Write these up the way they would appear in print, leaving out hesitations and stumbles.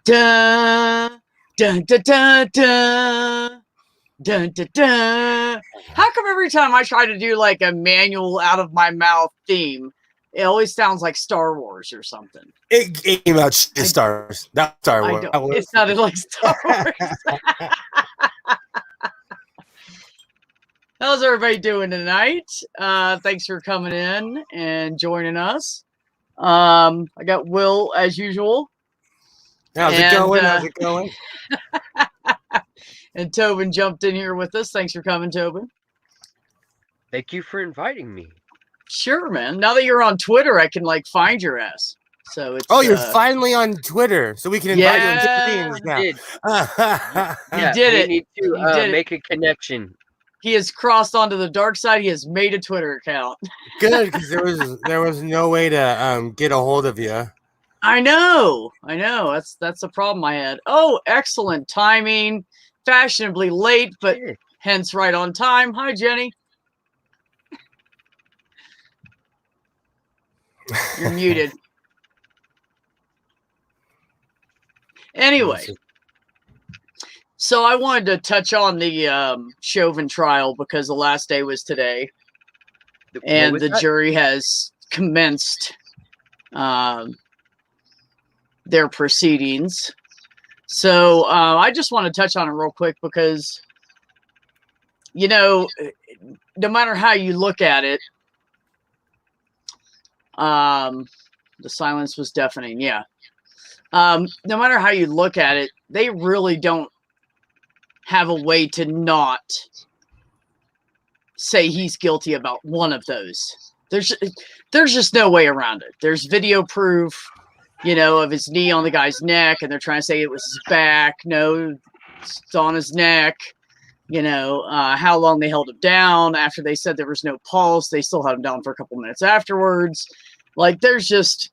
Dun, dun, dun, dun, dun, dun, dun, dun. How come every time I try to do like a manual out of my mouth theme, it always sounds like Star Wars or something? It came out Stars. That's Star I Wars. don't. It sounded like Star Wars. How's everybody doing tonight? Thanks for coming in and joining us. I got Will as usual. How's it going? How's it going? And Tobin jumped in here with us. Thanks for coming, Tobin. Thank you for inviting me. Sure, man. Now that you're on Twitter, I can like find your ass. So it's you're finally on Twitter, so we can invite you into things now. You did it. We need to make a connection. He has crossed onto the dark side. He has made a Twitter account. Good, because there was no way to get a hold of you. I know. That's the problem I had. Oh, excellent timing. Fashionably late, but hence right on time. Hi, Jenny. You're muted. Anyway, so I wanted to touch on the Chauvin trial because the last day was today, and the jury has commenced their proceedings. So I just want to touch on it real quick because, you know, no matter how you look at it, the silence was deafening. Yeah. No matter how you look at it, they really don't have a way to not say he's guilty about one of those. There's just no way around it. There's video proof, you know, of his knee on the guy's neck, and they're trying to say it was his back. No, it's on his neck. You know, how long they held him down after they said there was no pulse. They still held him down for a couple minutes afterwards. Like, there's just,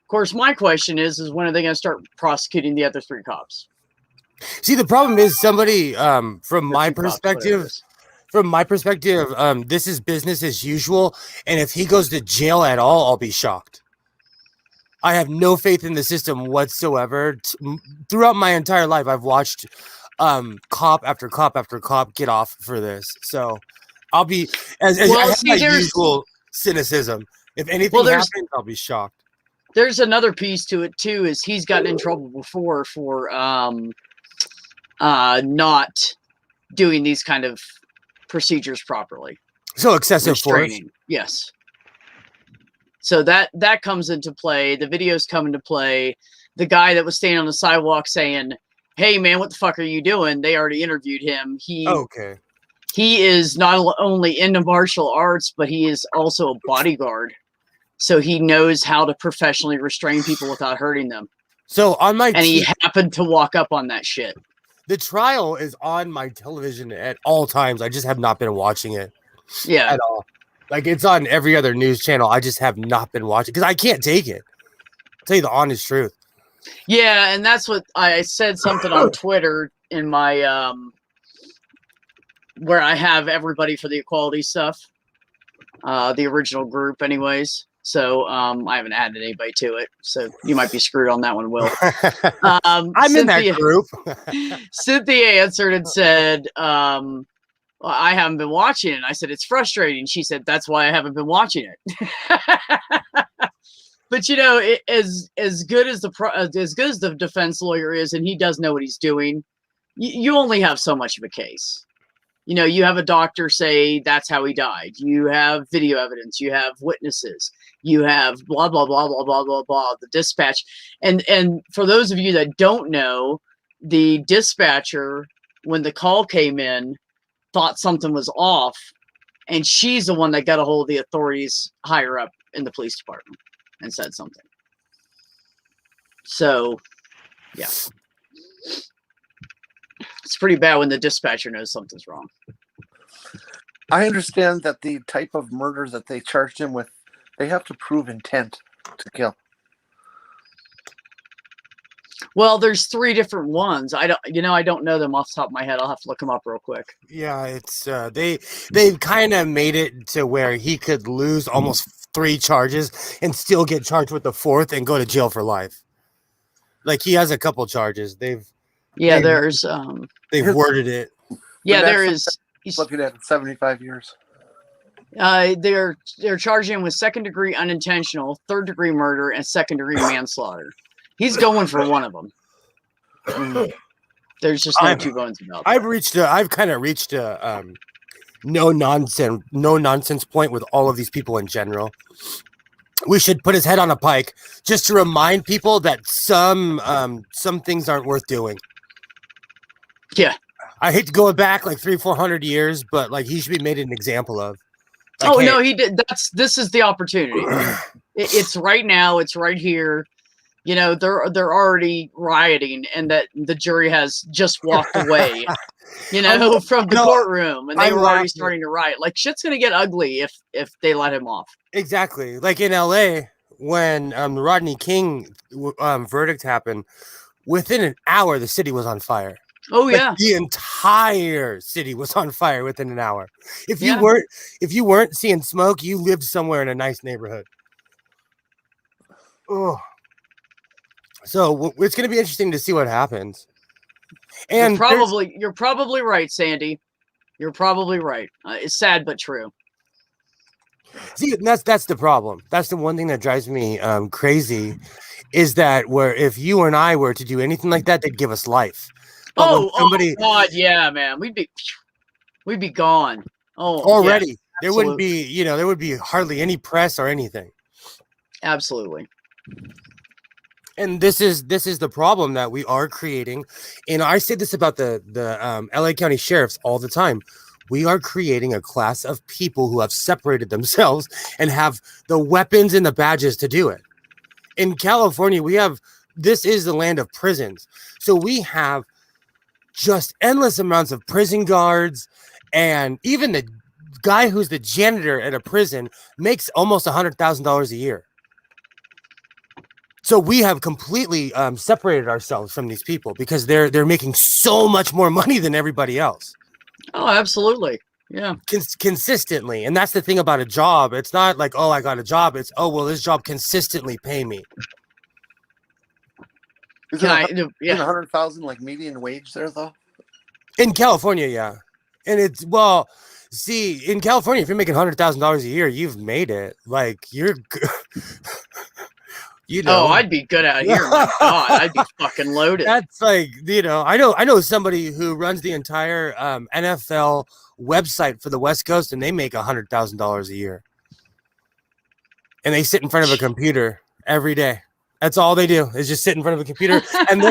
of course, my question is when are they going to start prosecuting the other three cops? See, the problem is somebody, from my perspective, this is business as usual. And if he goes to jail at all, I'll be shocked. I have no faith in the system whatsoever. Throughout my entire life, I've watched cop after cop after cop get off for this. So I'll be as my usual cynicism. If anything happens, I'll be shocked. There's another piece to it too, is he's gotten in trouble before for not doing these kind of procedures properly. So excessive force. Yes. So that comes into play. The videos come into play. The guy that was standing on the sidewalk saying, "Hey man, what the fuck are you doing?" They already interviewed him. He is not only into martial arts, but he is also a bodyguard. So he knows how to professionally restrain people without hurting them. So he happened to walk up on that shit. The trial is on my television at all times. I just have not been watching it. Yeah. At all. Like, it's on every other news channel. I just have not been watching because I can't take it. I'll tell you the honest truth. Yeah, and that's what I said something on Twitter in my where I have everybody for the equality stuff. The original group anyways. So I haven't added anybody to it. So you might be screwed on that one, Will. I'm in that group. Cynthia answered and said, well, I haven't been watching it. I said, it's frustrating. She said, that's why I haven't been watching it. But, you know, as good as the defense lawyer is, and he does know what he's doing, you only have so much of a case. You know, you have a doctor say that's how he died. You have video evidence. You have witnesses. You have blah, blah, blah, blah, blah, blah, blah, the dispatch. And for those of you that don't know, the dispatcher, when the call came in, thought something was off. And she's the one that got a hold of the authorities higher up in the police department and said something. So, yeah. It's pretty bad when the dispatcher knows something's wrong. I understand that the type of murder that they charged him with, they have to prove intent to kill. Well, there's 3 different ones. I don't know them off the top of my head. I'll have to look them up real quick. Yeah, it's they kind of made it to where he could lose almost 3 charges and still get charged with the 4th and go to jail for life. Like he has a couple charges. They've there's worded it. yeah, The there next is. He's looking at 75 years. They're charging him with second-degree unintentional, third-degree murder, and second-degree manslaughter. He's going for one of them. There's just no two bones about that. I've kind of reached a no nonsense point with all of these people in general. We should put his head on a pike just to remind people that some things aren't worth doing. Yeah. I hate to go back like 300-400 years, but like he should be made an example of. Like, no, he did. This is the opportunity. It's right now. It's right here. You know, they're already rioting, and that the jury has just walked away. You know, from the courtroom, and they were already starting to riot. Like shit's gonna get ugly if they let him off. Exactly. Like in LA, when the Rodney King verdict happened, within an hour the city was on fire. Oh yeah, the entire city was on fire within an hour. If you weren't seeing smoke, you lived somewhere in a nice neighborhood. Oh, so it's going to be interesting to see what happens. And you're probably right, Sandy. You're probably right. It's sad but true. See, that's the problem. That's the one thing that drives me crazy, is that where if you and I were to do anything like that, they'd give us life. Oh God, yeah, man, we'd be gone. Oh, already. Yeah, there wouldn't be, there would be hardly any press or anything. Absolutely. And this is the problem that we are creating. And I say this about the LA County sheriffs all the time. We are creating a class of people who have separated themselves and have the weapons and the badges to do it. In California, this is the land of prisons. So we have just endless amounts of prison guards, and even the guy who's the janitor at a prison makes almost $100,000 a year. So we have completely separated ourselves from these people because they're making so much more money than everybody else. Oh, absolutely. Yeah. Consistently. And that's the thing about a job. It's not like, oh, I got a job. It's, oh, well, this job consistently pay me. Isn't 100,000 like median wage there though? In California, yeah. And it's see, in California, if you're making $100,000 a year, you've made it. Like you're, Oh, I'd be good out here. My God, I'd be fucking loaded. That's like, I know somebody who runs the entire NFL website for the West Coast, and they make $100,000 a year. And they sit in front of a computer every day. That's all they do is just sit in front of a computer, and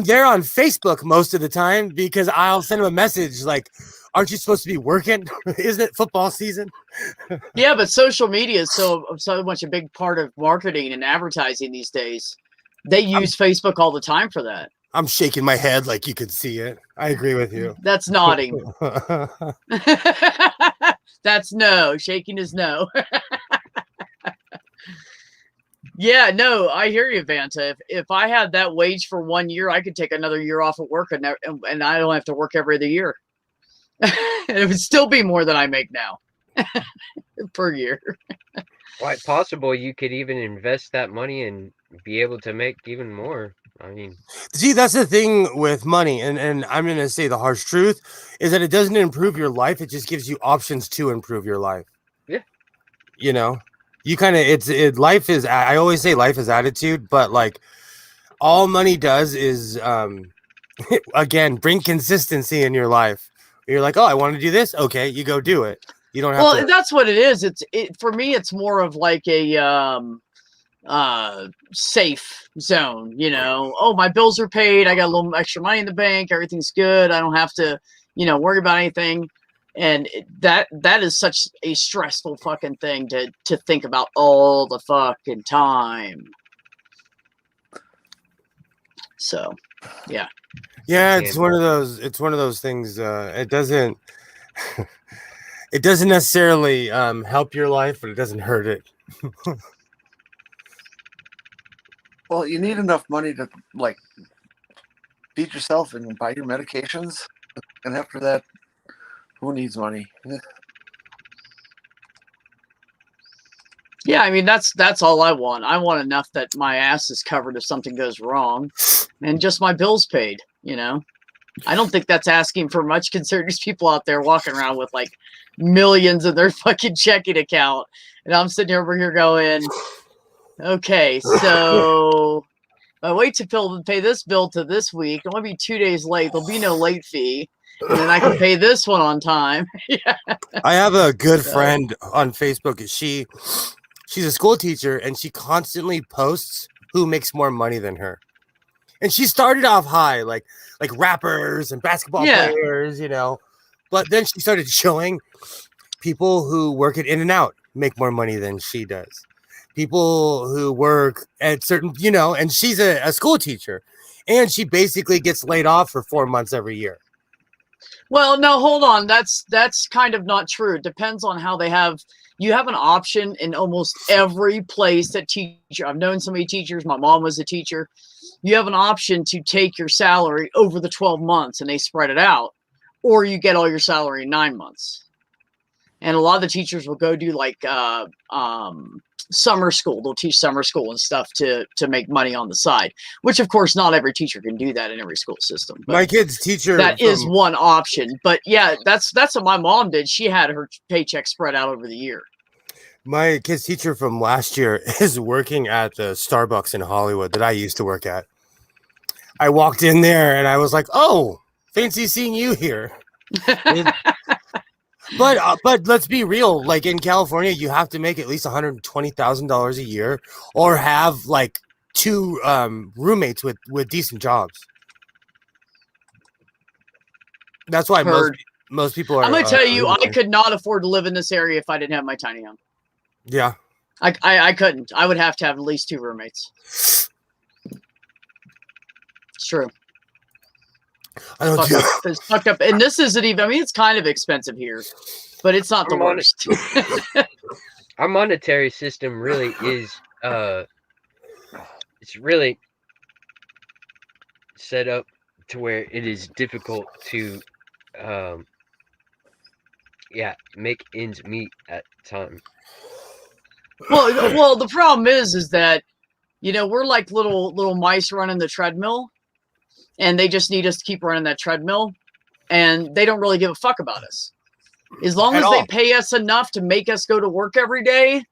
they're on Facebook most of the time because I'll send them a message like, "Aren't you supposed to be working? Isn't it football season?" Yeah, but social media is so much a big part of marketing and advertising these days. They use Facebook all the time for that. I'm shaking my head like you can see it. I agree with you. That's nodding. That's no. Shaking is no. Yeah, no, I hear you, Vanta. If I had that wage for 1 year, I could take another year off of work and I don't have to work every other year. It would still be more than I make now per year. Quite possible you could even invest that money and be able to make even more. I mean, see, that's the thing with money, and I'm going to say the harsh truth is that it doesn't improve your life. It just gives you options to improve your life. Yeah. You kind of, life is, I always say life is attitude, but like all money does is, again, bring consistency in your life. You're like, oh, I want to do this. Okay. You go do it. You don't have to. Well, that's what it is. For me, it's more of like a, safe zone, oh, my bills are paid. I got a little extra money in the bank. Everything's good. I don't have to, worry about anything. And that is such a stressful fucking thing to think about all the fucking time. So, yeah. Yeah, it's one of those things. It doesn't necessarily help your life, but it doesn't hurt it. Well, you need enough money to like feed yourself and buy your medications, and after that, who needs money? Yeah, I mean that's all I want. I want enough that my ass is covered if something goes wrong, and just my bills paid. You know, I don't think that's asking for much. Considering there's people out there walking around with like millions in their fucking checking account, and I'm sitting over here going, okay, so if I wait to pay this bill to this week, it'll only be 2 days late. There'll be no late fee, and then I can pay this one on time. Yeah. I have a good friend on Facebook. She's a school teacher, and she constantly posts who makes more money than her. And she started off high, like rappers and basketball players, you know. But then she started showing people who work at In-N-Out make more money than she does. People who work at certain, you know, and she's a school teacher, and she basically gets laid off for 4 months every year. Well, no, hold on. That's kind of not true. It depends on how you have an option in almost every place that teacher. I've known so many teachers. My mom was a teacher. You have an option to take your salary over the 12 months and they spread it out, or you get all your salary in 9 months. And a lot of the teachers will go do like summer school. They'll teach summer school and stuff to make money on the side, which of course not every teacher can do that in every school system. But my kid's teacher, that is one option. But yeah, that's what my mom did. She had her paycheck spread out over the year. My kid's teacher from last year is working at the Starbucks in Hollywood that I used to work at. I walked in there and I was like, "Oh, fancy seeing you here." But let's be real. Like in California, you have to make at least $120,000 a year, or have like 2 roommates with decent jobs. That's why most people are. I'm gonna tell you, I could not afford to live in this area if I didn't have my tiny home. Yeah, I couldn't. I would have to have at least 2 roommates. It's true. I don't It's fucked up. And this isn't even, I mean, it's kind of expensive here, but it's not the worst. Our monetary system really is, it's really set up to where it is difficult to, make ends meet at times. Well, the problem is that, you know, we're like little mice running the treadmill, and they just need us to keep running that treadmill, and they don't really give a fuck about us. As long as they pay us enough to make us go to work every day,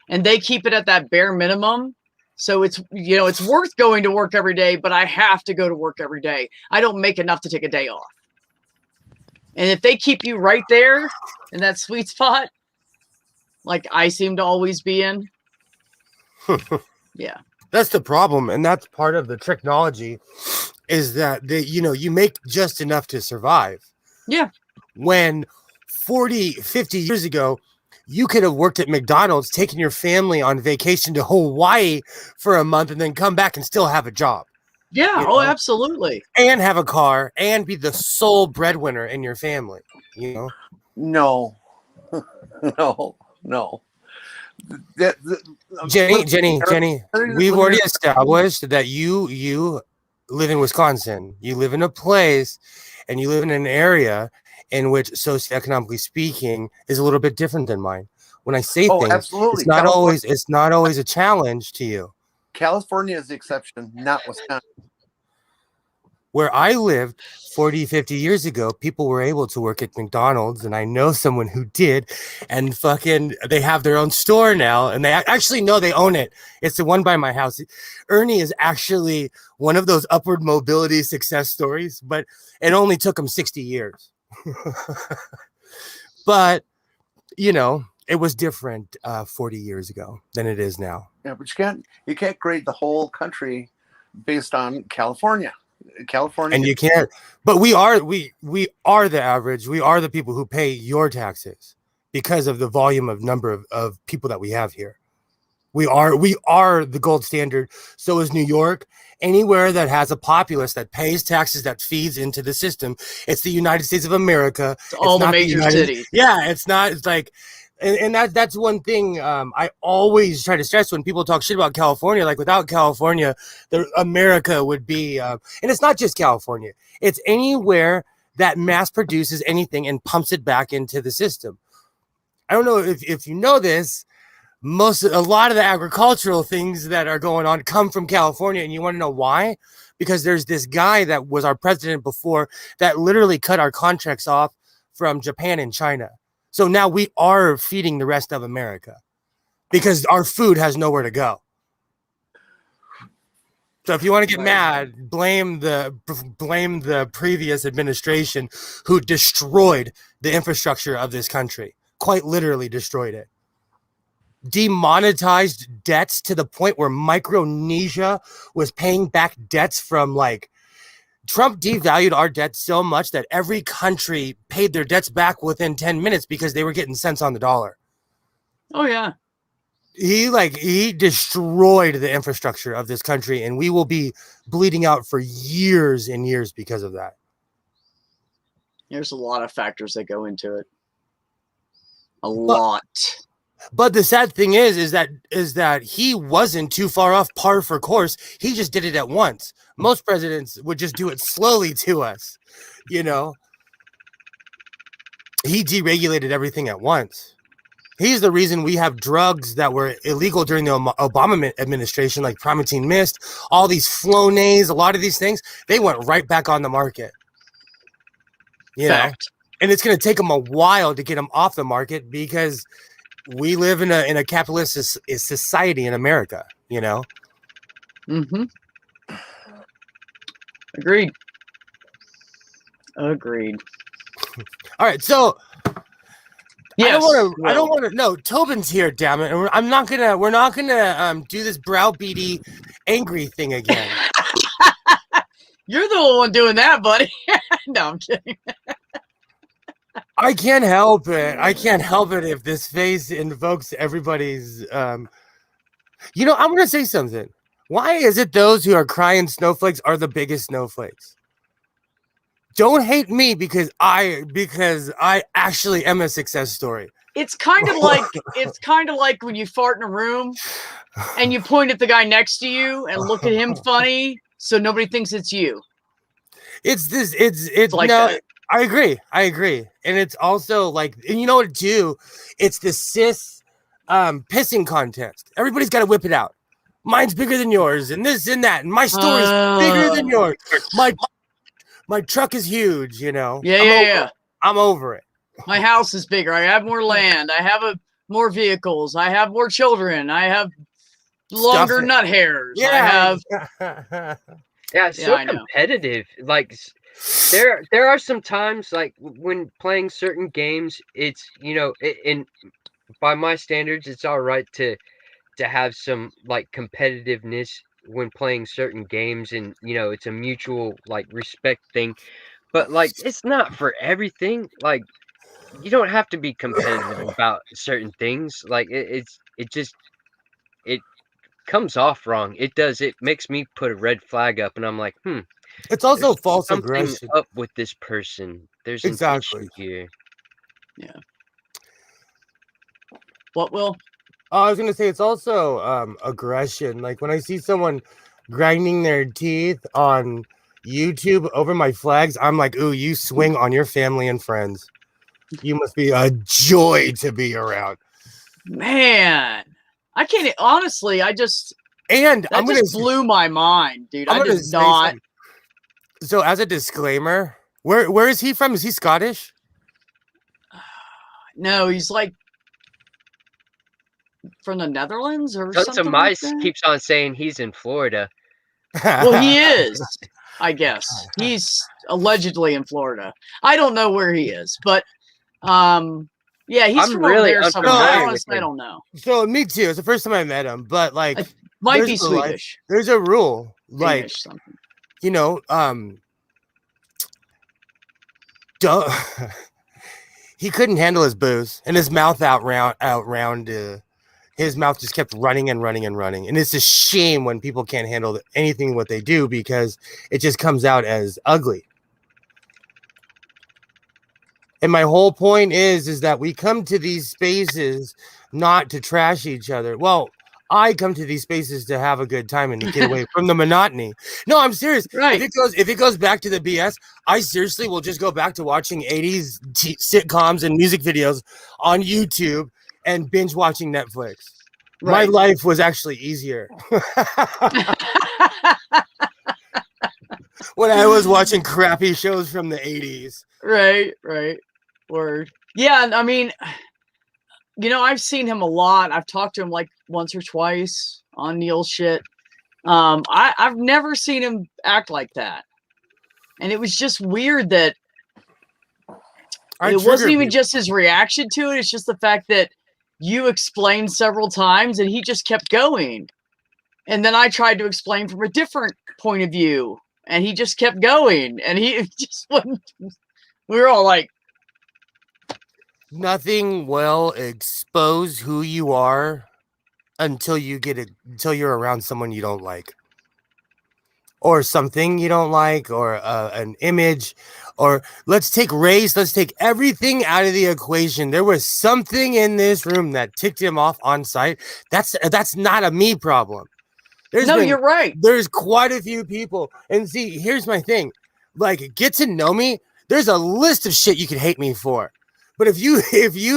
and they keep it at that bare minimum. So it's, you know, it's worth going to work every day, but I have to go to work every day. I don't make enough to take a day off. And if they keep you right there in that sweet spot, like I seem to always be in, yeah. That's the problem, and that's part of the technology, is that you make just enough to survive. Yeah. When 40, 50 years ago, you could have worked at McDonald's, taken your family on vacation to Hawaii for a month, and then come back and still have a job. Yeah. You know? Absolutely. And have a car and be the sole breadwinner in your family. You know? No. No. Jenny, we've already established that you live in Wisconsin. You live in a place, and you live in an area in which, socioeconomically speaking, is a little bit different than mine. When I say things, absolutely. It's not always a challenge to you. California is the exception, not Wisconsin. Where I lived 40, 50 years ago, people were able to work at McDonald's, and I know someone who did, and fucking they have their own store now, and they actually know they own it. It's the one by my house. Ernie is actually one of those upward mobility success stories, but it only took him 60 years. But, you know, it was different 40 years ago than it is now. Yeah, but you can't grade the whole country based on California. And you can't, but we are the average. We are the people who pay your taxes because of the volume of number of people that we have here. We are the gold standard. So is New York. Anywhere that has a populace that pays taxes, that feeds into the system, it's the United States of America. It's all the major cities. Yeah, it's not. It's like. And that's one thing I always try to stress when people talk shit about California. Like, without California, America would be, and it's not just California. It's anywhere that mass produces anything and pumps it back into the system. I don't know if you know this, a lot of the agricultural things that are going on come from California. And you want to know why? Because there's this guy that was our president before that literally cut our contracts off from Japan and China. So now we are feeding the rest of America because our food has nowhere to go. So if you want to get mad, blame the previous administration who destroyed the infrastructure of this country, quite literally destroyed it. Demonetized debts to the point where Micronesia was paying back debts from like Trump devalued our debt so much that every country paid their debts back within 10 minutes because they were getting cents on the dollar. Oh yeah. He destroyed the infrastructure of this country, and we will be bleeding out for years and years because of that. There's a lot of factors that go into it. A lot. But the sad thing is that he wasn't too far off par for course. He just did it at once. Most presidents would just do it slowly to us, you know. He deregulated everything at once. He's the reason we have drugs that were illegal during the Obama administration, like Primatene Mist, all these Flonase, a lot of these things, they went right back on the market. You know? And it's going to take them a while to get them off the market because we live in a capitalist society in America, you know? Mm-hmm. Agreed. All right, so yes, I don't want to. No, Tobin's here. Damn it! And we're not gonna do this browbeaty, angry thing again. You're the one doing that, buddy. No, I'm kidding. I can't help it. I can't help it if this face invokes everybody's. You know, I'm gonna say something. Why is it those who are crying snowflakes are the biggest snowflakes? Don't hate me because I actually am a success story. It's kind of like when you fart in a room and you point at the guy next to you and look at him funny so nobody thinks it's you. It's like no, that. I agree. And it's also like, and you know what too? It's the cis pissing contest. Everybody's got to whip it out. Mine's bigger than yours and this and that. And my story's bigger than yours. My truck is huge, you know. Yeah. I'm over it. My house is bigger. I have more land. I have more vehicles. I have more children. I have longer nut hairs. Yeah. Yeah, it's so competitive. Like there are some times like when playing certain games, it's, you know, and by my standards, it's all right to have some like competitiveness when playing certain games, and you know, it's a mutual like respect thing, but like it's not for everything. Like you don't have to be competitive about certain things. Like it comes off wrong. It does. It makes me put a red flag up, and I'm like, it's also there's false something aggression up with this person. There's an issue here. Yeah. What, Will? I was gonna say it's also aggression. Like when I see someone grinding their teeth on YouTube over my flags, I'm like, ooh, you swing on your family and friends. You must be a joy to be around. Man, I can't honestly. That just blew my mind, dude. I did not. So as a disclaimer, where is he from? Is he Scottish? No, he's like from the Netherlands or Sons something. of Mice like that? keeps on saying he's in Florida. Well, he is. I guess he's allegedly in Florida. I don't know where he is, but yeah, he's I'm from really over there somewhere. unfamiliar I don't know. So me too. It's the first time I met him, but like Might be Swedish. There's a rule, like English, something. you know, he couldn't handle his booze, and his mouth his mouth just kept running and running and running, and it's a shame when people can't handle anything what they do because it just comes out as ugly. And my whole point is that we come to these spaces not to trash each other. Well, I come to these spaces to have a good time and to get away from the monotony. No, I'm serious. Right. If it goes back to the BS, I seriously will just go back to watching 80s sitcoms and music videos on YouTube and binge watching Netflix. My life was actually easier when I was watching crappy shows from the 80s. Right. Word. Yeah, I mean, I've seen him a lot. I've talked to him like once or twice on Neil shit. I've never seen him act like that. And it was just weird that it wasn't even just his reaction to it. It's just the fact that you explained several times and he just kept going. And then I tried to explain from a different point of view and he just kept going. And he just wouldn't. We were all like, nothing will expose who you are until you're around someone you don't like. Or something you don't like, or an image, or let's take race, let's take everything out of the equation. There was something in this room that ticked him off on site. That's not a me problem. You're right. There's quite a few people. And see, here's my thing. Like, get to know me. There's a list of shit you can hate me for. But if you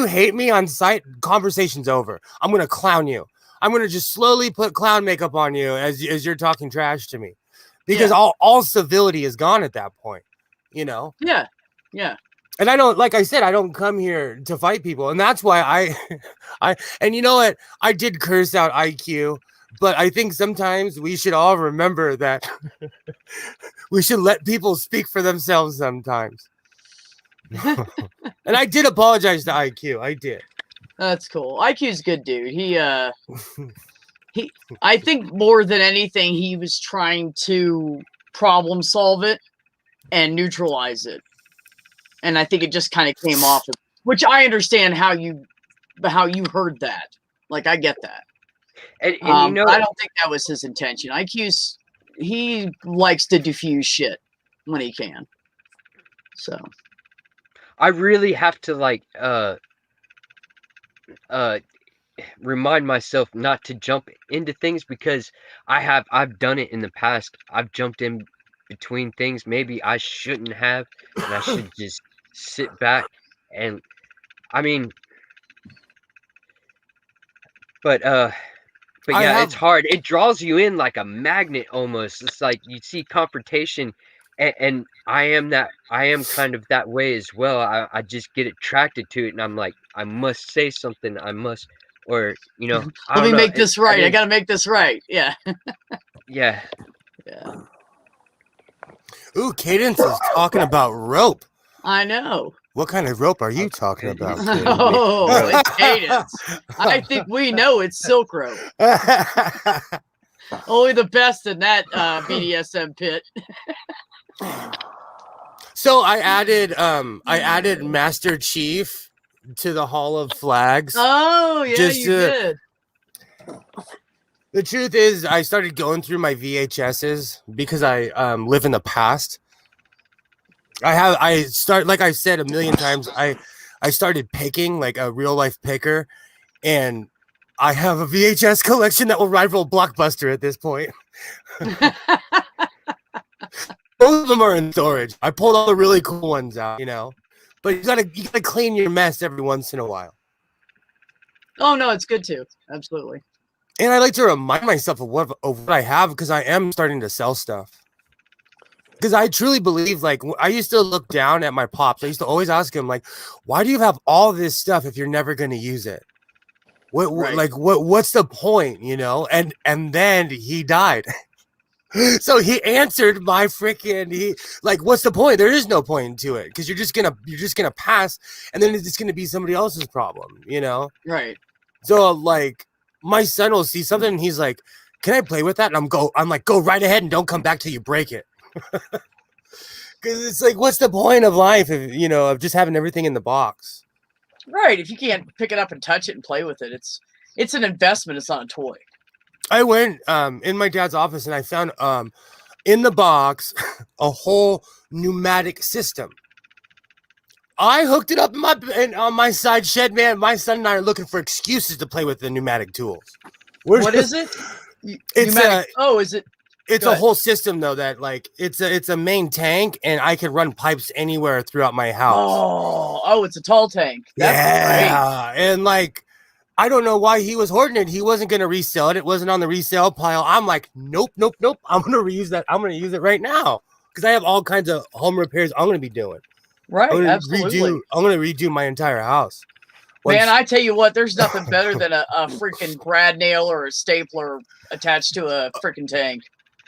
hate me on site, conversation's over. I'm going to clown you. I'm going to just slowly put clown makeup on you as you're talking trash to me. Because all civility is gone at that point, Yeah. And I don't, like I said, I don't come here to fight people. And that's why and you know what? I did curse out IQ, but I think sometimes we should all remember that we should let people speak for themselves sometimes. And I did apologize to IQ. I did. That's cool. IQ's good dude. I think more than anything, he was trying to problem solve it and neutralize it. And I think it just kind of came off, which I understand how you heard that. Like, I get that. And I don't think that was his intention. He likes to diffuse shit when he can. So I really have to remind myself not to jump into things because I've done it in the past. I've jumped in between things maybe I shouldn't have, and I should just sit back. And I mean, but yeah, it's hard. It draws you in like a magnet almost. It's like you see confrontation, and I am kind of that way as well. I just get attracted to it, and I'm like, I must say something. I must. Or, let me make this right. I got to make this right. Yeah. Yeah. Ooh, Cadence is talking about rope. I know. What kind of rope are you talking about? Oh, it's Cadence. I think we know it's silk rope. Only the best in that BDSM pit. So I added Master Chief to the Hall of Flags. Oh, yeah, you did. The truth is, I started going through my VHSs because I live in the past. Like I said a million times, I started picking like a real life picker, and I have a VHS collection that will rival Blockbuster at this point. Both of them are in storage. I pulled all the really cool ones out, But you gotta clean your mess every once in a while. Oh no, it's good too. Absolutely. And I like to remind myself of what I have because I am starting to sell stuff. Because I truly believe, like, I used to look down at my pops. I used to always ask him, like, why do you have all this stuff if you're never going to use it? What's the point, And then he died. So he answered my what's the point? There is no point to it because you're just gonna pass, and then it's gonna be somebody else's problem, Right. So like my son will see something and he's like, "Can I play with that?" And I'm like, "Go right ahead and don't come back till you break it." Because it's like, what's the point of life if of just having everything in the box? Right. If you can't pick it up and touch it and play with it, it's an investment. It's not a toy. I went in my dad's office and I found in the box a whole pneumatic system. I hooked it up on my side shed, man. My son and I are looking for excuses to play with the pneumatic tools. What is it? Is it? It's a whole system though that like it's a main tank and I can run pipes anywhere throughout my house. Oh, it's a tall tank. That's great. And like I don't know why he was hoarding it. He wasn't going to resell it. It wasn't on the resale pile. I'm like, nope. I'm going to reuse that. I'm going to use it right now because I have all kinds of home repairs I'm going to be doing. Right, I'm absolutely. going to redo my entire house. Man, I tell you what, there's nothing better than a freaking brad nail or a stapler attached to a freaking tank.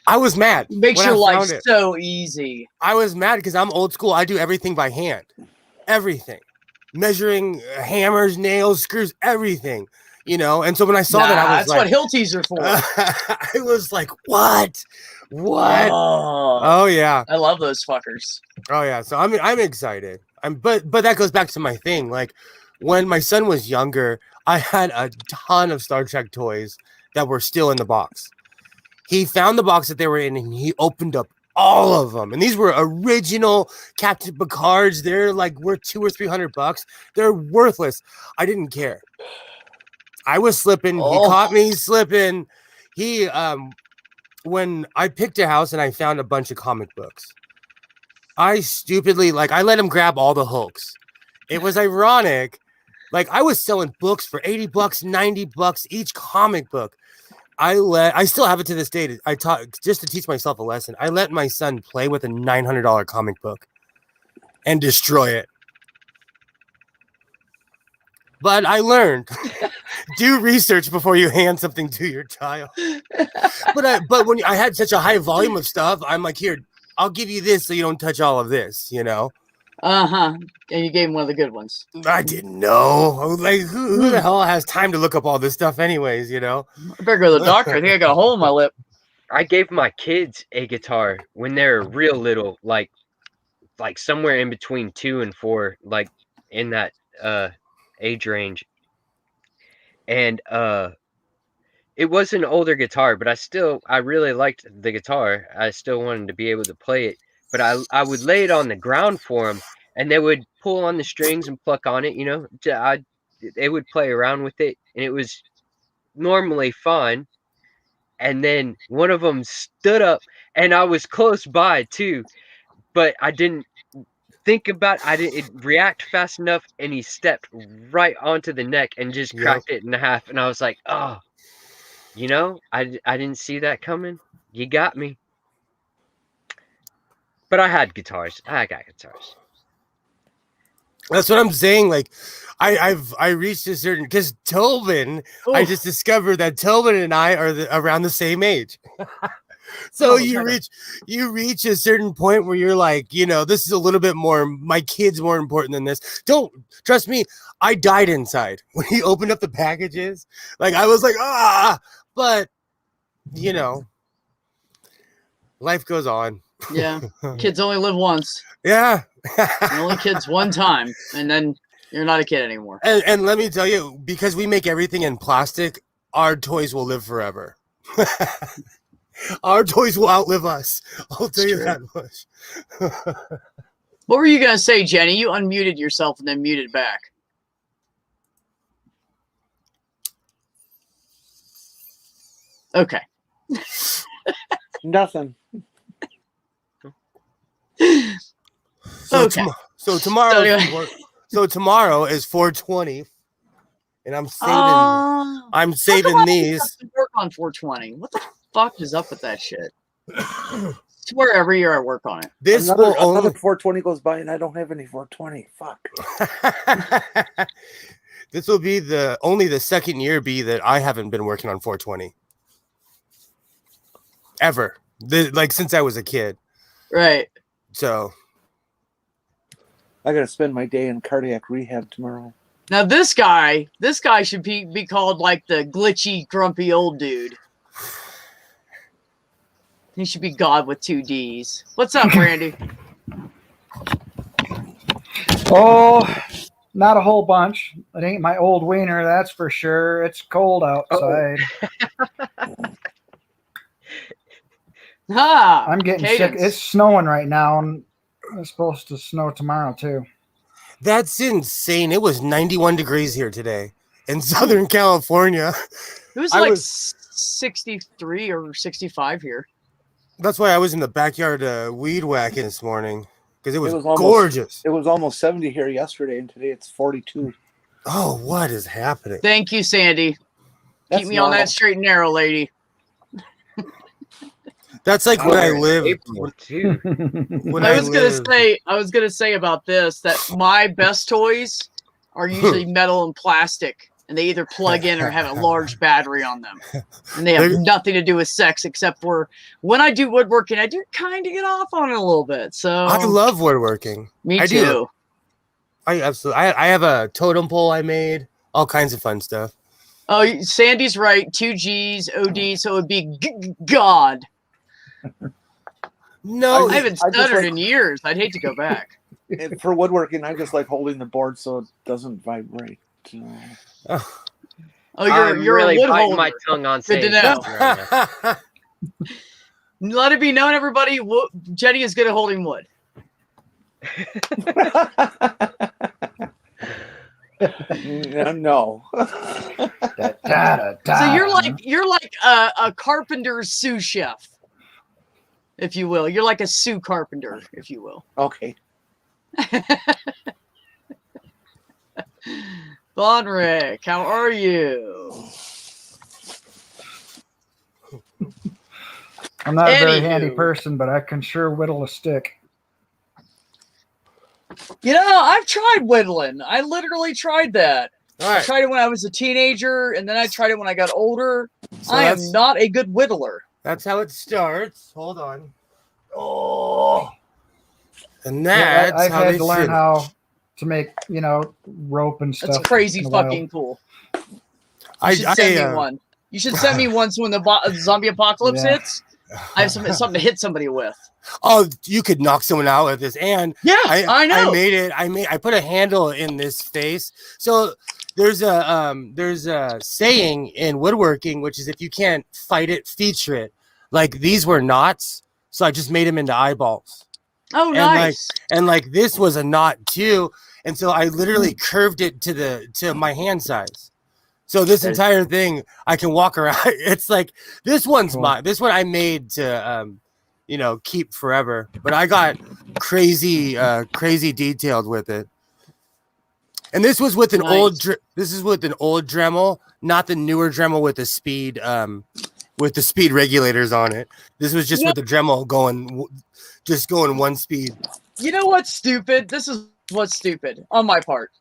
I was mad. Makes your life so easy. I was mad because I'm old school. I do everything by hand. Everything. Measuring hammers, nails, screws, everything. You know? And so when I saw that, I was that's what Hiltis are for. I was like, what? Oh, yeah. I love those fuckers. Oh, yeah. So I'm excited. But that goes back to my thing. Like, when my son was younger, I had a ton of Star Trek toys that were still in the box. He found the box that they were in and he opened up all of them. And these were original Captain Picards. They're like worth $200 or $300. They're worthless. I didn't care. I was slipping. He caught me slipping. When I picked a house and I found a bunch of comic books, I stupidly, I let him grab all the Hulks. It was ironic. Like, I was selling books for $80, $90 each comic book. I still have it to this day. I taught just to teach myself a lesson. I let my son play with a $900 comic book and destroy it. But I learned, do research before you hand something to your child. But when I had such a high volume of stuff, I'm like, here, I'll give you this so you don't touch all of this, you know? Uh-huh. And you gave him one of the good ones. I didn't know. I was like, who the hell has time to look up all this stuff anyways, you know? I better go to the doctor. I think I got a hole in my lip. I gave my kids a guitar when they're real little, like somewhere in between 2 and 4, like in that age range. And it was an older guitar, but I really liked the guitar. I still wanted to be able to play it. But I would lay it on the ground for them, and they would pull on the strings and pluck on it, you know. They would play around with it, and it was normally fun. And then one of them stood up, and I was close by too, but I didn't I didn't react fast enough, and he stepped right onto the neck and just cracked it in half. And I was like, oh, you know, I didn't see that coming. You got me. But I had guitars. I got guitars. That's what I'm saying. Like, I reached a certain, because Tobin, I just discovered that Tobin and I are around the same age. So you reach a certain point where you're like, you know, this is a little bit more, my kid's more important than this. Don't trust me. I died inside when he opened up the packages. Like, I was like, but you know, life goes on. Yeah. Kids only live once. Yeah. You're only kids one time, and then you're not a kid anymore. And let me tell you, because we make everything in plastic, our toys will live forever. Our toys will outlive us. I'll tell you that much. What were you going to say, Jenny? You unmuted yourself and then muted back. Okay. Nothing. So tomorrow is 420, and I'm saving these. Work on 420. What the fuck is up with that shit? I swear every year I work on it. Another 420 goes by and I don't have any 420. Fuck. This will be only the second year that I haven't been working on 420 ever. Since I was a kid. Right. So I gotta spend my day in cardiac rehab tomorrow. Now this guy should be called like the glitchy, grumpy old dude. He should be God with 2 D's. What's up, Randy? Oh, not a whole bunch. It ain't my old wiener, that's for sure. It's cold outside. I'm getting sick. It's snowing right now, and it's supposed to snow tomorrow too. That's insane. It was 91 degrees here today in Southern California. It was like 63 or 65 here. That's why I was in the backyard weed whacking this morning, because it was gorgeous. It was almost 70 here yesterday, and today it's 42. Oh, what is happening? Thank you, Sandy. That's Keep me on normal. that straight and narrow, lady. That's like when I Power in live. April, too. When I I was live. gonna say about this that my best toys are usually metal and plastic, and they either plug in or have a large battery on them, and they have They're- nothing to do with sex except for when I do woodworking, I do kind of get off on it a little bit. So I love woodworking. me I too. do. I absolutely. I have a totem pole I made. All kinds of fun stuff. Oh, Sandy's right. 2 G's, OD, so it would be God. No, I haven't I just stuttered like- in years. I'd hate to go back. And for woodworking, I just like holding the board so it doesn't vibrate. oh. Oh, I'm you're really a wood biting holder. my tongue on Good to saying know. that right now. Let it be known, everybody. Jenny is good at holding wood. No. So you're like a carpenter's sous chef, if you will. You're like a sous carpenter, if you will. Okay. Bonrick, how are you? I'm not a very Anywho. handy person, but I can sure whittle a stick. You know, I've tried whittling. I literally tried that. All I right. tried it when I was a teenager, and then I tried it when I got older. So I am that's- not a good whittler. That's how it starts. Hold on. Oh, And Yeah, that's I've how had they to learn finish. how to make, rope and stuff. that's crazy in the wild. fucking cool. You I should send me uh, one. You should send me one so when the zombie apocalypse Yeah. hits, I have something to hit somebody with. Oh, you could knock someone out with this, and Yeah, I know. I put a handle in this face. So there's a saying in woodworking, which is if you can't fight it, feature it. Like these were knots, so I just made them into eyeballs. Oh, and nice. And this was a knot too, and so I literally curved it to my hand size. So this entire thing, I can walk around. It's like this one's Cool. mine. This one I made to keep forever. But I got crazy detailed with it. And this was with an old. This is with an old Dremel, not the newer Dremel with the speed regulators on it. This was just with the Dremel going one speed. You know what's stupid? This is what's stupid on my part.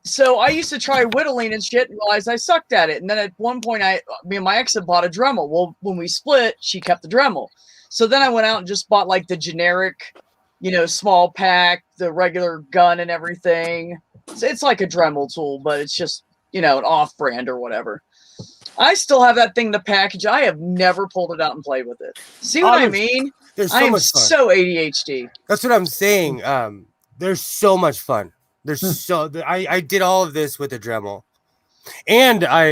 So I used to try whittling and shit and realized I sucked at it. And then at one point, me and my ex had bought a Dremel. Well, when we split, she kept the Dremel. So then I went out and just bought like the generic, small pack, the regular gun and everything. So it's like a Dremel tool, but it's just, an off-brand or whatever. I still have that thing in the package. I have never pulled it out and played with it. See what I mean? There's so I am much fun. so ADHD. That's what I'm saying. There's so much fun. I did all of this with a Dremel, and I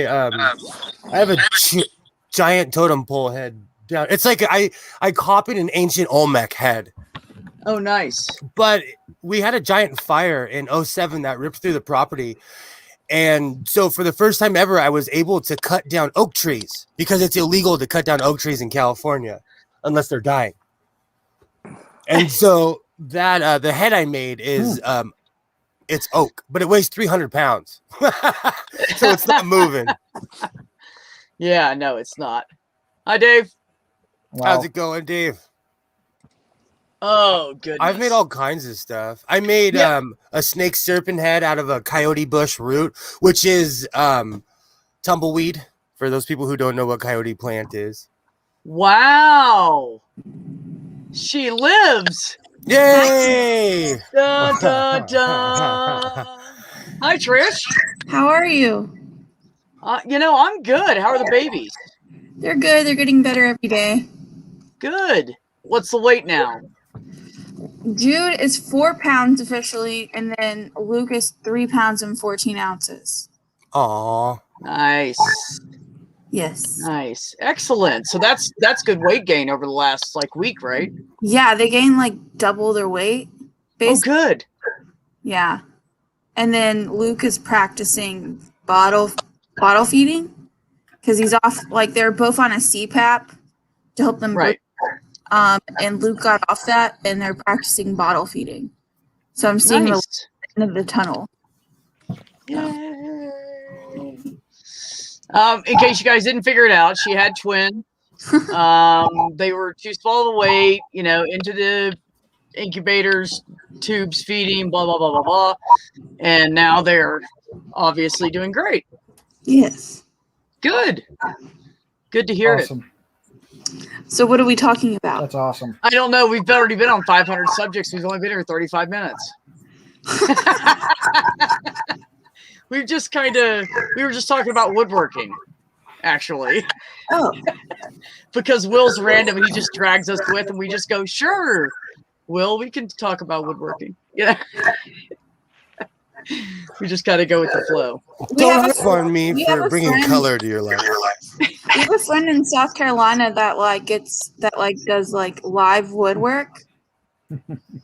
have a giant totem pole head down. It's like I copied an ancient Olmec head. Oh, nice. But we had a giant fire in 2007 that ripped through the property. And so for the first time ever, I was able to cut down oak trees because it's illegal to cut down oak trees in California unless they're dying. And so that the head I made is it's oak, but it weighs 300 pounds. So it's not moving. Yeah, no, it's not. Hi, Dave. Wow. How's it going, Dave? Oh, goodness. I've made all kinds of stuff. I made a snake serpent head out of a coyote bush root, which is tumbleweed, for those people who don't know what coyote plant is. Wow. She lives. Yay! Da, da, da. Hi, Trish. How are you? I'm good. How are the babies? They're good. They're getting better every day. Good. What's the weight now? Jude is 4 pounds officially, and then Luke is 3 pounds and 14 ounces. Aw. Nice. Yes. Nice. Excellent. So that's good weight gain over the last week, right? Yeah, they gain like double their weight. Oh, good. Yeah. And then Luke is practicing bottle feeding because he's off. Like they're both on a CPAP to help them Right. And Luke got off that, and they're practicing bottle feeding. So I'm seeing Nice. the end of the tunnel. Yay. In case you guys didn't figure it out, she had twins. They were too small to wait, into the incubators, tubes feeding, blah, blah, blah, blah, blah. And now they're obviously doing great. Yes. Good. Good to hear it. So what are we talking about? That's awesome. I don't know. We've already been on 500 subjects. We've only been here 35 minutes. We were just talking about woodworking, actually. Oh. Because Will's random and he just drags us with, and we just go, sure, Will, we can talk about woodworking. Yeah. We just got to go with the flow. Don't harp on me for bringing color to your life. We have a friend in South Carolina that does live woodwork. I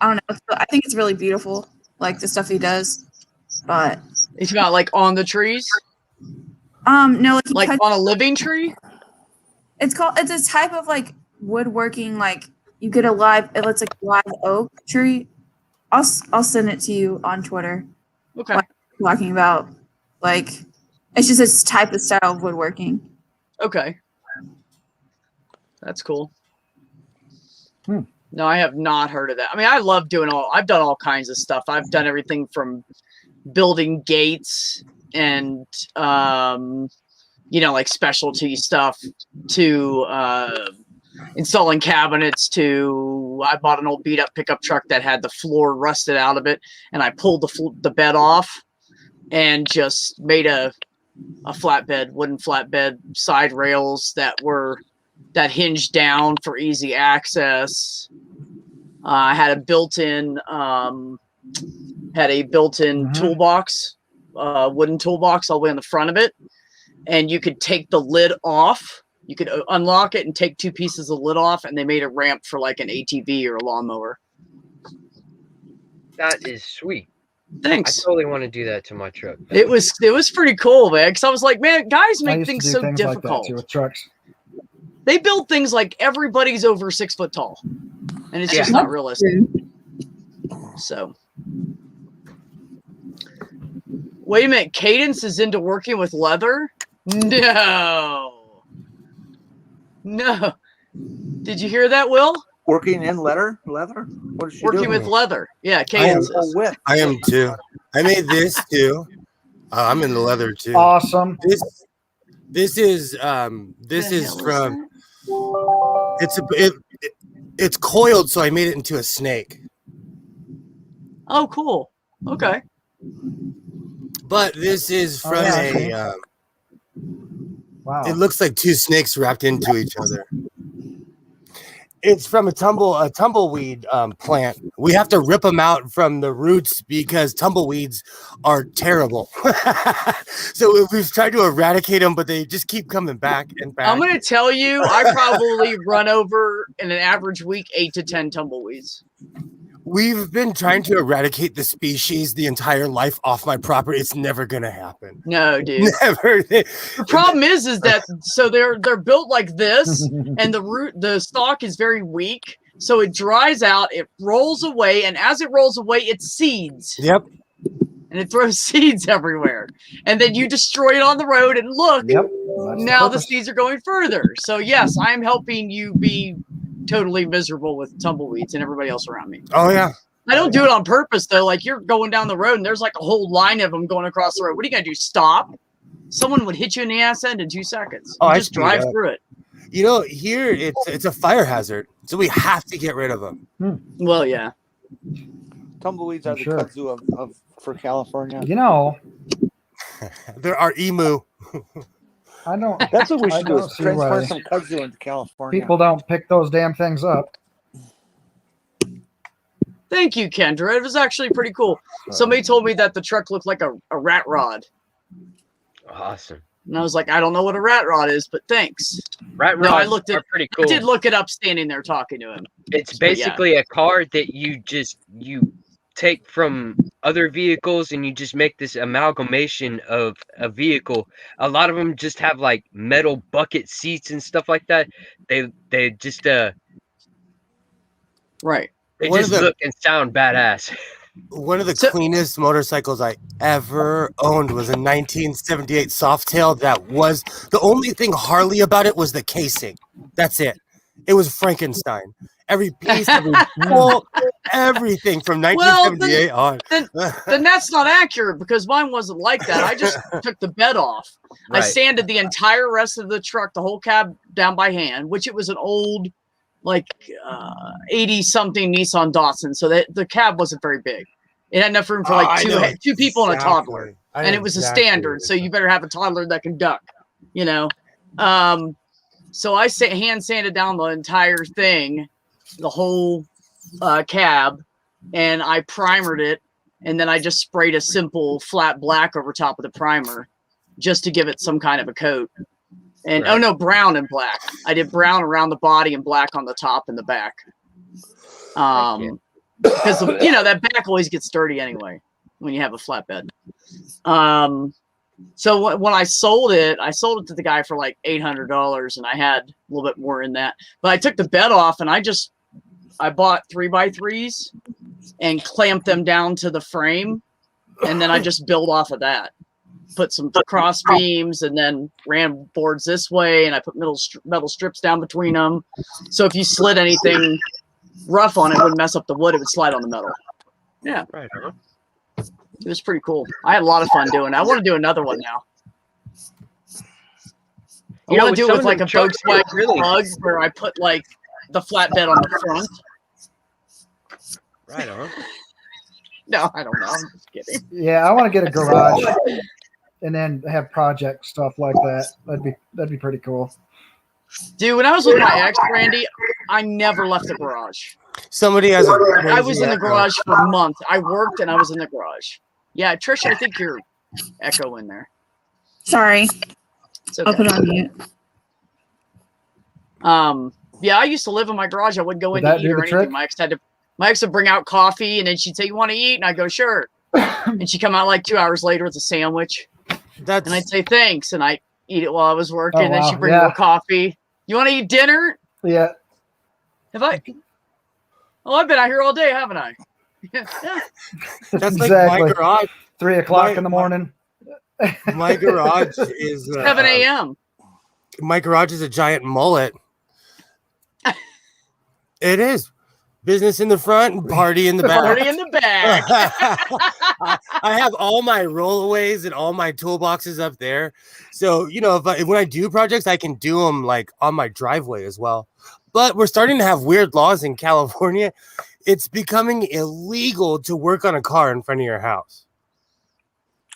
don't know. I think it's really beautiful, the stuff he does. But it's about on the trees. No, on a living tree. It's a type of woodworking. You get it's a live oak tree. I'll send it to you on Twitter. Okay. Talking about it's just this type of style of woodworking. Okay. That's cool. No, I have not heard of that. I mean, I love I've done all kinds of stuff. I've done everything from building gates and, specialty stuff to installing cabinets to, I bought an old beat up pickup truck that had the floor rusted out of it. And I pulled the bed off and just made a wooden flatbed side rails that hinged down for easy access. I had a built-in toolbox, wooden toolbox all the way on the front of it. And you could take the lid off. You could unlock it and take two pieces of lid off, and they made a ramp for an ATV or a lawnmower. That is sweet. Thanks. I totally want to do that to my truck. It was pretty cool, man. Because I was like, man, guys make things so difficult. Like that too with trucks. They build things like everybody's over 6 foot tall, and it's just not realistic. So, wait a minute. Cadence is into working with leather? No. Did you hear that, Will? Working in leather? What is she working doing? with leather? Yeah, Cadence. I am too. I made this too. I'm in the leather too. Awesome. This is from. It's coiled, so I made it into a snake. Oh, cool. Okay. But this is from wow. It looks like two snakes wrapped into each other. It's from a tumbleweed plant. We have to rip them out from the roots because tumbleweeds are terrible. So we've tried to eradicate them, but they just keep coming back and back. I'm going to tell you, I probably run over in an average week 8 to 10 tumbleweeds. We've been trying to eradicate the species the entire life off my property. It's never gonna happen. No, dude. Never. The problem is that so they're built like this, and the stalk is very weak, so it dries out, it rolls away, and as it rolls away, it seeds. Yep. And it throws seeds everywhere, and then you destroy it on the road. And look, now the seeds are going further. So yes, I am helping you be totally miserable with tumbleweeds and everybody else around me. Oh yeah. I don't do it on purpose though. You're going down the road and there's a whole line of them going across the road. What are you gonna do? Stop? Someone would hit you in the ass end in 2 seconds. Oh, just drive through it. Here it's a fire hazard, so we have to get rid of them. Well, yeah. Tumbleweeds are the kudzu for California. There are emu. I don't. That's what we should do. Is transfer why some kudzu into California. people don't pick those damn things up. Thank you, Kendra. It was actually pretty cool. Somebody told me that the truck looked like a rat rod. Awesome. And I was like, I don't know what a rat rod is, but thanks. Rat rods are pretty cool. I did look it up standing there talking to him. It's basically a car that you take from other vehicles and you just make this amalgamation of a vehicle. A lot of them just have metal bucket seats and stuff like that. They just right. They just look and sound badass. One of the cleanest motorcycles I ever owned was a 1978 Softail. That was the only thing Harley about it was the casing. That's it. It was Frankenstein. Every piece, every bolt, everything from 1978 on. Then that's not accurate because mine wasn't like that. I just took the bed off. I sanded the entire rest of the truck, the whole cab down by hand, which it was an old, like 80-something Nissan Datsun. So that the cab wasn't very big. It had enough room for like two people and a toddler. And it was a standard. So you better have a toddler that can duck, you know. So I hand sanded down the entire thing, the whole cab, and I primered it, and then I just sprayed a simple flat black over top of the primer just to give it some kind of a coat. And oh no, brown and black. I did brown around the body and black on the top and the back. Because you know that back always gets dirty anyway when you have a flatbed. So when I sold it to the guy for like $800, and I had a little bit more in that. But I took the bed off, and I bought 3x3s and clamped them down to the frame, and then I just built off of that. Put some cross beams, and then ran boards this way, and I put metal strips down between them. So if you slid anything rough on it, wouldn't mess up the wood; it would slide on the metal. Yeah, Right. it was pretty cool. I had a lot of fun doing it. I want to do another one now. I want to do it with like a Volkswagen Bug, where I put like the flatbed on the front. Right on. No, I don't know. I'm just kidding. Yeah, I want to get a garage and then have project stuff like that. That'd be pretty cool. Dude, when I was with my ex, Randy, I never left the garage. Somebody has I was in the garage for months. I worked and I was in the garage. Yeah, Trisha, I think you're echoing there. Sorry. It's okay. I'll put it on mute. Yeah, I used to live in my garage. I wouldn't go in Would to that eat do or the anything. trick? My ex would bring out coffee, and then she'd say, "You want to eat?" And I'd go, "Sure." And she'd come out like 2 hours later with a sandwich. That's And I'd say thanks, and I'd eat it while I was working. Oh, And then wow. she'd bring Yeah. more coffee. You want to eat dinner? Yeah. Have I? Oh, I've been out here all day, haven't I? Yeah. that's Exactly. like my garage. 3 o'clock in the morning. My garage is 7 a.m. My garage is a giant mullet. It is. Business in the front and party in the back. Party in the back. I have all my rollaways and all my toolboxes up there. So, you know, when I do projects, I can do them like on my driveway as well. But we're starting to have weird laws in California. It's becoming illegal to work on a car in front of your house.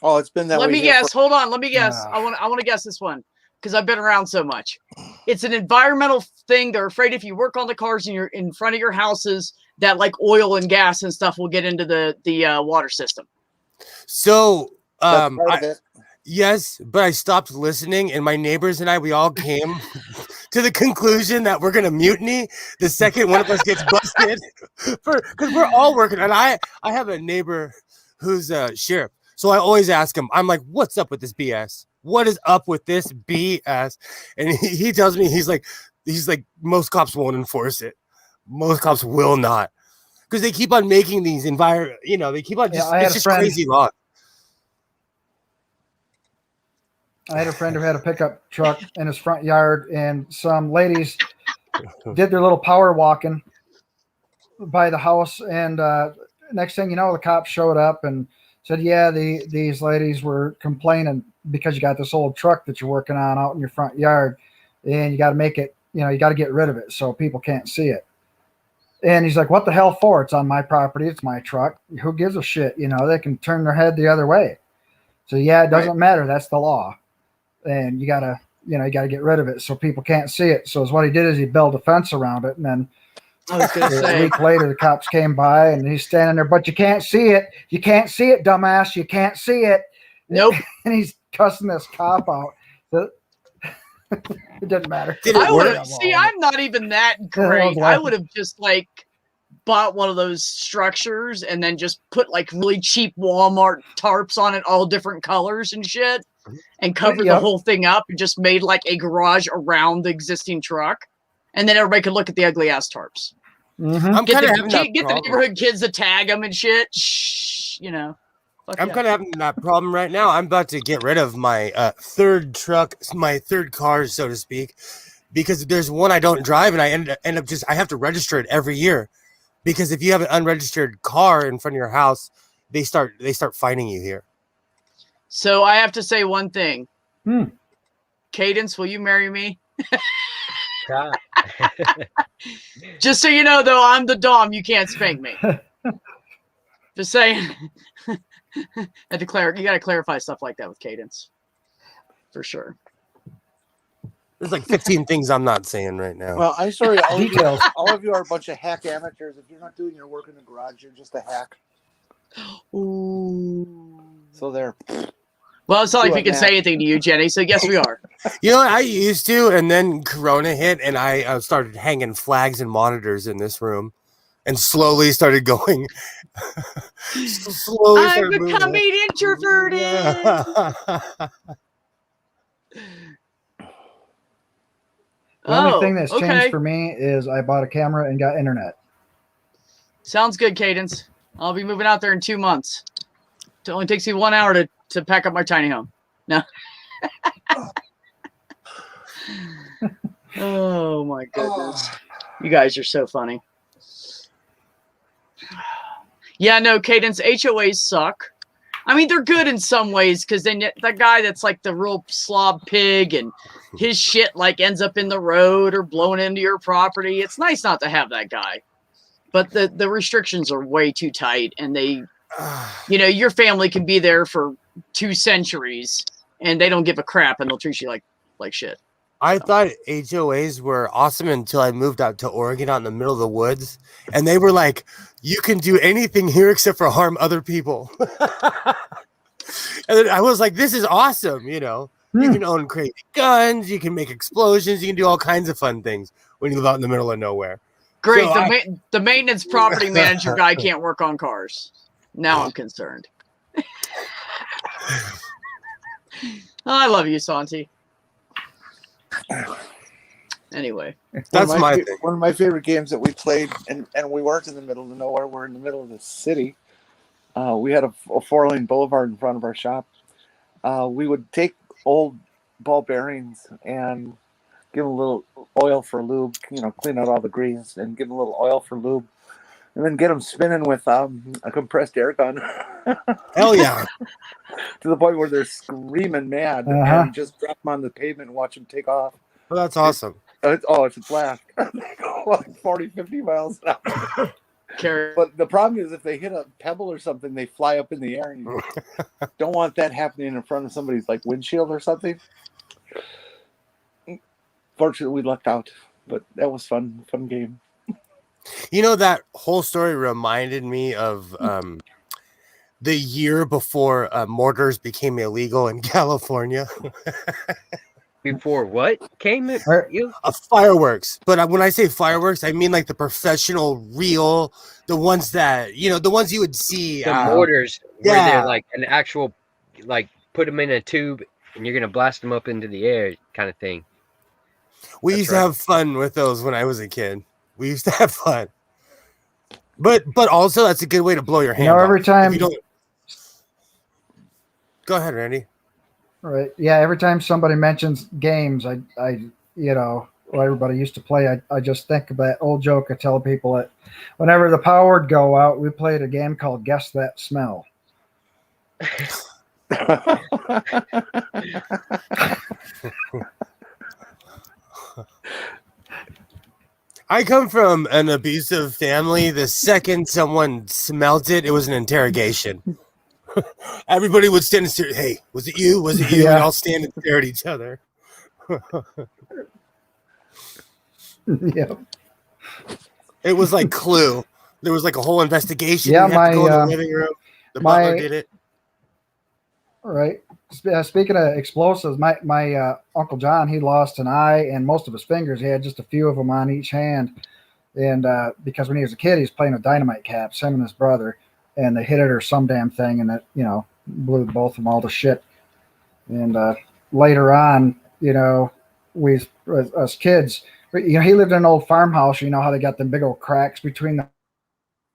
Oh, it's been that way. Let me here guess. Hold on. Let me guess. Nah. I want to guess this one because I've been around so much. It's an environmental thing. They're afraid if you work on the cars and you're in front of your houses, that like oil and gas and stuff will get into the water system. So, That's part of it. yes, but I stopped listening, and my neighbors and we all came to the conclusion that we're gonna mutiny the second one of us gets busted, because we're all working. And I have a neighbor who's a sheriff, so I always ask him. I'm like, "What's up with this BS? What is up with this BS?" And he tells me he's like, most cops won't enforce it. Most cops will not, because they keep on making these they keep on just it's just crazy law. I had a friend who had a pickup truck in his front yard, and some ladies did their little power walking by the house. And next thing you know, the cops showed up and said, "Yeah, these ladies were complaining because you got this old truck that you're working on out in your front yard, and you got to make it, you got to get rid of it so people can't see it." And he's like, "What the hell for? It's on my property. It's my truck. Who gives a shit? They can turn their head the other way." So yeah, it doesn't matter. That's the law. And you gotta get rid of it so people can't see it. So what he did is he built a fence around it, and then I was gonna a say. week later the cops came by and he's standing there, "But you can't see it. You can't see it, dumbass. You can't see it." Nope. And he's cussing this cop out. So, it didn't matter. I would have. See, I'm not even that great. I laughing. would have just like bought one of those structures and then just put like really cheap Walmart tarps on it, all different colors and shit, and covered the Yep. whole thing up and just made like a garage around the existing truck, and then everybody could look at the ugly ass tarps. Mhm. I'm Get kind of the, having that get the problem. neighborhood kids to tag them and shit. Shh, you know. Fuck I'm yeah. kind of having that problem right now. I'm about to get rid of my third truck, my third car, so to speak, because there's one I don't drive, and I end up just I have to register it every year, because if you have an unregistered car in front of your house, they start finding you here. So I have to say one thing. Hmm. Cadence, will you marry me? God. Just so you know, though, I'm the dom. You can't spank me. Just saying. You got to clarify stuff like that with Cadence, for sure. There's like 15 things I'm not saying right now. Well, I'm sorry, Details. all of you are a bunch of hack amateurs. If you're not doing your work in the garage, you're just a hack. Ooh. So there. Well, it's not like we Doing can that. say anything to you, Jenny. So yes, we are. You know what? I used to, and then Corona hit, and I started hanging flags and monitors in this room, and slowly started going. slowly I'm started moving. becoming introverted. Yeah. The only thing that's okay. changed for me is I bought a camera and got internet. Sounds good, Cadence. I'll be moving out there in 2 months. It only takes me 1 hour to pack up my tiny home. No. Oh my goodness. You guys are so funny. Yeah, no, Cadence, HOAs suck. I mean, they're good in some ways, because then that guy that's like the real slob pig and his shit like ends up in the road or blown into your property. It's nice not to have that guy. But the restrictions are way too tight, and they, you know, your family can be there for 2 centuries and they don't give a crap, and they'll treat you like shit. I thought HOAs were awesome until I moved out to Oregon out in the middle of the woods, and they were like, you can do anything here except for harm other people. And then I was like, this is awesome. You know, you can own crazy guns, you can make explosions, you can do all kinds of fun things when you live out in the middle of nowhere. Great. So the maintenance property manager guy can't work on cars. Now I'm concerned. I love you, Santi. Anyway, That's my thing. One of my favorite games that we played, and we weren't in the middle of nowhere. We're in the middle of the city. We had a 4-lane boulevard in front of our shop. We would take old ball bearings and give them a little oil for lube, you know, clean out all the grease and give them a little oil for lube, and then get them spinning with a compressed air gun. Hell yeah. To the point where they're screaming mad, and just drop them on the pavement and watch them take off. Well, that's awesome. It's a blast. They go like 40, 50 miles an hour. Carrie. But the problem is if they hit a pebble or something, they fly up in the air. And you don't want that happening in front of somebody's like windshield or something. Fortunately, we lucked out, but that was fun game. You know, that whole story reminded me of the year before mortars became illegal in California. Before what came it? You? Fireworks. But when I say fireworks, I mean like the professional, real, the ones that, you know, the ones you would see. The mortars where yeah. they're like an actual, like put them in a tube and you're going to blast them up into the air kind of thing. We used to have fun with those when I was a kid. We used to have fun. But also that's a good way to blow your hand. You know, every time you don't... Go ahead, Randy. Right. Yeah. Every time somebody mentions games, I you know, what everybody used to play, I just think of that old joke I tell people that whenever the power would go out, we played a game called Guess That Smell. I come from an abusive family. The second someone smelt it, it was an interrogation. Everybody would stand and stare. Hey, was it you? Was it you? Yeah. And all stand and stare at each other. Yeah. It was like Clue. There was like a whole investigation. Yeah, you had to go in the living room. The butler did it. Right. Speaking of explosives, my Uncle John, he lost an eye and most of his fingers. He had just a few of them on each hand. And because when he was a kid, he was playing with dynamite caps, him and his brother. And they hit it or some damn thing, and it, you know, blew both of them all to shit. And later on, you know, we as kids, But, he lived in an old farmhouse. You know how they got them big old cracks between the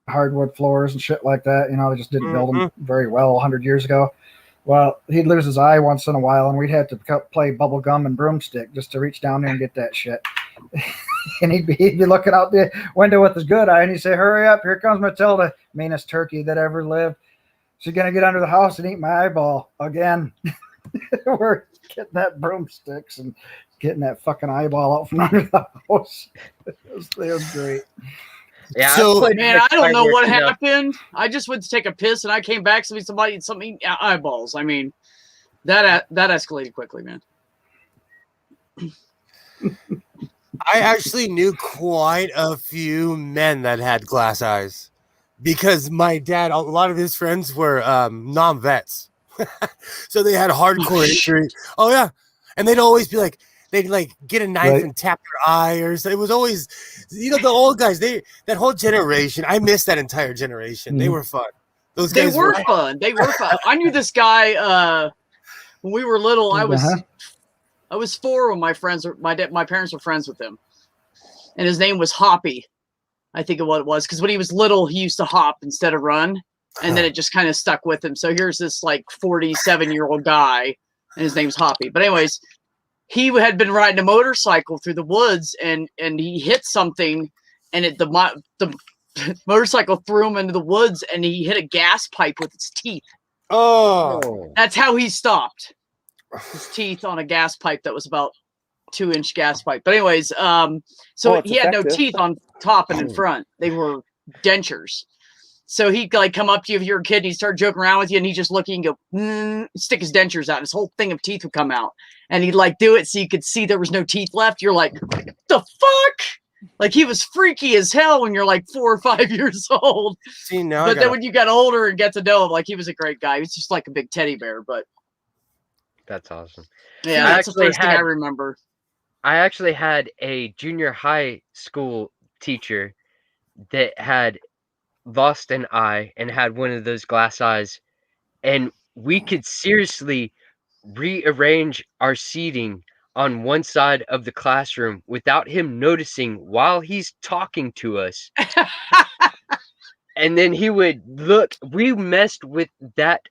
hardwood floors and shit like that. They just didn't build them very well 100 years ago. Well, he'd lose his eye once in a while, and we'd have to play bubble gum and broomstick just to reach down there and get that shit. And he'd be looking out the window with his good eye, and he'd say, "Hurry up, here comes Matilda, meanest turkey that ever lived. She's going to get under the house and eat my eyeball again." We're getting that broomsticks and getting that fucking eyeball out from under the house. It was great. Yeah, So, man, I don't know what happened. I just went to take a piss and I came back. Somebody eating eyeballs. I mean, that escalated quickly, man. I actually knew quite a few men that had glass eyes because my dad, a lot of his friends were non-vets. So they had hardcore injury. Oh, yeah. And they'd always be like, they'd like get a knife and tap their eye, or so. It was always, the old guys, that whole generation. I missed that entire generation. They were fun. Those guys were fun. They were fun. I knew this guy when we were little. I was 4 when my parents were friends with him, and his name was Hoppy. I think of what it was, because when he was little, he used to hop instead of run, and then it just kind of stuck with him. So here's this like 47-year-old guy, and his name's Hoppy. But anyways, he had been riding a motorcycle through the woods, and he hit something, and the motorcycle threw him into the woods, and he hit a gas pipe with its teeth. Oh, that's how he stopped. His teeth on a gas pipe that was about 2-inch gas pipe. But anyways, so he had no teeth on top and in front. They were dentures. So he'd like come up to you if you were a kid, and he'd start joking around with you, and he'd just look and go, stick his dentures out, and his whole thing of teeth would come out. And he'd like do it so you could see there was no teeth left. You're like, the fuck? Like, he was freaky as hell when you're like 4 or 5 years old. See, now but then when you got older and get to know him, like, he was a great guy. He was just like a big teddy bear, but that's awesome. Yeah, that's the first thing I remember. I actually had a junior high school teacher that had lost an eye and had one of those glass eyes, and we could seriously rearrange our seating on one side of the classroom without him noticing while he's talking to us. And then he would look. We messed with that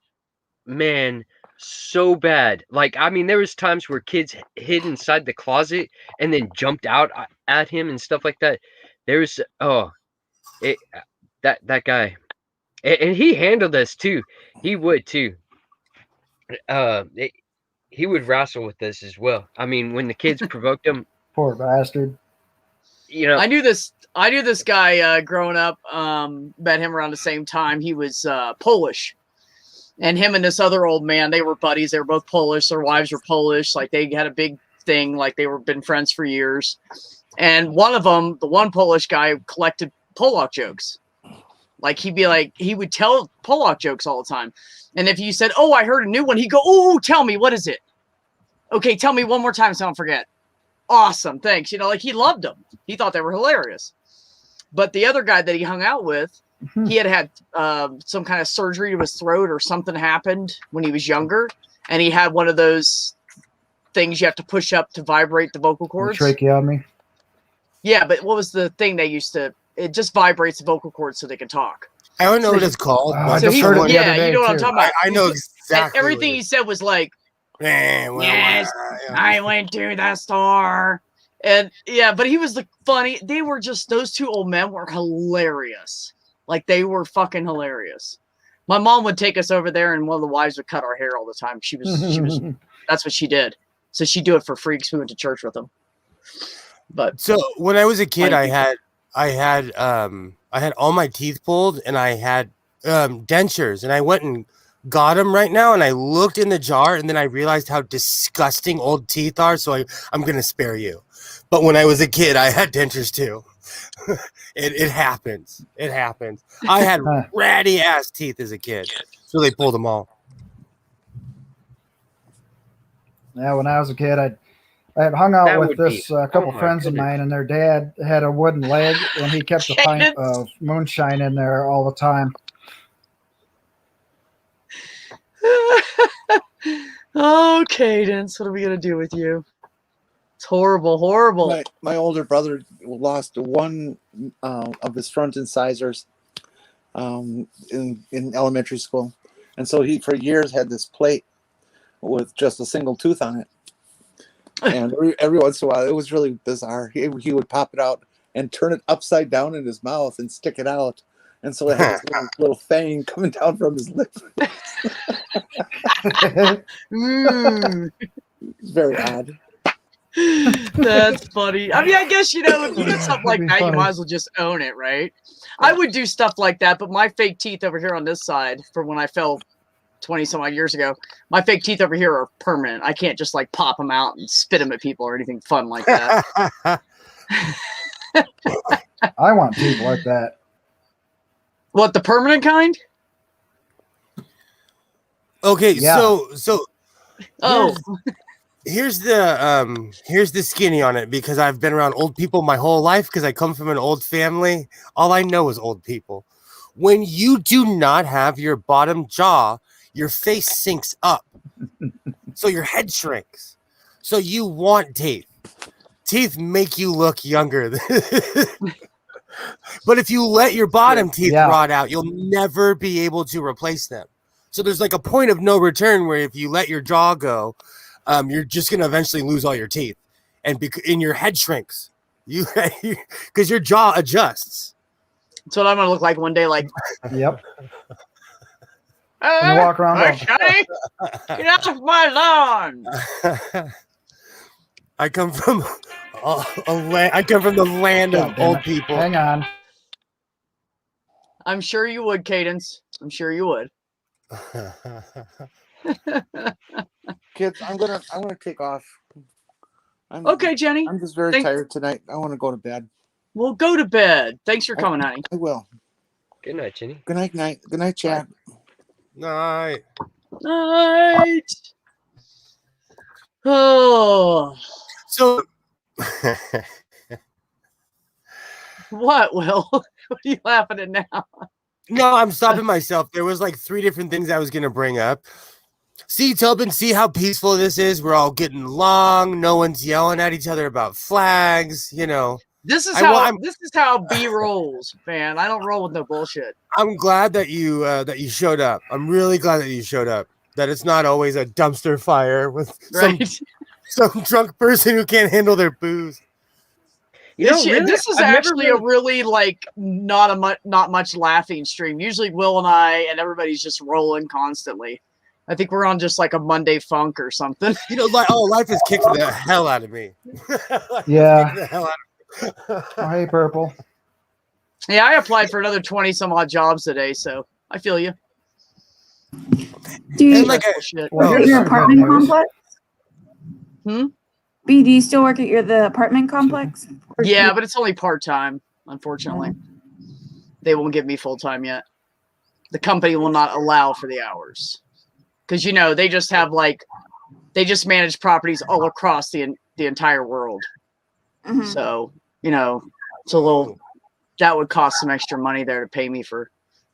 man so bad. Like, I mean, there was times where kids hid inside the closet and then jumped out at him and stuff like that. There was that guy, and he handled us too. He would too. He would wrestle with us as well. I mean, when the kids provoked him, poor bastard. I knew this guy growing up. Met him around the same time. He was Polish. And him and this other old man, they were buddies. They were both Polish. Their wives were Polish. Like, they had a big thing. Like, they were been friends for years. And one of them, the one Polish guy, collected Polak jokes. Like, he would tell Polak jokes all the time. And if you said, "Oh, I heard a new one," he'd go, "Oh, tell me, what is it? Okay, tell me one more time so I don't forget." Awesome, thanks. Like, he loved them. He thought they were hilarious. But the other guy that he hung out with, he had some kind of surgery to his throat, or something happened when he was younger, and he had one of those things you have to push up to vibrate the vocal cords. Tracheotomy. Yeah, but what was the thing they used to? It just vibrates the vocal cords so they can talk. I don't know what it's called. I just heard it the other day, you know what I'm too. talking about. I know exactly. Everything he said was like, "Yes, I went to the store." And yeah, but he was funny. They were just, those two old men were hilarious. Like, they were fucking hilarious. My mom would take us over there, and one of the wives would cut our hair all the time. She was that's what she did. So she'd do it for free because we went to church with them. But so when I was a kid, I had all my teeth pulled, and I had dentures, and I went and got them right now, and I looked in the jar, and then I realized how disgusting old teeth are, so I'm gonna spare you. But when I was a kid, I had dentures too. It happens. It happens. I had ratty ass teeth as a kid, so they pulled them all. Yeah, when I was a kid, I had hung out with this couple friends of mine, and their dad had a wooden leg, and he kept a pint of moonshine in there all the time. Oh, Cadence, what are we gonna do with you? It's horrible, horrible. My older brother lost one of his front incisors in elementary school, and so he for years had this plate with just a single tooth on it. And every once in a while, it was really bizarre. He would pop it out and turn it upside down in his mouth and stick it out, and so it had this little fang coming down from his lip. It's very odd. That's funny. I mean, I guess, you know, if you get something like that, you might as well just own it, right? I would do stuff like that, but my fake teeth over here on this side, for when I fell 20 some odd years ago, my fake teeth over here are permanent. I can't just like pop them out and spit them at people or anything fun like that. I want teeth like that. What, the permanent kind? Okay, Yeah. so Oh, here's the skinny on it, because I've been around old people my whole life because I come from an old family. All I know is old people. When you do not have your bottom jaw, your face sinks up. So your head shrinks. So you want teeth. Teeth make you look younger. But if you let your bottom teeth rot out, you'll never be able to replace them. So there's like a point of no return where if you let your jaw go, you're just going to eventually lose all your teeth, and your head shrinks. Because your jaw adjusts. that's what I'm going to look like one day. Like, Yep. And walk around. Johnny, get off my lawn. I come from the land of old people. Hang on. I'm sure you would, Cadence. I'm sure you would. Kids, I'm gonna take off. Okay, Jenny. I'm just very tired tonight. I want to go to bed. Well, go to bed. Thanks for coming, honey. I will. Good night, Jenny. Good night. Good night, Chad. Night. Night. Oh. So What, Will? What are you laughing at now? no, I'm stopping myself. There was like 3 different things I was gonna bring up. See, Tobin, see how peaceful this is? We're all getting along. No one's yelling at each other about flags, you know. This is how B rolls, man. I don't roll with no bullshit. I'm glad that you showed up. I'm really glad that you showed up. That it's not always a dumpster fire with some drunk person who can't handle their booze. You know, This is actually a really like not much laughing stream. Usually Will and I and everybody's just rolling constantly. I think we're on just like a Monday funk or something. You know, life has kicked the hell out of me. Yeah. The hell out of me. Oh, hey, Purple. Yeah, I applied for another 20 some odd jobs today, so I feel you. Do you, And like Well, work at here's your some apartment good news. complex? B, do you still work at the apartment complex? Or Yeah, but it's only part-time, unfortunately. They won't give me full-time yet. The company will not allow for the hours. Because, you know, they just manage properties all across the entire world. Mhm. So, you know, that would cost some extra money there to pay me for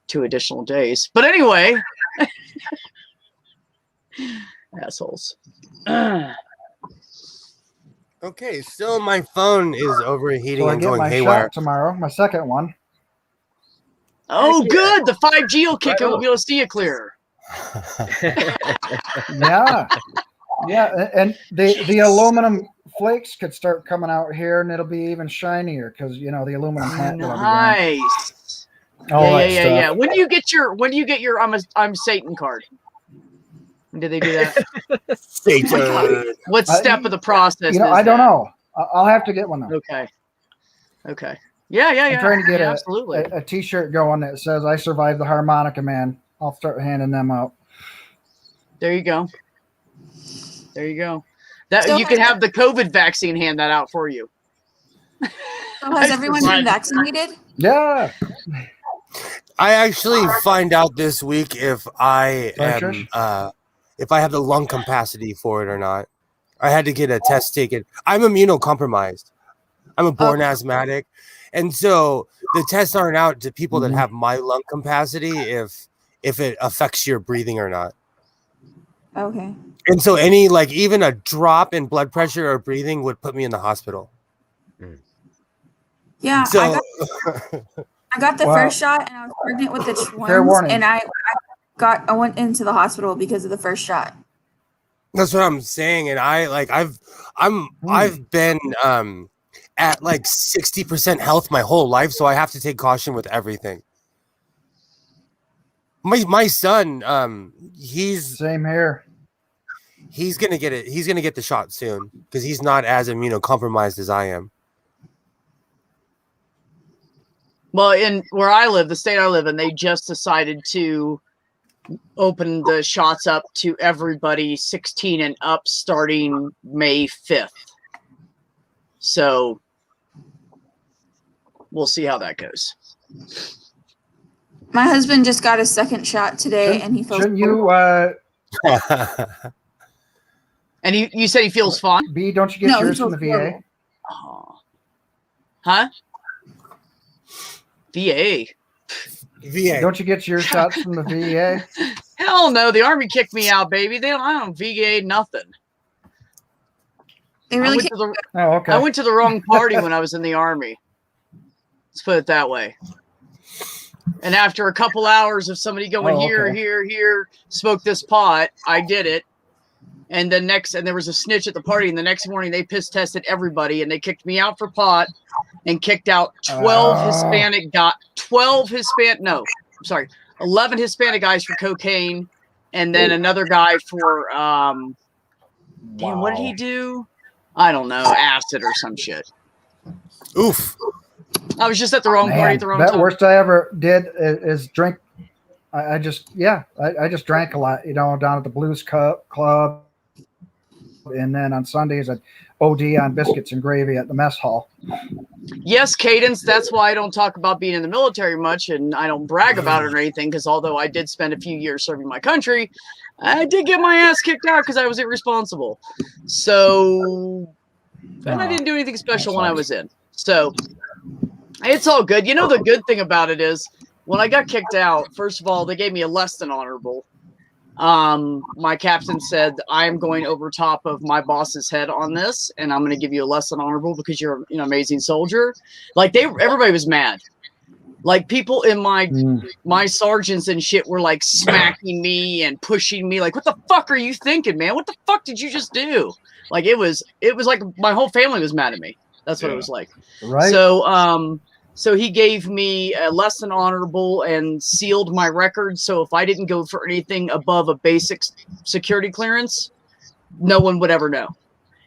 2 additional days. But anyway, assholes. Okay, so my phone is overheating So I and get going my haywire. shot tomorrow, my second one. Oh, Heck yeah. good. The 5G will kick Right it. We'll on. be able to see it clearer. Yeah. Yeah, and the aluminum flakes could start coming out here, and it'll be even shinier because the aluminum plant will be gone. Nice. All that Yeah. stuff. When do you get your I'm Satan card? When did they do that? Satan. What step of the process? is I don't that? know. I'll have to get one though. Okay. Yeah. I'm trying to get absolutely. a T-shirt going that says "I survived the harmonica man." I'll start handing them out. There you go. That So you can have the COVID vaccine hand that out for you. So has everyone been vaccinated? Yeah. I actually find out this week if I Sorry, am Trish? if I have the lung capacity for it or not. I had to get a test taken. I'm immunocompromised. I'm a born asthmatic. And so the tests aren't out to people that have my lung capacity if it affects your breathing or not. Okay. And so any like even a drop in blood pressure or breathing would put me in the hospital. Yeah, So I got the Wow. first shot, and I was pregnant with the Fair twins, warning. and I went into the hospital because of the first shot. that's what I'm saying. And I've been at like 60% health my whole life, so I have to take caution with everything. My son, Same here. he's gonna get it. He's gonna get the shot soon because he's not as immunocompromised as I am. Well, in where I live, the state I live in, they just decided to open the shots up to everybody 16 and up starting May 5th. So we'll see how that goes. My husband just got a second shot today, and he feels. Shouldn't you, And you said he feels fine? B, don't you get No, he yours from the feels VA? horrible. Oh. Huh? VA? VA. Don't you get your shots from the VA? Hell no, the Army kicked me out, baby. I don't VA nothing. They really I went can't. to the Oh, okay. I went to the wrong party when I was in the Army. Let's put it that way. And after a couple hours of somebody going Oh, here, okay. here, smoke this pot, I did it. And then there was a snitch at the party, and the next morning they piss tested everybody, and they kicked me out for pot, and kicked out 11 Hispanic guys for cocaine, and then another guy for damn, what did he do? I don't know, acid or some shit. Oof. I was just at the wrong party at the wrong that time. worst I ever did is drink. I just drank a lot, down at the Blues Club. And then on Sundays, I'd OD on biscuits and gravy at the mess hall. Yes, Cadence, that's why I don't talk about being in the military much, and I don't brag about it or anything, because although I did spend a few years serving my country, I did get my ass kicked out because I was irresponsible. So, and I didn't do anything special when I was in. So, it's all good. The good thing about it is, when I got kicked out, first of all, they gave me a less than honorable. My captain said, I'm going over top of my boss's head on this, and I'm going to give you a less than honorable because you're an amazing soldier. Like everybody was mad. Like people in my sergeants and shit were like smacking me and pushing me. Like, what the fuck are you thinking, man? What the fuck did you just do? Like it was like my whole family was mad at me. That's what it was like. Right. So he gave me a less than honorable and sealed my record. So if I didn't go for anything above a basic security clearance, no one would ever know.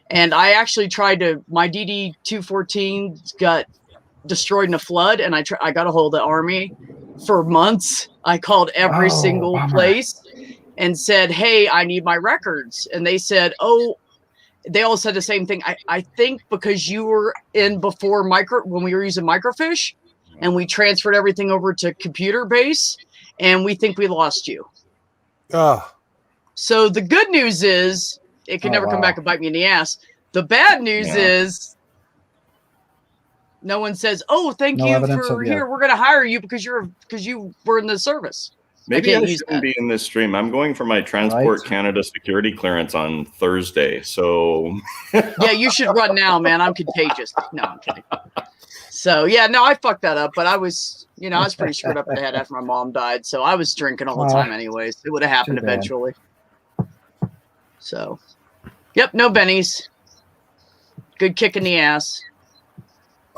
And I actually tried my DD-214 got destroyed in a flood, and I got a hold of the Army for months. I called every single place and said, hey, I need my records. And they said, they all said the same thing. I think because you were in before when we were using microfiche, and we transferred everything over to computer base, and we think we lost you. So the good news is it can never come back and bite me in the ass. The bad news is no one says, thank you for here. We're going to hire you because you were in the service. Maybe I shouldn't be in this stream. I'm going for my Transport Canada security clearance on Thursday. So yeah, you should run now, man. I'm contagious. No, I'm kidding. So yeah, no, I fucked that up, but I was pretty screwed up in the head after my mom died. So I was drinking all the time anyways. It would have happened eventually. So, yep, no bennies. Good kick in the ass.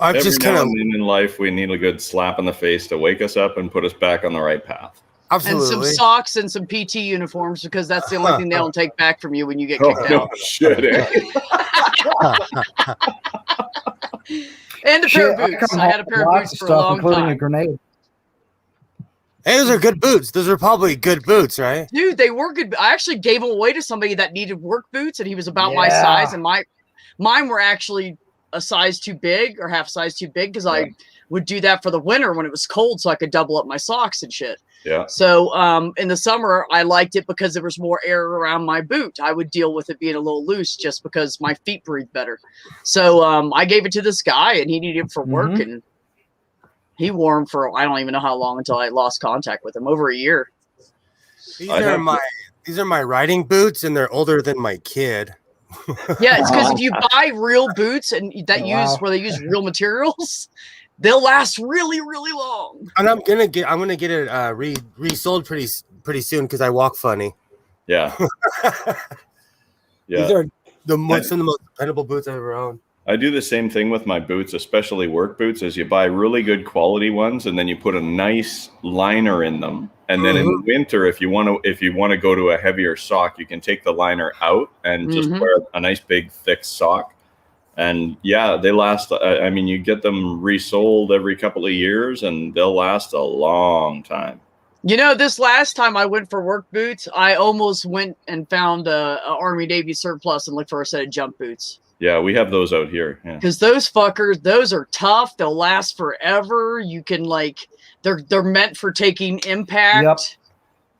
Every now and then in life, we need a good slap in the face to wake us up and put us back on the right path. Absolutely. And some socks and some PT uniforms, because that's the only thing they don't take back from you when you get kicked out. Shit, And a pair of boots. I had a pair of boots for a long time. A grenade. Hey, those are good boots. Those are probably good boots, right? Dude, they were good. I actually gave them away to somebody that needed work boots, and he was about my size, and mine were actually a size too big or half size too big, because I would do that for the winter when it was cold, so I could double up my socks and shit. Yeah. So in the summer, I liked it because there was more air around my boot. I would deal with it being a little loose just because my feet breathe better. So I gave it to this guy, and he needed it for work, and he wore them for I don't even know how long until I lost contact with him. Over a year. These are These are my riding boots, and they're older than my kid. Yeah, it's because if you buy real boots and where they use real materials, they'll last really, really long. And I'm gonna get it resold pretty soon because I walk funny. Yeah. These are some of the most dependable boots I've ever owned. I do the same thing with my boots, especially work boots, is you buy really good quality ones and then you put a nice liner in them. And then in the winter, if you want to go to a heavier sock, you can take the liner out and just wear a nice big thick sock. And yeah, they last. I mean, you get them resold every couple of years and they'll last a long time. You know, this last time I went for work boots, I almost went and found a Army Navy surplus and looked for a set of jump boots. Yeah, we have those out here. Because those fuckers, those are tough. They'll last forever. You can they're meant for taking impact. Yep.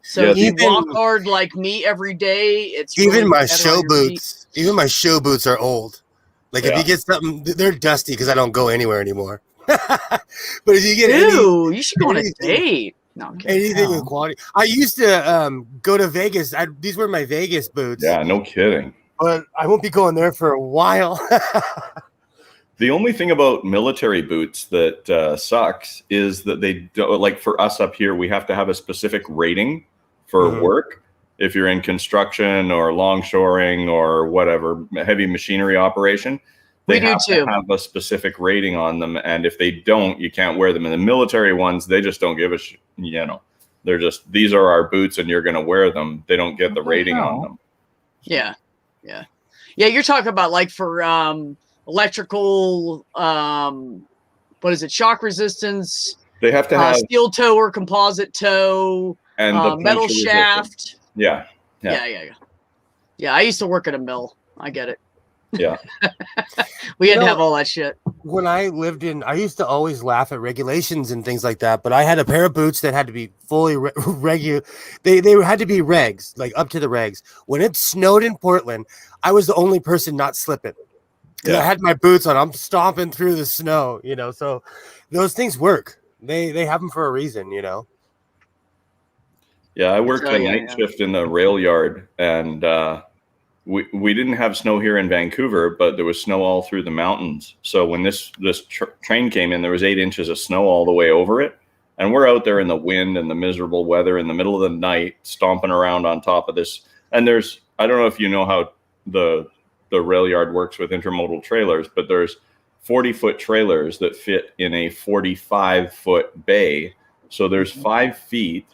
So if you walk hard like me every day, it's even really my show boots. Feet. Even my show boots are old. Like if you get something, they're dusty because I don't go anywhere anymore. But if you get you should go on a date. No, anything with quality. I used to go to Vegas. These were my Vegas boots. Yeah, no kidding. But I won't be going there for a while. The only thing about military boots that sucks is that they don't, like for us up here, we have to have a specific rating for work. If you're in construction or longshoring or whatever, heavy machinery operation, they have to have a specific rating on them. And if they don't, you can't wear them. And the military ones, they just don't give a shit. They're just, these are our boots and you're going to wear them. They don't get the rating on them. Yeah. Yeah, you're talking about like for electrical, what is it? Shock resistance. They have to have steel toe or composite toe and the metal shaft. Yeah. I used to work at a mill. I get it. Yeah. We had to have all that shit. When I used to always laugh at regulations and things like that, but I had a pair of boots that had to be fully regular. They had to be regs, like up to the regs. When it snowed in Portland, I was the only person not slipping. I had my boots on. I'm stomping through the snow, so those things work. They have them for a reason, Yeah, I worked a night shift in the rail yard, and we didn't have snow here in Vancouver, but there was snow all through the mountains. So when this train came in, there was 8 inches of snow all the way over it. And we're out there in the wind and the miserable weather in the middle of the night, stomping around on top of this. And I don't know if you know how the rail yard works with intermodal trailers, but there's 40-foot trailers that fit in a 45-foot bay. So there's 5 feet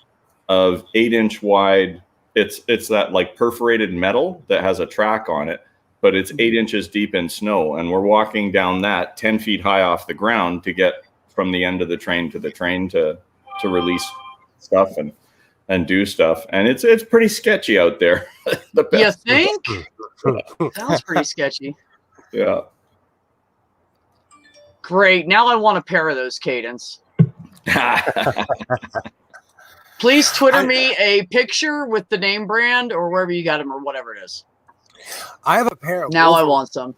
of 8-inch wide. It's that like perforated metal that has a track on it, but it's 8 inches deep in snow. And we're walking down that 10 feet high off the ground to get from the end of the train to the train to release stuff and do stuff. And it's pretty sketchy out there. You think? Sounds pretty sketchy. Yeah. Great. Now I want a pair of those, Cadence. Please Twitter me a picture with the name brand or wherever you got them or whatever it is. I have a pair of I want some.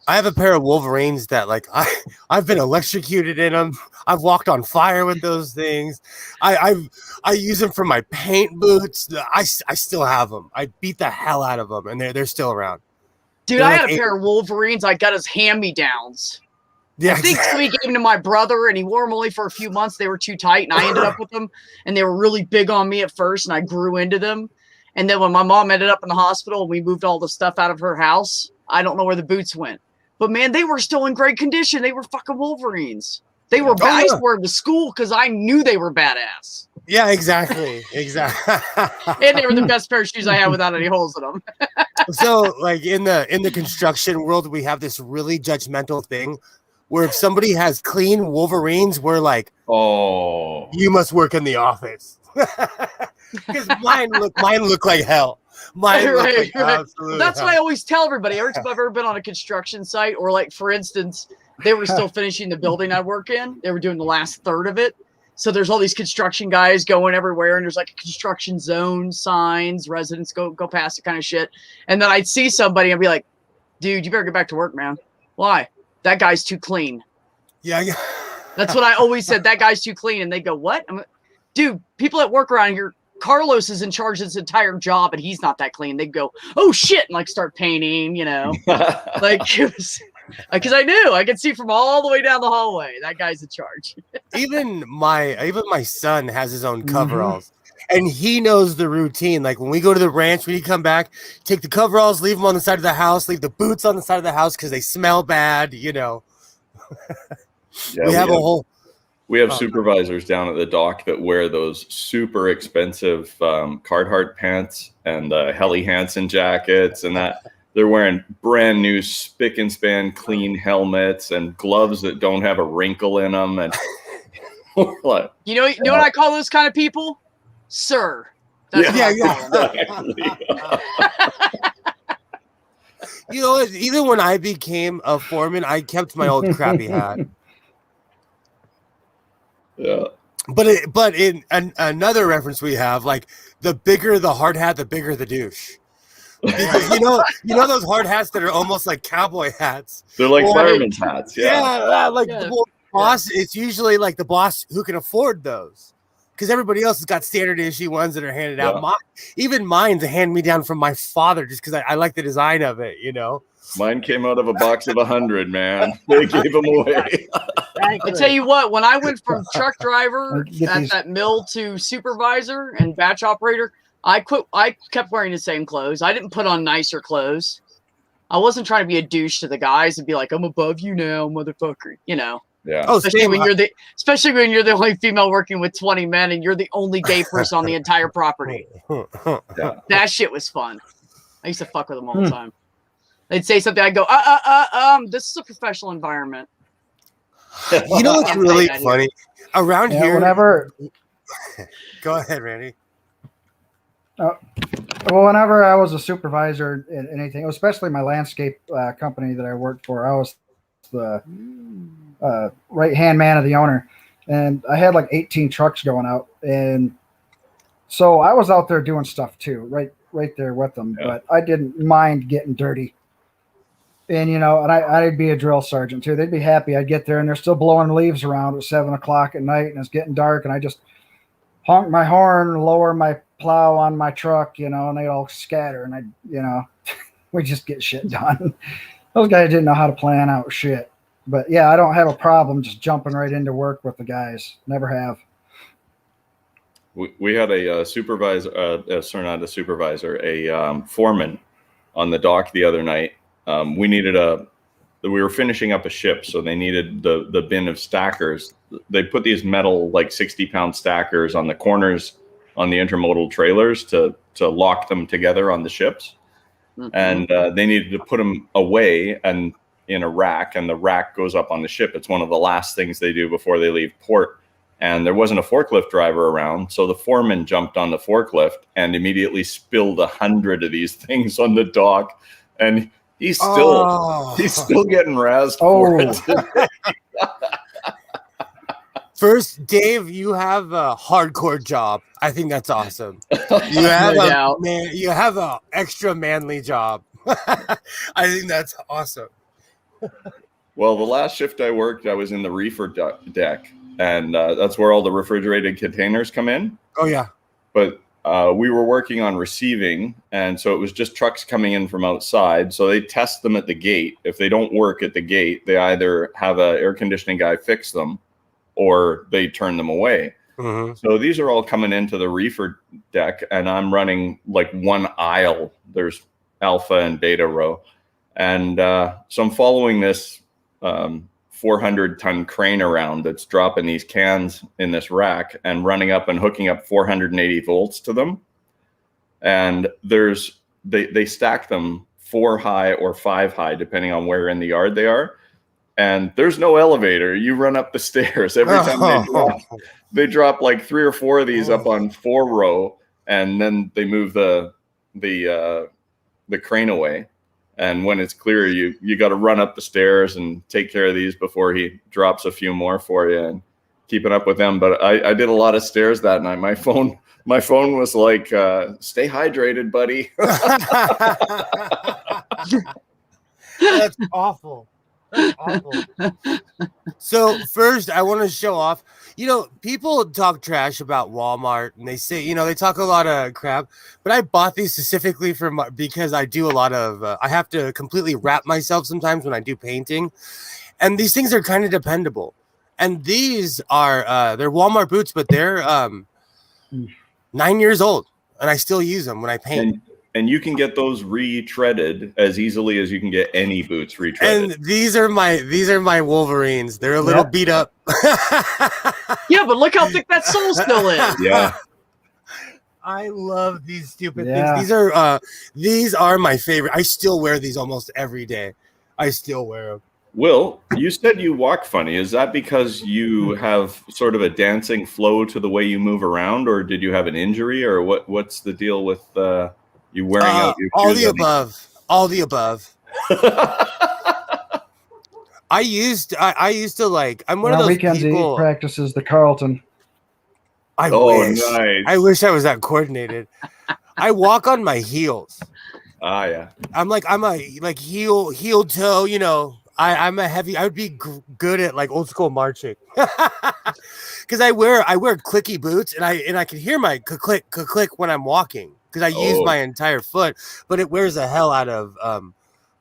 I have a pair of Wolverines that I've been electrocuted in them. I've walked on fire with those things. I use them for my paint boots. I still have them. I beat the hell out of them, and they're still around. Dude, I had a pair of Wolverines. I got as hand-me-downs. Yeah, I think we gave them to my brother, and he wore them only for a few months. They were too tight, and I ended up with them, and they were really big on me at first, and I grew into them. And then when my mom ended up in the hospital and we moved all the stuff out of her house, I don't know where the boots went. But, man, they were still in great condition. They were fucking Wolverines. They were I used to wear them to school because I knew they were badass. Yeah, exactly. And they were the best pair of shoes I had without any holes in them. So, like, in the construction world, we have this really judgmental thing where if somebody has clean Wolverines, we're like, oh, you must work in the office. Because mine look like hell. Right. That's what I always tell everybody. Every time I've ever been on a construction site, or like, for instance, they were still finishing the building I work in. They were doing the last third of it. So there's all these construction guys going everywhere, and there's like a construction zone signs, residents go past it kind of shit. And then I'd see somebody and be like, dude, you better get back to work, man. Why? That guy's too clean. Yeah. That's what I always said. That guy's too clean. And they go, what? Dude, people that work around here Carlos is in charge of this entire job and he's not that clean, they'd go, oh shit, and like start painting, you know. Like it was because I knew I could see from all the way down the hallway that guy's in charge. Even my son has his own coveralls. And he knows the routine. Like when we go to the ranch, when you come back, take the coveralls, leave them on the side of the house, leave the boots on the side of the house because they smell bad, you know. Yeah, we have Oh. supervisors down at the dock that wear those super expensive Carhartt pants and Helly Hansen jackets, and that they're wearing brand new spick and span clean helmets and gloves that don't have a wrinkle in them. And like, You know what I call those kind of people? Sir. That's what I call them. exactly. You know, even when I became a foreman, I kept my old crappy hat. Yeah. But in another reference we have, like the bigger the hard hat, the bigger the douche. Because you know those hard hats that are almost like cowboy hats. They're like Well, fireman's hats. Yeah. The boss. It's usually like the boss who can afford those, because everybody else has got standard issue ones that are handed out. Even mine's a hand me down from my father, just because I like the design of it. You know, Mine came out of a box of 100, man. They gave them away. I tell you what, when I went from truck driver at that mill to supervisor and batch operator, I kept wearing the same clothes. I didn't put on nicer clothes. I wasn't trying to be a douche to the guys and be like, I'm above you now, motherfucker. You know. Yeah. Oh, especially when you're the only female working with 20 men and you're the only gay person on the entire property. Yeah. That shit was fun. I used to fuck with them all the time. They'd say something, I'd go, this is a professional environment. You know what's really funny? Around here, whenever. Go ahead, Randy. Well, whenever I was a supervisor in anything, especially my landscape company that I worked for, I was the right-hand man of the owner. And I had like 18 trucks going out. And so I was out there doing stuff too, right there with them. Yeah. But I didn't mind getting dirty. And, and I'd be a drill sergeant too. They'd be happy. I'd get there and they're still blowing leaves around at 7 o'clock at night and it's getting dark. And I just honk my horn, lower my plow on my truck, and they all scatter. And we just get shit done. Those guys didn't know how to plan out shit. But yeah, I don't have a problem just jumping right into work with the guys. Never have. We had a supervisor, not a supervisor, a foreman on the dock the other night. We were finishing up a ship, so they needed the bin of stackers. They put these metal, like 60-pound stackers on the corners on the intermodal trailers to lock them together on the ships. Mm-hmm. And they needed to put them away and in a rack, and the rack goes up on the ship. It's one of the last things they do before they leave port. And there wasn't a forklift driver around, so the foreman jumped on the forklift and immediately spilled 100 of these things on the dock. And he's still getting razzed for it. First, Dave, you have a hardcore job. I think that's awesome. You have a extra manly job. I think that's awesome. Well, the last shift I worked, I was in the reefer deck, and that's where all the refrigerated containers come in. Oh, yeah. But we were working on receiving, and so it was just trucks coming in from outside. So they test them at the gate. If they don't work at the gate, they either have an air conditioning guy fix them or they turn them away. Mm-hmm. So these are all coming into the reefer deck, and I'm running like one aisle. There's alpha and beta row. And so I'm following this 400-ton crane around that's dropping these cans in this rack and running up and hooking up 480 volts to them. And they stack them 4 high or 5 high, depending on where in the yard they are. And there's no elevator. You run up the stairs every time they drop like 3 or 4 of these up on 4 row, and then they move the crane away. And when it's clear, you got to run up the stairs and take care of these before he drops a few more for you and keeping up with them. But I did a lot of stairs that night. My phone was like, stay hydrated, buddy. That's awful. That's awful. So first, I want to show off. You know, people talk trash about Walmart, and they say, you know, they talk a lot of crap. But I bought these specifically because I do a lot of. I have to completely wrap myself sometimes when I do painting, and these things are kind of dependable. And these are they're Walmart boots, but they're 9 years old, and I still use them when I paint. And you can get those retreaded as easily as you can get any boots retreaded. And these are my Wolverines. They're a little beat up. Yeah, but look how thick that sole still is. Yeah. I love these stupid things. These are my favorite. I still wear these almost every day. I still wear them. Will, you said you walk funny. Is that because you have sort of a dancing flow to the way you move around, or did you have an injury, or what's the deal with you wearing out your all the above? All the above. I used to like. I'm one of those weekends people. He practices the Carlton. I wish. Nice. I wish I was that coordinated. I walk on my heels. Ah, yeah. I'm a heel toe. You know, I'm a heavy. I would be good at like old school marching. Because I wear clicky boots, and I can hear my click when I'm walking because I use my entire foot. But it wears the hell out of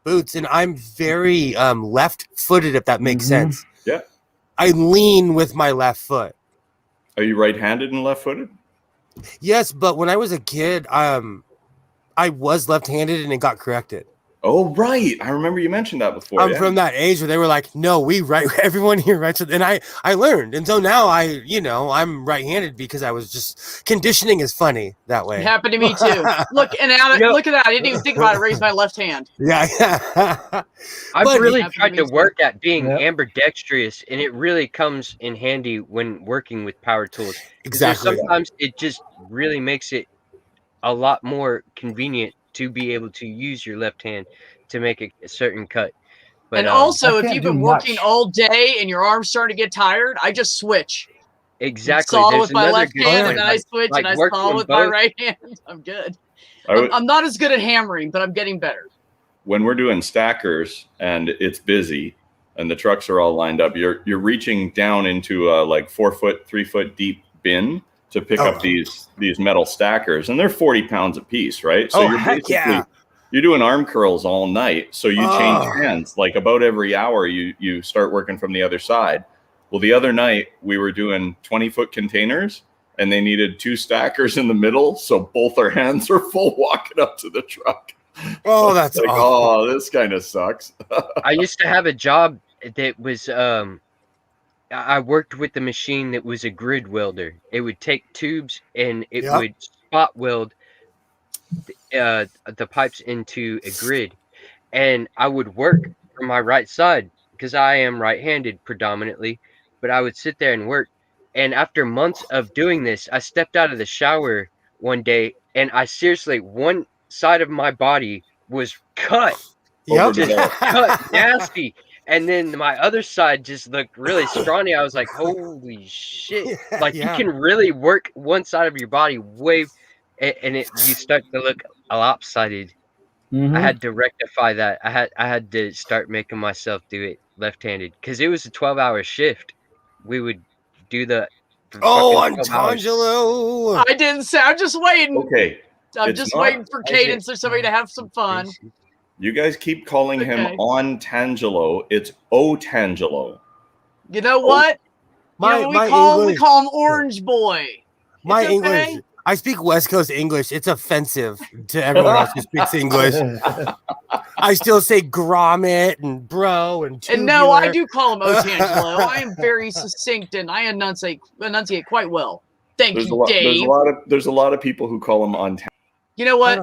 boots, and I'm very left-footed, if that makes sense. Yeah. I lean with my left foot. Are you right-handed and left-footed? Yes, but when I was a kid, I was left-handed, and it got corrected. Oh, right. I remember you mentioned that before. I'm from that age where they were like, no, everyone here writes it. And I learned. And so now I'm right-handed because I was just conditioning is funny that way. It happened to me too. Look, and look at that. I didn't even think about it. Raise my left hand. Yeah. I've really tried to work at being ambidextrous, and it really comes in handy when working with power tools. Exactly. Sometimes it just really makes it a lot more convenient to be able to use your left hand to make a certain cut. But, and also, if you've been working all day and your arm's starting to get tired, I just switch. Exactly. Saw with my left hand, and then I switch, and I saw with my right hand. I'm good. I'm not as good at hammering, but I'm getting better. When we're doing stackers and it's busy and the trucks are all lined up, you're reaching down into a like 4 foot, 3 foot deep bin to pick up these metal stackers, and they're 40 pounds a piece, right? So you're doing arm curls all night. So you change hands like about every hour. You start working from the other side. Well, the other night we were doing 20-foot containers, and they needed 2 stackers in the middle, so both our hands were full walking up to the truck. Oh, that's like, awful. Oh, this kind of sucks. I used to have a job that was I worked with the machine that was a grid welder. It would take tubes and it would spot weld the pipes into a grid. And I would work from my right side because I am right-handed predominantly, but I would sit there and work. And after months of doing this, I stepped out of the shower one day, and I seriously, one side of my body was cut. Just cut nasty. And then my other side just looked really scrawny. I was like, holy shit. Like you can really work one side of your body and you start to look lopsided. Mm-hmm. I had to rectify that. I had to start making myself do it left-handed because it was a 12-hour shift. We would do the Antangelo. I didn't say. I'm just waiting. Okay. I'm just waiting for Cadence or somebody to have some fun. You guys keep calling him Antangelo. It's Otangelo. You know what? We call him Orange Boy. My English. I speak West Coast English. It's offensive to everyone else who speaks English. I still say grommet and bro and tubular. And no, I do call him Otangelo. I am very succinct and I enunciate quite well. Thank you, Dave. There's a lot of people who call him Antangelo. You know what?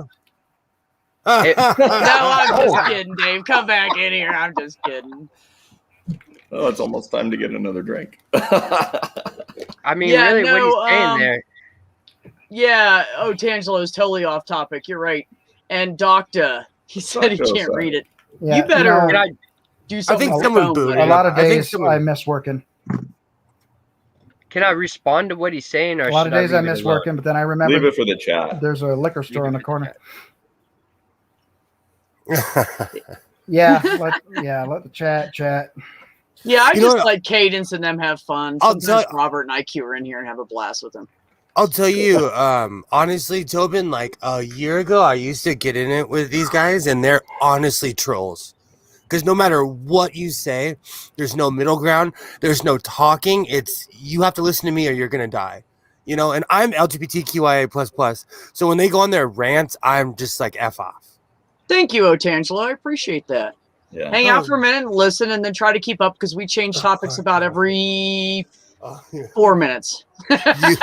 No, I'm just kidding, Dave. Come back in here. I'm just kidding. Oh, it's almost time to get another drink. I mean, really, what he's saying there. Yeah, Tangelo is totally off topic. You're right. And Docta, he said he can't read it. Yeah, you better do something. I think someone booted. A lot of days I miss working. Can I respond to what he's saying? Or a lot of days I miss working, but then I remember. Leave it for the chat. There's a liquor store in the corner. Yeah, let the chat. Yeah, I You know just what? let Cadence and them have fun. I'll Sometimes tell- Robert and IQ are in here and have a blast with them. I'll tell you, honestly, Tobin, like a year ago, I used to get in it with these guys, and they're honestly trolls. Because no matter what you say, there's no middle ground. There's no talking. It's you have to listen to me or you're gonna die. You know, and I'm LGBTQIA++. So when they go on their rants, I'm just like F off. Thank you, Otangelo. I appreciate that. Yeah. Hang out for a minute and listen, and then try to keep up because we change topics about every 4 minutes. You,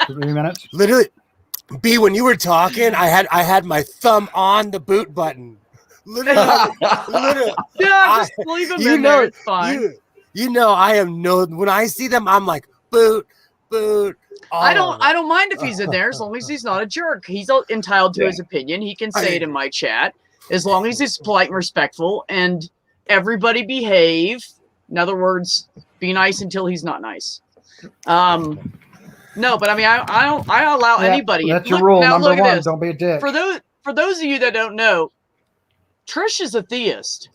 3 minutes. literally, B, when you were talking, I had my thumb on the boot button. Literally. Yeah, just leave them in there. It's fine. You know, I am when I see them, I'm like boot. I don't mind if he's in there as long as he's not a jerk. He's entitled to his opinion. He can say it in my chat as long as he's polite and respectful and everybody behave. In other words, be nice until he's not nice. No, but I mean, I allow anybody. That's your rule. Number one, don't be a dick. For those of you that don't know, Trish is a theist.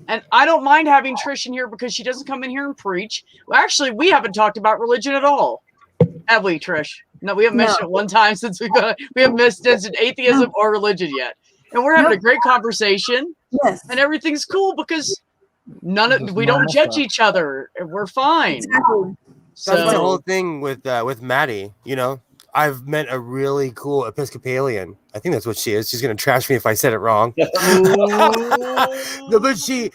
And I don't mind having Trish in here because she doesn't come in here and preach. Well, actually, we haven't talked about religion at all. Have we, Trish? No, we haven't mentioned it one time since we haven't mentioned atheism or religion yet. And we're having a great conversation. Yes. And everything's cool because we don't judge each other. We're fine. Exactly. That's the whole thing with Maddie, you know. I've met a really cool Episcopalian. I think that's what she is. She's gonna trash me if I said it wrong. No, but I think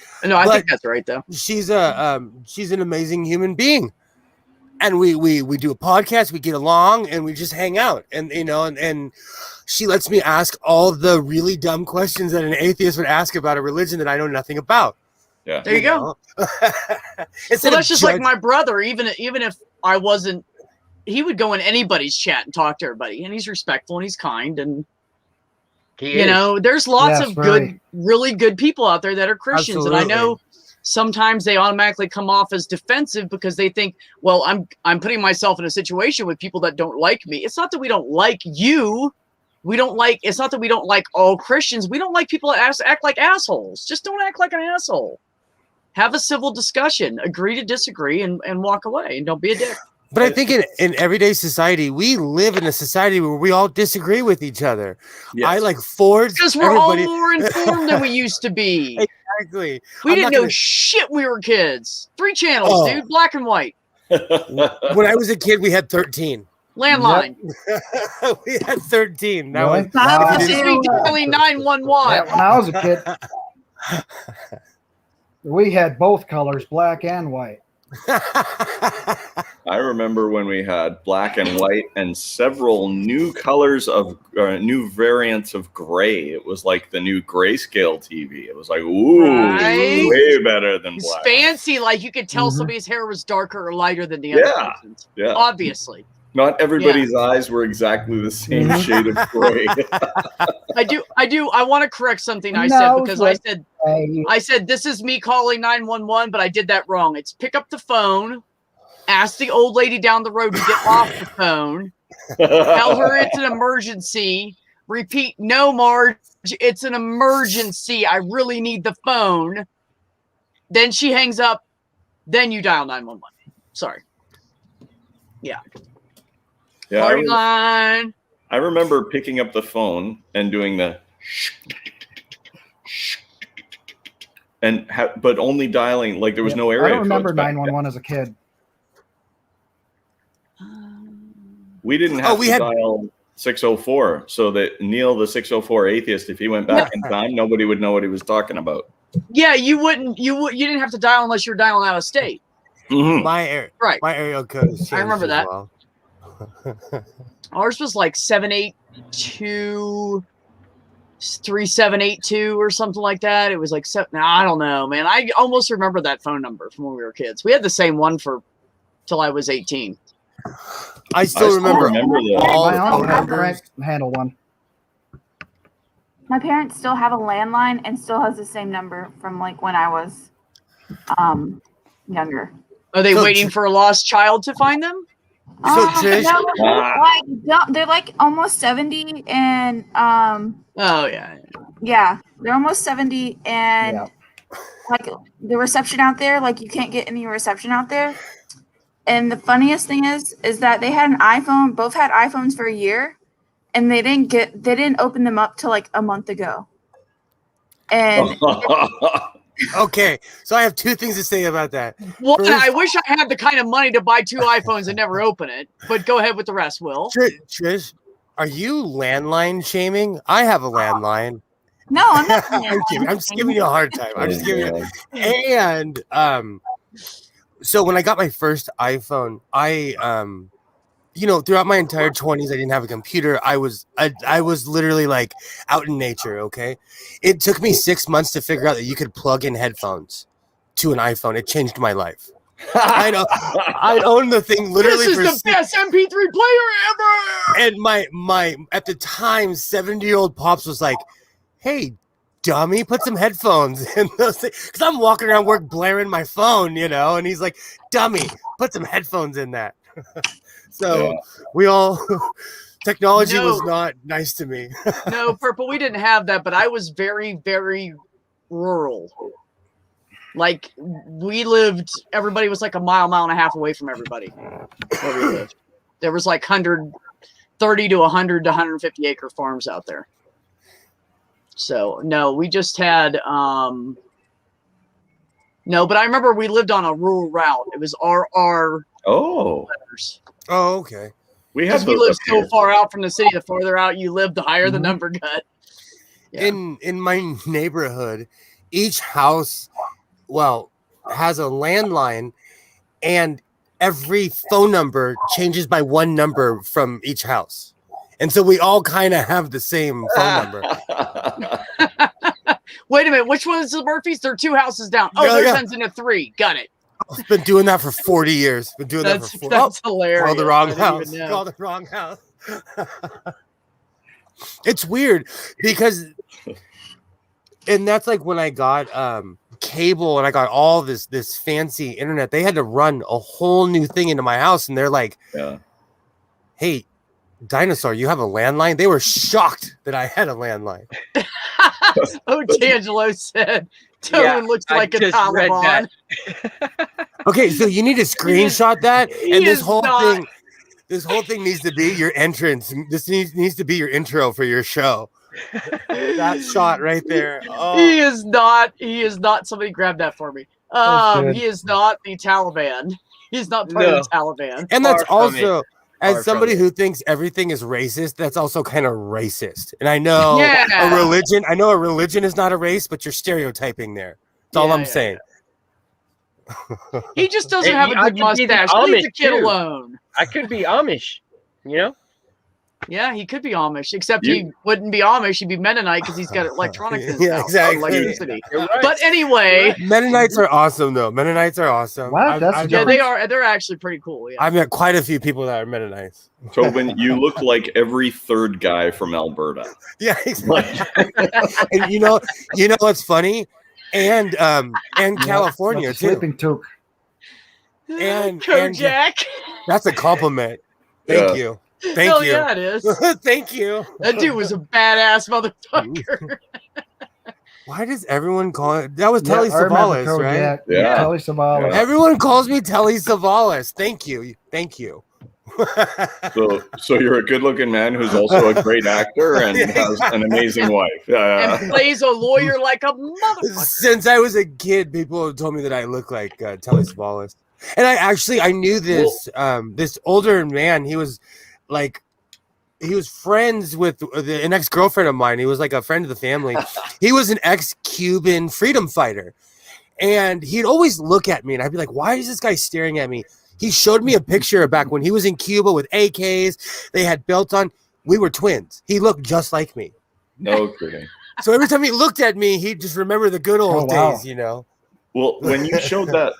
that's right though. She's an amazing human being, and we do a podcast. We get along and we just hang out, and you know, and she lets me ask all the really dumb questions that an atheist would ask about a religion that I know nothing about. Yeah, there you go. Well, that's just like my brother. Even if I wasn't. He would go in anybody's chat and talk to everybody, and he's respectful and he's kind, and you know, there's lots of good, really good people out there that are Christians. Absolutely. And I know sometimes they automatically come off as defensive because they think, well, I'm putting myself in a situation with people that don't like me. It's not that we don't like you. It's not that we don't like all Christians. We don't like people that act like assholes. Just don't act like an asshole. Have a civil discussion, agree to disagree, and walk away, and don't be a dick. But I think in everyday society, we live in a society where we all disagree with each other. Yes. I like Fords. Because we're all more informed than we used to be. Exactly. We didn't know shit when we were kids. 3 channels, dude. Black and white. When I was a kid, we had 13. Landline. Yep. We had 13. That really? was only 911. When I was a kid, we had both colors, black and white. I remember when we had black and white and several new colors of new variants of gray. It was like the new grayscale TV. It was like, ooh, way better than it's black. Fancy, like you could tell somebody's hair was darker or lighter than the other person's. Yeah, obviously. Not everybody's eyes were exactly the same shade of gray. I want to correct something I said because I said this is me calling 911, but I did that wrong. It's pick up the phone, ask the old lady down the road to get off the phone, tell her it's an emergency, repeat, no, Marge, it's an emergency. I really need the phone. Then she hangs up. Then you dial 911. Sorry. Yeah. Yeah, Party line. I remember picking up the phone and doing the but only dialing, like there was no area. I don't remember 911 as a kid. We didn't have to dial 604 so that Neil, the 604 atheist, if he went back in time, nobody would know what he was talking about. Yeah, you didn't have to dial unless you're dialing out of state. Mm-hmm. My area code is changed. I remember that. Well. Ours was like 782 3782 or something like that. It was like I don't know, man. I almost remember that phone number from when we were kids. We had the same one till I was 18. I still remember all the numbers. Handle one. My parents still have a landline and still has the same number from like when I was younger. Are they waiting for a lost child to find them? No, they're like almost 70 and oh yeah. Yeah, They're almost 70, and Yeah. like the reception out there, like you can't get any reception out there. And the funniest thing is that they had an iPhone, both had iPhones for a year, and they didn't open them up till like a month ago. And Okay, so I have two things to say about that. Well, First- I wish I had the kind of money to buy 2 iPhones and never open it. But go ahead with the rest, Will. Trish, are you landline shaming? I have a landline. no, I'm not. I'm just giving you a hard time. I'm just giving you. And so when I got my first iPhone, I throughout my entire 20s, I didn't have a computer. I was literally like out in nature. Okay, it took me 6 months to figure out that you could plug in headphones to an iPhone. It changed my life. I know. I owned the thing literally. This is the best MP3 player ever. And my at the time 70-year-old pops was like, "Hey, dummy, put some headphones in those things." Because I'm walking around work blaring my phone, and he's like, "Dummy, put some headphones in that." So we all technology was not nice to me. No, Purple, we didn't have that, but I was very, very rural. Like everybody was like a mile and a half away from everybody where we lived. There was like 130 to 100 to 150 acre farms out there. So no, we just had no, but I remember we lived on a rural route. It was RR letters. Oh, okay. We have we lived so far out from the city. The farther out you lived, the higher the number got. Yeah. In my neighborhood, each house has a landline, and every phone number changes by one number from each house. And so we all kind of have the same phone number. Wait a minute. Which one is the Murphys? They're 2 houses down. Oh, theirs ends in a 3. Got it. I've been doing that for 40 years. Been doing that for 40 years. That's hilarious. Call the wrong house. Call the wrong house. It's weird because, and that's like when I got cable and I got all this fancy internet. They had to run a whole new thing into my house, and they're like, "Hey, Dinosaur, you have a landline?" They were shocked that I had a landline. Oh, D'Angelo said, "Tobin looks like a Taliban." Okay, so you need to screenshot that, and this whole thing needs to be your entrance. This needs to be your intro for your show. That shot right there. Oh. He is not. Somebody grab that for me. He is not the Taliban. He's not part of the Taliban. And that's also, as somebody who thinks everything is racist, that's also kind of racist. And I know a religion is not a race, but you're stereotyping there. That's all I'm saying. He just doesn't have a good mustache. Leave the kid alone. I could be Amish, Yeah, he could be Amish, except he wouldn't be Amish. He'd be Mennonite because he's got electronics in his house, exactly. electricity. Right. But anyway, Mennonites are awesome, though. Mennonites are awesome. What? they are. They're actually pretty cool. Yeah. I've met quite a few people that are Mennonites. Tobin, you look like every third guy from Alberta. Yeah, exactly. And you know what's funny? And California too. Sleeping toque. And Kojak. That's a compliment. Thank you. Thank you. Yeah, it is. Thank you. That dude was a badass motherfucker. Why does everyone call it? That was Telly Savalas, right? Yeah, Telly Savalas. Everyone calls me Telly Savalas. Thank you. Thank you. So you're a good-looking man who's also a great actor and has an amazing wife. And plays a lawyer like a motherfucker. Since I was a kid, people have told me that I look like Telly Savalas. And I knew this this older man. He was friends with an ex-girlfriend of mine. He was like a friend of the family. He was an ex-Cuban freedom fighter. And he'd always look at me and I'd be like, why is this guy staring at me? He showed me a picture of back when he was in Cuba with AKs. They had belts on. We were twins. He looked just like me. No kidding. So every time he looked at me, he'd just remember the good old days, Well, when you showed that,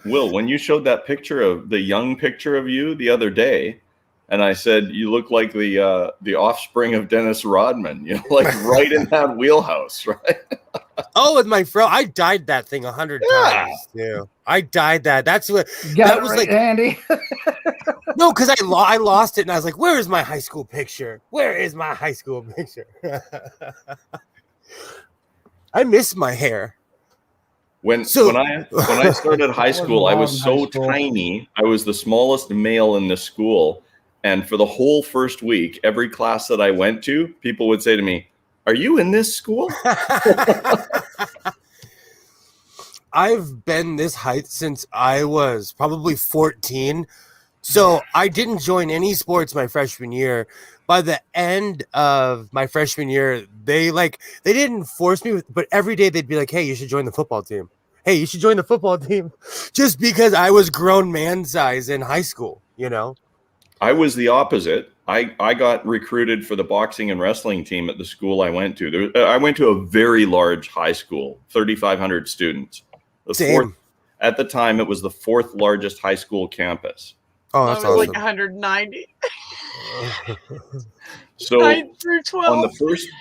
when you showed that picture of the young picture of you the other day, and I said you look like the offspring of Dennis Rodman, like right in that wheelhouse, right? Oh, with my fro, I dyed that thing 100 times. Yeah, I dyed that. That's what that was like, Andy. No, because I lost it, and I was like, "Where is my high school picture? Where is my high school picture?" I miss my hair. When I started high school, I was so tiny. I was the smallest male in the school. And for the whole first week, every class that I went to, people would say to me, "Are you in this school?" I've been this height since I was probably 14. So I didn't join any sports my freshman year. By the end of my freshman year, they didn't force me, but every day they'd be like, "Hey, you should join the football team. Hey, you should join the football team," just because I was grown man size in high school, you know? I was the opposite. I got recruited for the boxing and wrestling team at the school I went to. I went to a very large high school, 3,500 students. At the time, it was the 4th largest high school campus. Oh, that's awesome. Like 190. So 9 through 12.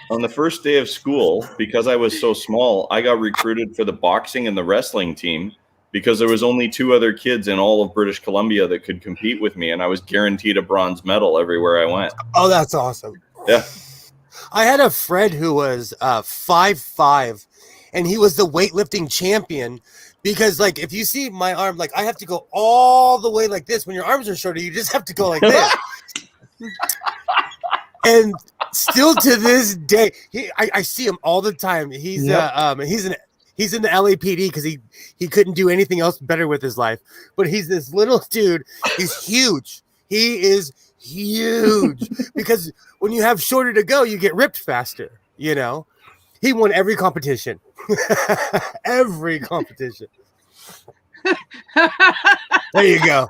on the first day of school, because I was so small, I got recruited for the boxing and the wrestling team because there was only 2 other kids in all of British Columbia that could compete with me, and I was guaranteed a bronze medal everywhere I went. Oh, that's awesome. Yeah. I had a friend who was 5'5", and he was the weightlifting champion because, like, if you see my arm, like, I have to go all the way like this. When your arms are shorter, you just have to go like this. And still to this day, I see him all the time. He's he's in the LAPD because he couldn't do anything else better with his life. But he's this little dude. He's huge. He is huge because when you have shorter to go, you get ripped faster. You know, he won every competition. Every competition. There you go.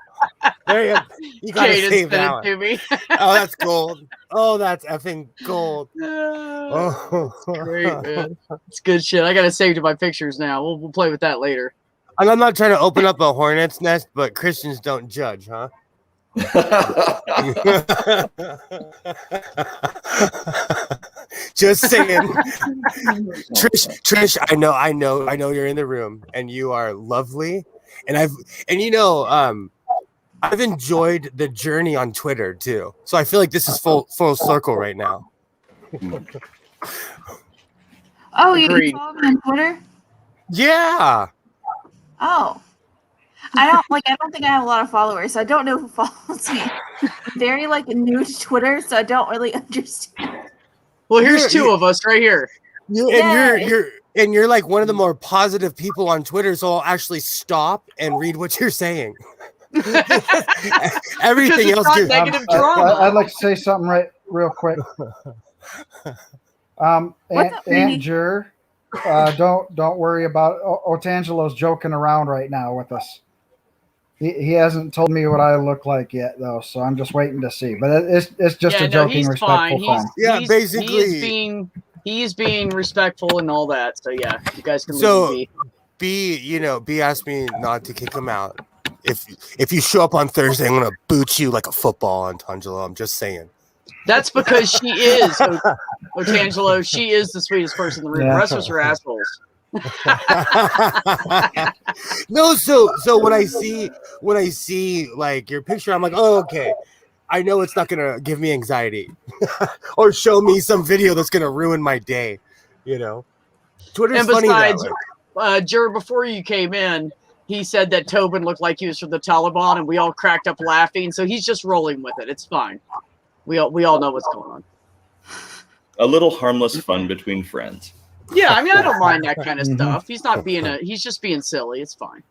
There you go. You gotta save that one. To me. Oh, that's gold. Oh, that's effing gold. Oh, great, man. It's good shit. I gotta save to my pictures now. We'll play with that later. And I'm not trying to open up a hornet's nest, but Christians don't judge, huh? Just saying. Trish, I know you're in the room and you are lovely. And I've enjoyed the journey on Twitter too. So I feel like this is full circle right now. Oh, you follow me on Twitter? Yeah. Oh. I don't think I have a lot of followers, so I don't know who follows me. I'm very new to Twitter, so I don't really understand. Well, here's 2 of us right here. You're like one of the more positive people on Twitter, so I'll actually stop and read what you're saying. Everything else is negative drama. I'd like to say something real quick. Andrew, don't worry about Otangelo's joking around right now with us. He hasn't told me what I look like yet, though, so I'm just waiting to see. But it's just a joking, respectful fun. Yeah, basically, he's being respectful and all that. So yeah, you guys can leave B asked me not to kick him out. If you show up on Thursday, I'm gonna boot you like a football, Antangelo. I'm just saying. That's because she is Otangelo. She is the sweetest person in the room. The rest of us are assholes. No, so when I see like your picture, I'm like, oh, okay. I know it's not gonna give me anxiety or show me some video that's gonna ruin my day. You know, Twitter's and besides, funny. Jared, before you came in, he said that Tobin looked like he was from the Taliban, and we all cracked up laughing. So he's just rolling with it. It's fine. We all know what's going on. A little harmless fun between friends. Yeah, I mean, I don't mind that kind of stuff. He's not being he's just being silly. It's fine.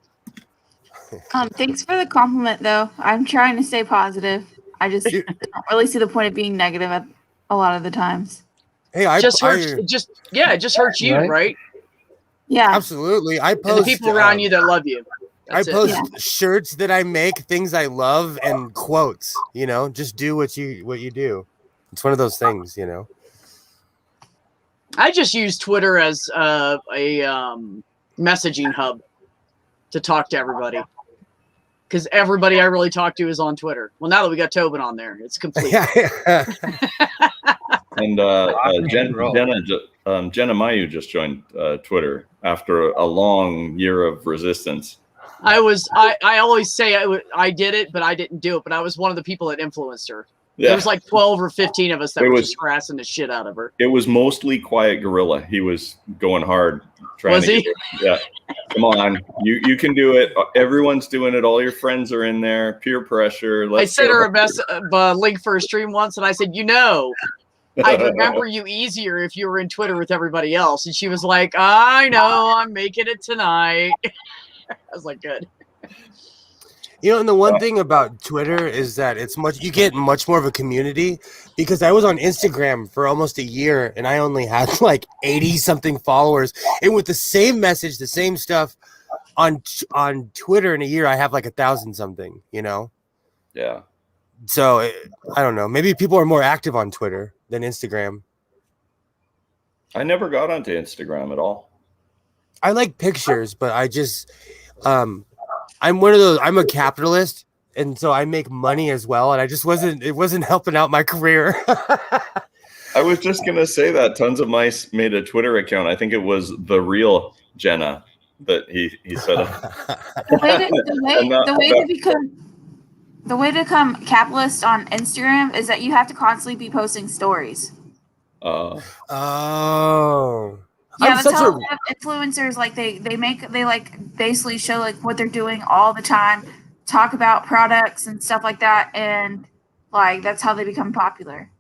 Thanks for the compliment, though. I'm trying to stay positive. I just don't really see the point of being negative at a lot of the times. Hey, it just hurts you, right? Yeah, absolutely. I post and the people around you that love you. That's I post shirts that I make, things I love, and quotes. You know, just do what you do. It's one of those things, you know. I just use Twitter as a messaging hub to talk to everybody. Because everybody I really talk to is on Twitter. Well, now that we got Tobin on there, it's complete. And Jenna Mayu just joined Twitter after a long year of resistance. I always say I did it, but I didn't do it. But I was one of the people that influenced her. There was like 12 or 15 of us that It were was- just harassing the shit out of her. It was mostly Quiet Gorilla. He was going hard. Was he? Yeah. Come on. You can do it. Everyone's doing it. All your friends are in there. Peer pressure. I sent her a link for a stream once, and I said, I'd remember you easier if you were in Twitter with everybody else. And she was like, I know, I'm making it tonight. I was like, good. And the one thing about Twitter is that you get much more of a community, because I was on Instagram for almost a year and I only had like 80 something followers, and with the same message, the same stuff on Twitter in a year, I have like 1,000 something, Yeah. So I don't know. Maybe people are more active on Twitter than Instagram. I never got onto Instagram at all. I like pictures, but I just, I'm one of those. I'm a capitalist, and so I make money as well. And I just it wasn't helping out my career. I was just gonna say that tons of mice made a Twitter account. I think it was the real Jenna that he set up. The way to become capitalist on Instagram is that you have to constantly be posting stories. Oh. Yeah, that's how influencers they basically show like what they're doing all the time, talk about products and stuff like that, and like that's how they become popular.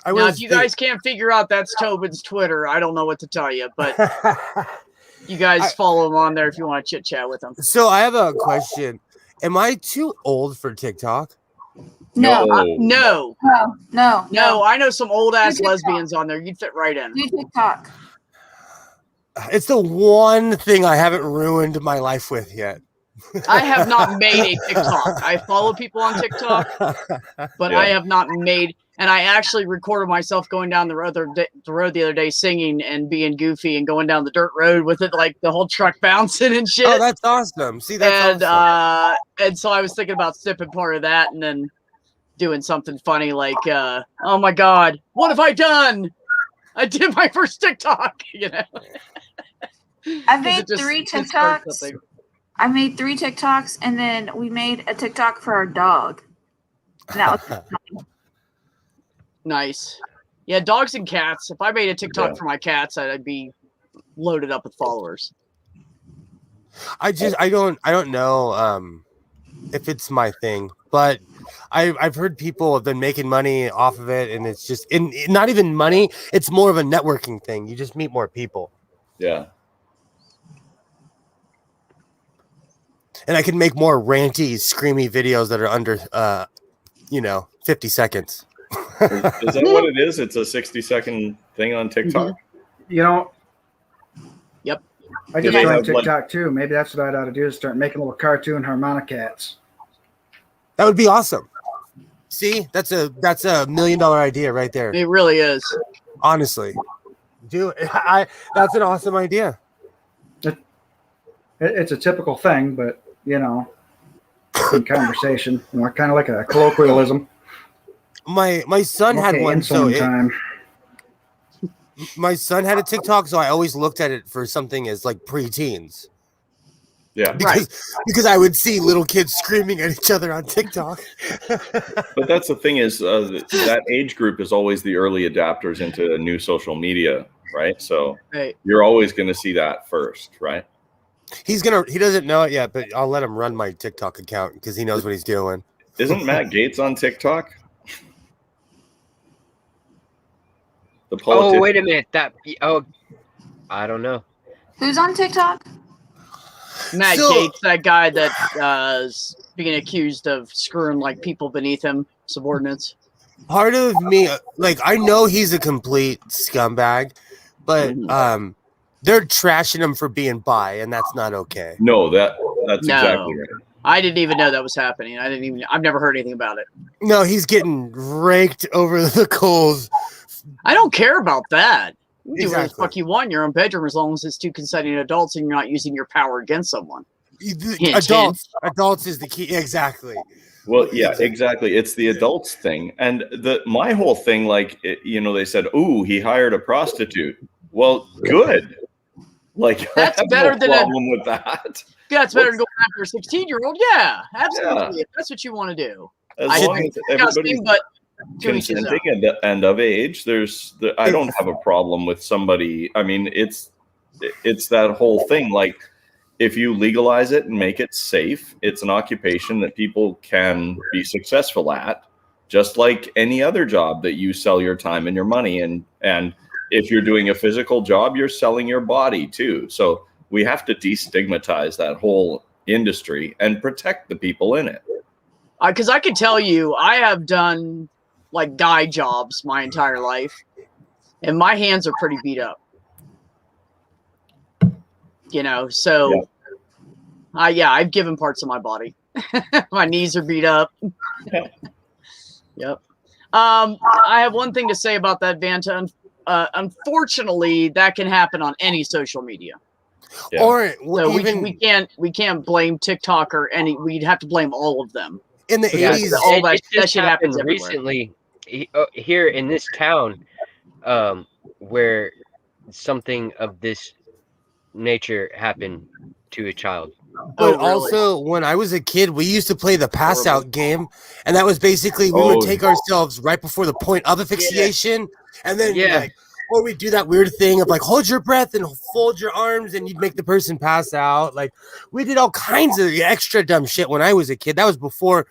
Now, if you guys can't figure out that's Tobin's Twitter, I don't know what to tell you, but you guys follow him on there if you want to chit chat with him. So I have a question. Am I too old for TikTok? No. No. No. I know some old ass lesbians on there. You'd fit right in. Do TikTok. It's the one thing I haven't ruined my life with yet. I have not made a TikTok. I follow people on TikTok, but I have not made. And I actually recorded myself going down the road the other day, singing and being goofy and going down the dirt road with it, like the whole truck bouncing and shit. Oh, that's awesome! See, that's awesome. And so I was thinking about snipping part of that and then doing something funny like, "Oh my God, what have I done? I did my first TikTok." I made 3 TikToks. I made 3 TikToks, and then we made a TikTok for our dog. Now. Nice. Yeah, dogs and cats. If I made a TikTok for my cats, I'd be loaded up with followers. I don't know if it's my thing, but I've heard people have been making money off of it, and it's just not even money. It's more of a networking thing. You just meet more people. Yeah. And I can make more ranty, screamy videos that are under, 50 seconds. Is that what it is? It's a 60-second thing on TikTok? Yep. I just joined TikTok too. Maybe that's what I ought to do, is start making little cartoon harmonica cats. That would be awesome. See, that's a $1 million idea right there. It really is. Honestly. That's an awesome idea. It's a typical thing, but in conversation, kind of like a colloquialism. My son had one, my son had a TikTok, so I always looked at it for something as like preteens. Yeah, because I would see little kids screaming at each other on TikTok. But that's the thing is that age group is always the early adapters into new social media, right? So you're always going to see that first, right? He doesn't know it yet, but I'll let him run my TikTok account because he knows what he's doing. Isn't Matt Gaetz on TikTok? Oh, wait a minute. I don't know. Who's on TikTok? Matt Gaetz, that guy that is being accused of screwing like people beneath him, subordinates. Part of me, I know he's a complete scumbag, but they're trashing him for being bi, and that's not okay. No, that's exactly right. I didn't even know that was happening. I've never heard anything about it. No, he's getting raked over the coals. I don't care about that. You do whatever the Exactly. fuck you want in your own bedroom as long as it's 2 consenting adults and you're not using your power against someone. Adults is the key. Exactly. Well, yeah, exactly. It's the adults thing. And my whole thing, they said, "Ooh, he hired a prostitute." Well, good. That's I have better no than problem with that. Yeah, it's better than going after a 16-year-old. Yeah, absolutely. Yeah. If that's what you want to do. As I long didn't as think everybody's disgusting, but to each his consenting own. and of age, I don't have a problem with somebody. I mean, it's that whole thing. Like, if you legalize it and make it safe, it's an occupation that people can be successful at, just like any other job that you sell your time and your money. And if you're doing a physical job, you're selling your body too. So we have to destigmatize that whole industry and protect the people in it. Because I can tell you, I have done like guy jobs my entire life, and my hands are pretty beat up. You know, so I've given parts of my body. My knees are beat up. Yep. I have one thing to say about that, Vanta. Unfortunately, that can happen on any social media. Yeah. Or So even we can't blame TikTok or any. We'd have to blame all of them. in the Yeah, 80s. all that- it just shit happens happened everywhere. recently here in this town, where something of this nature happened to a child. But Oh, really? also, when I was a kid, we used to play the pass out game, and that was basically we Oh. would take ourselves right before the point of asphyxiation, and then Yeah. like, or we'd do that weird thing of like hold your breath and fold your arms, and you'd make the person pass out. Like, we did all kinds of extra dumb shit when I was a kid. That was before,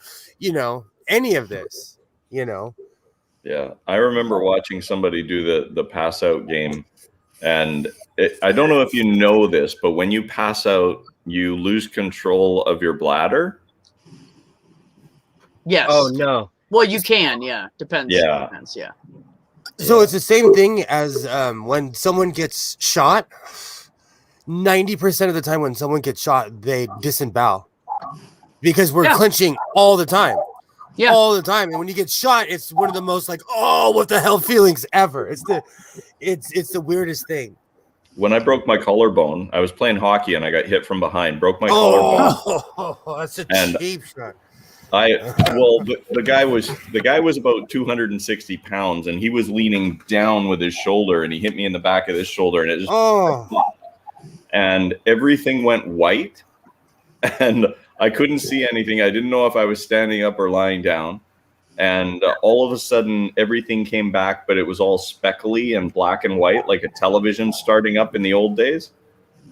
any of this. Yeah, I remember watching somebody do the pass out game, and I don't know if you know this, but when you pass out, you lose control of your bladder. Yes. Oh no. Well, you can. Yeah. Depends. Yeah. Depends. Yeah. So it's the same thing as when someone gets shot. 90% of the time when someone gets shot, they disembowel because we're Yeah. clenching all the time. Yeah. All the time. And when you get shot, it's one of the most like, oh, what the hell feelings ever. It's the weirdest thing. When I broke my collarbone, I was playing hockey and I got hit from behind, broke my collarbone. Oh, that's a And- cheap shot. The guy was about 260 pounds, and he was leaning down with his shoulder, and he hit me in the back of his shoulder, and it just Oh, and everything went white, and I couldn't see anything. I didn't know if I was standing up or lying down, and all of a sudden everything came back, but it was all speckly and black and white, like a television starting up in the old days.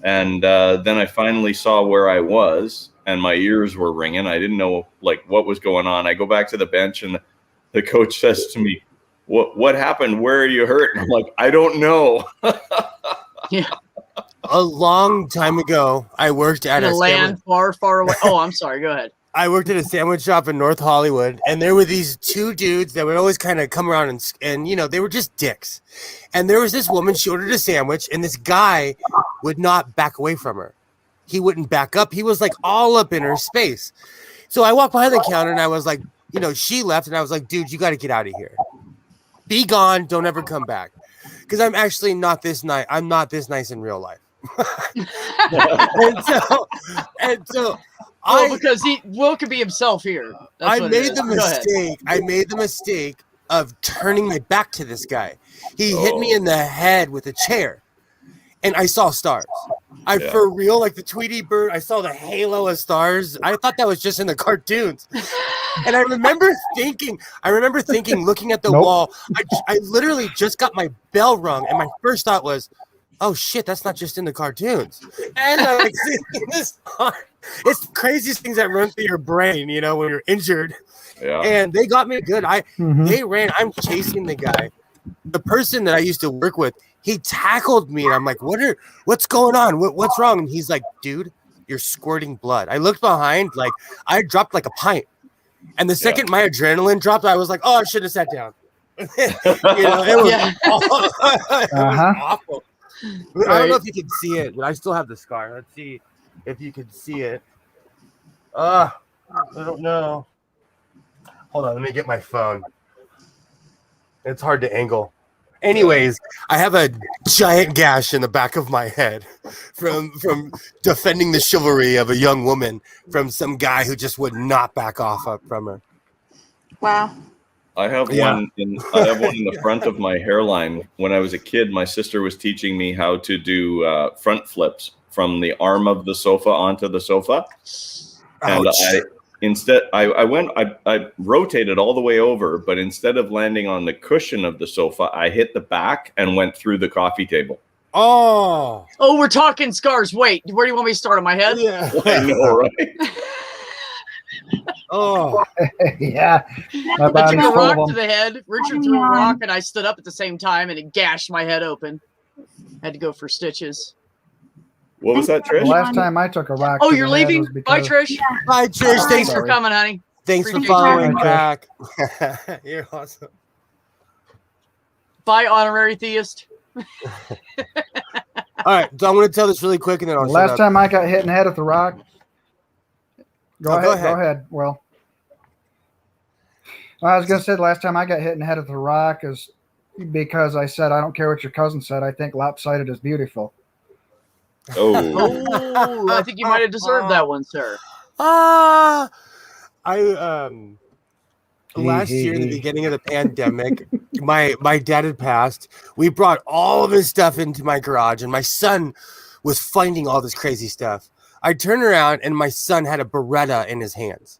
And then I finally saw where I was, and my ears were ringing. I didn't know like what was going on. I go back to the bench, and the coach says to me, "What happened? Where are you hurt?" And I'm like, "I don't know." a long time ago, I worked at In a a land far, far away. Oh, I'm sorry. Go ahead. I worked at a sandwich shop in North Hollywood, and there were these two dudes that would always kind of come around and they were just dicks. And there was this woman, she ordered a sandwich, and this guy would not back away from her. He wouldn't back up. He was like all up in her space. So I walked behind the counter, and I was like, she left, and I was like, dude, you got to get out of here. Be gone. Don't ever come back. Because I'm actually not this nice. I'm not this nice in real life. and so because Will could be himself here. That's I what it made is. the Go ahead. mistake. I made the mistake of turning my back to this guy. He hit me in the head with a chair, and I saw stars. For real, like the Tweety Bird, I saw the halo of stars. I thought that was just in the cartoons. And I remember thinking, looking at the Nope. wall, I literally just got my bell rung, and my first thought was, oh shit, that's not just in the cartoons. And I'm like, it's the craziest things that run through your brain, when you're injured. Yeah. And they got me good. Mhm. They ran. I'm chasing the guy. The person that I used to work with, he tackled me, and I'm like, what's going on? What's wrong? And he's like, dude, you're squirting blood. I looked behind, like I dropped like a pint. And the second my adrenaline dropped, I was like, oh, I should have sat down. It was awful. I don't know if you can see it, but I still have the scar. Let's see if you can see it. I don't know. Hold on, let me get my phone. It's hard to angle. Anyways, I have a giant gash in the back of my head from defending the chivalry of a young woman from some guy who just would not back off up from her. Wow. I have one in the front of my hairline. When I was a kid, my sister was teaching me how to do front flips from the arm of the sofa onto the sofa. And Ouch. instead I rotated all the way over, but instead of landing on the cushion of the sofa, I hit the back and went through the coffee table. Oh, we're talking scars. Wait, where do you want me to start, on my head? yeah. I know, right? Oh, Yeah. My I body's took a full rock of to them. the head. Richard threw a rock, and I stood up at the same time, and it gashed my head open. Had to go for stitches. What was that, The Trish? last time I took a rock. Oh, to you're the head leaving? was Bye, because- Trish. hi Trish. Thanks for Sorry. coming, honey. Thanks for Appreciate following you. back. You're awesome. Bye, honorary theist. All right, so I'm going to tell this really quick, and then I'll The shut last up. time I got hit in the head with a rock. Go Oh, ahead. go Go ahead. ahead. Well, I was gonna say the last time I got hit in the head with a rock is because I said I don't care what your cousin said. I think lopsided is beautiful. Oh, Oh, I think you might have deserved that one, sir. Ah, last year, in the beginning of the pandemic, my dad had passed. We brought all of his stuff into my garage, and my son was finding all this crazy stuff. I turned around, and my son had a Beretta in his hands.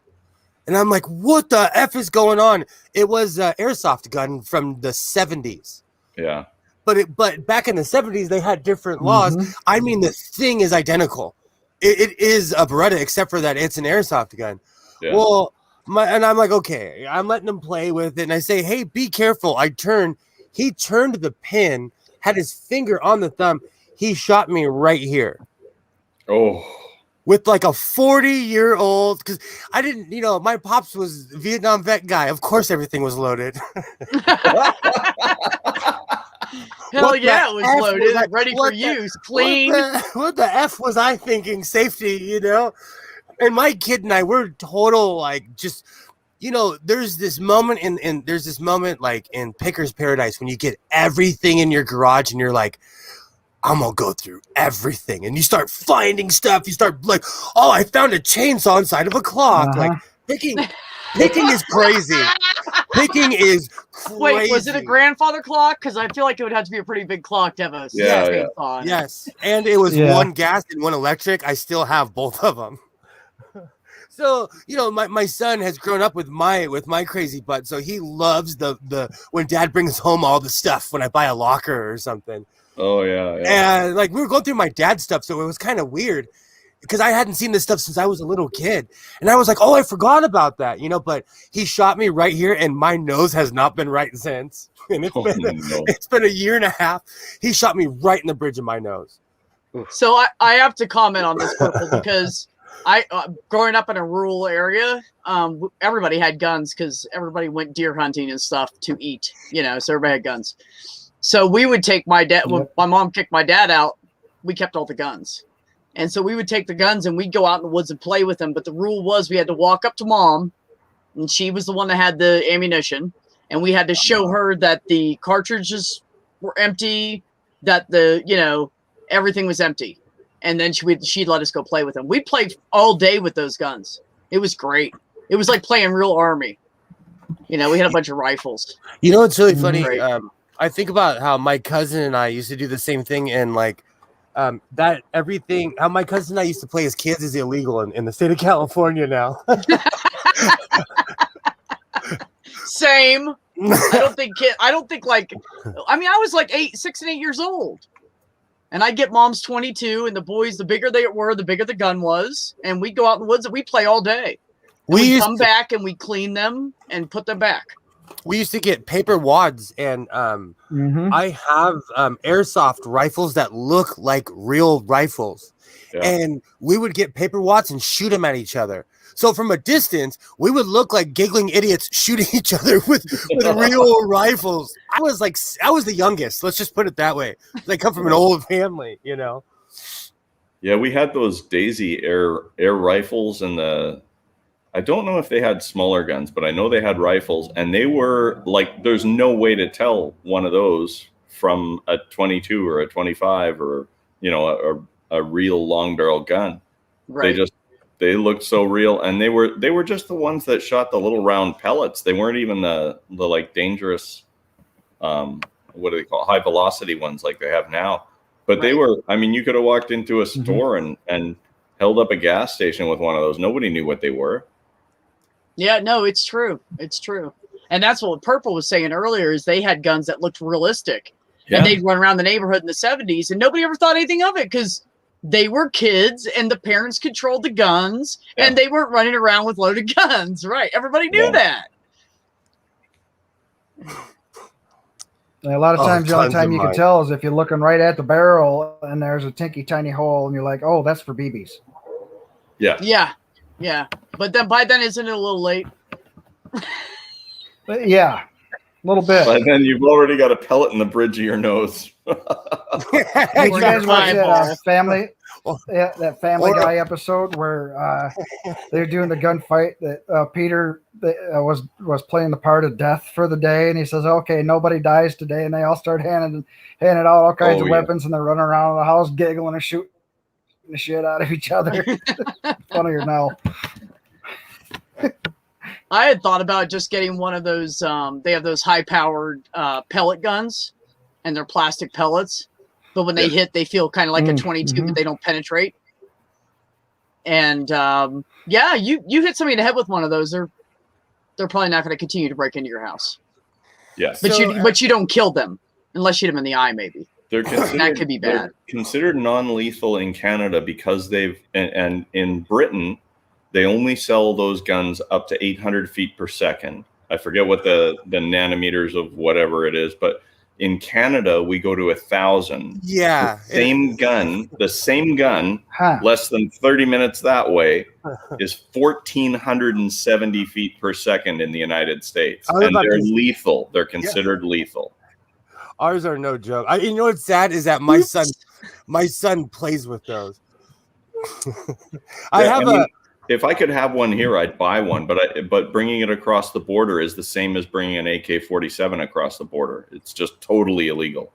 And I'm like, what the F is going on? It was an airsoft gun from the 70s. yeah. But back in the 70s, they had different laws. Mhm. I mean, the thing is identical. It is a Beretta, except for that it's an airsoft gun. Yeah. Well, and I'm like, okay, I'm letting him play with it. And I say, hey, be careful. He turned the pin, had his finger on the thumb. He shot me right here Oh. with like a 40-year-old. Because I didn't, my pops was a Vietnam vet guy. Of course, everything was loaded. Hell What the yeah, it was F loaded, was that? ready for What the- use, clean. What the F was I thinking? Safety, And my kid and I, we're total like just, there's this moment like in Picker's Paradise when you get everything in your garage and you're like, I'm gonna go through everything, and you start finding stuff. You start like, oh, I found a chainsaw inside of a clock. Uh-huh. Like picking is crazy. Picking is crazy. Wait, was it a grandfather clock? Because I feel like it would have to be a pretty big clock to have a Yeah, chainsaw yeah. on it. Yes, and it was Yeah. one gas and one electric. I still have both of them. So my son has grown up with my crazy butt. So he loves the when Dad brings home all the stuff when I buy a locker or something. Oh yeah. Yeah. And like we were going through my dad's stuff, so it was kind of weird because I hadn't seen this stuff since I was a little kid, and I was like, oh, I forgot about that, But he shot me right here, and my nose has not been right since. And Oh, no. it's been a year and a half. He shot me right in the bridge of my nose. So I have to comment on this, Purple, because I growing up in a rural area, everybody had guns because everybody went deer hunting and stuff to eat, so everybody had guns. So we would take my dad, when my mom kicked my dad out, we kept all the guns. And so we would take the guns and we'd go out in the woods and play with them. But the rule was we had to walk up to mom, and she was the one that had the ammunition. And we had to show her that the cartridges were empty, that everything was empty. And then she'd let us go play with them. We played all day with those guns. It was great. It was like playing real army. We had a bunch of rifles. It's really funny. Right. I think about how my cousin and I used to do the same thing, and like how my cousin and I used to play as kids is illegal in the state of California now. Same. I don't think I was like 6 and 8 years old. And I'd get mom's 22, and the boys, the bigger they were, the bigger the gun was. And we'd go out in the woods and we'd play all day. We'd come back and we'd clean them and put them back. We used to get paper wads, and I have airsoft rifles that look like real rifles. Yeah. And we would get paper wads and shoot them at each other. So from a distance, we would look like giggling idiots shooting each other with real rifles. I was the youngest. Let's just put it that way. I come from an old family, Yeah, we had those Daisy air rifles, and I don't know if they had smaller guns, but I know they had rifles, and they were like, there's no way to tell one of those from a 22 or a 25 or a real long barrel gun. Right. They looked so real, and they were just the ones that shot the little round pellets. They weren't even the like dangerous, what do they call, high velocity ones like they have now. But they were. I mean, you could have walked into a store and held up a gas station with one of those. Nobody knew what they were. Yeah, no, it's true. It's true. And that's what Purple was saying earlier is they had guns that looked realistic. Yeah. And they'd run around the neighborhood in the 70s and nobody ever thought anything of it because they were kids and the parents controlled the guns and they weren't running around with loaded guns. Right. Everybody knew that. And a lot of times the only time you can tell is if you're looking right at the barrel and there's a tinky tiny hole and you're like, oh, that's for BBs. Yeah. Yeah. Yeah. But then by then, isn't it a little late? Yeah. A little bit. But then you've already got a pellet in the bridge of your nose. Did you guys watch that Family Guy episode where they're doing the gunfight that Peter was playing the part of death for the day, and he says, "Okay, nobody dies today," and they all start handing out all kinds of weapons, and they're running around the house giggling and shooting the shit out of each other. Funnier now. I had thought about just getting one of those. They have those high-powered pellet guns, and they're plastic pellets. But when they hit, they feel kind of like a 22, but they don't penetrate. And yeah, you hit somebody in the head with one of those, they're probably not going to continue to break into your house. Yes, but you don't kill them unless you hit them in the eye, maybe. They're that could be bad. They're considered non-lethal in Canada because they've and in Britain. They only sell those guns up to 800 feet per second. I forget what the nanometers of whatever it is, but in Canada, we go to 1,000. Yeah. The same gun, less than 30 minutes that way, is 1,470 feet per second in the United States. And they're lethal. They're considered lethal. Ours are no joke. You know what's sad is that my son plays with those. If I could have one here, I'd buy one. But bringing it across the border is the same as bringing an AK-47 across the border. It's just totally illegal.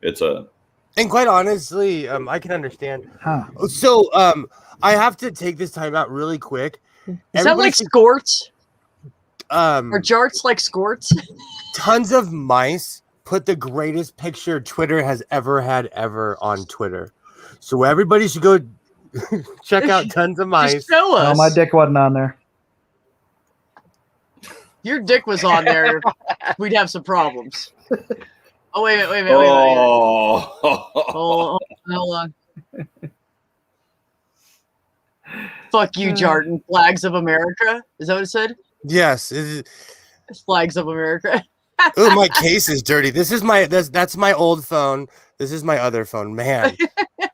And quite honestly, I can understand. So I have to take this time out really quick. Is that like skorts? Or jarts like skorts? Tons of Mice put the greatest picture Twitter has ever had on Twitter. So everybody should go check out Tons of Mice. Just show us. No, my dick wasn't on there. Your dick was on there. We'd have some problems. Oh, wait. Hold on. Fuck you, Jarden. Flags of America. Is that what it said? Yes. Flags of America. Oh, my case is dirty. That's my old phone. This is my other phone. Man,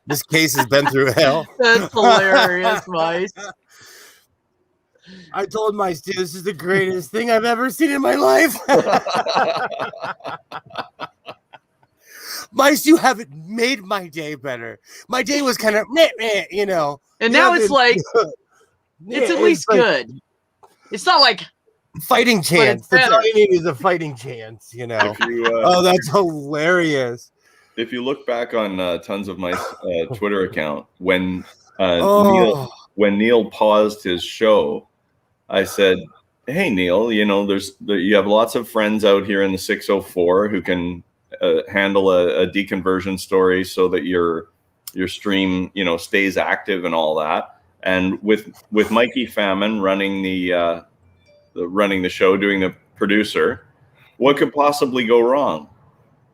this case has been through hell. That's hilarious, Mice. I told Mice, dude, this is the greatest thing I've ever seen in my life. Mice, you haven't made my day better. My day was kind of, you know. And now it's like, it's at least good. It's not like fighting chance. That's all you need is a fighting chance, you know. Oh, that's hilarious. If you look back on Tons of Mice Twitter account, when Neil paused his show, I said, "Hey Neil, you know, you have lots of friends out here in the 604 who can handle a deconversion story so that your stream, you know, stays active and all that. And with Mikey Famine running the show, doing the producer, what could possibly go wrong?"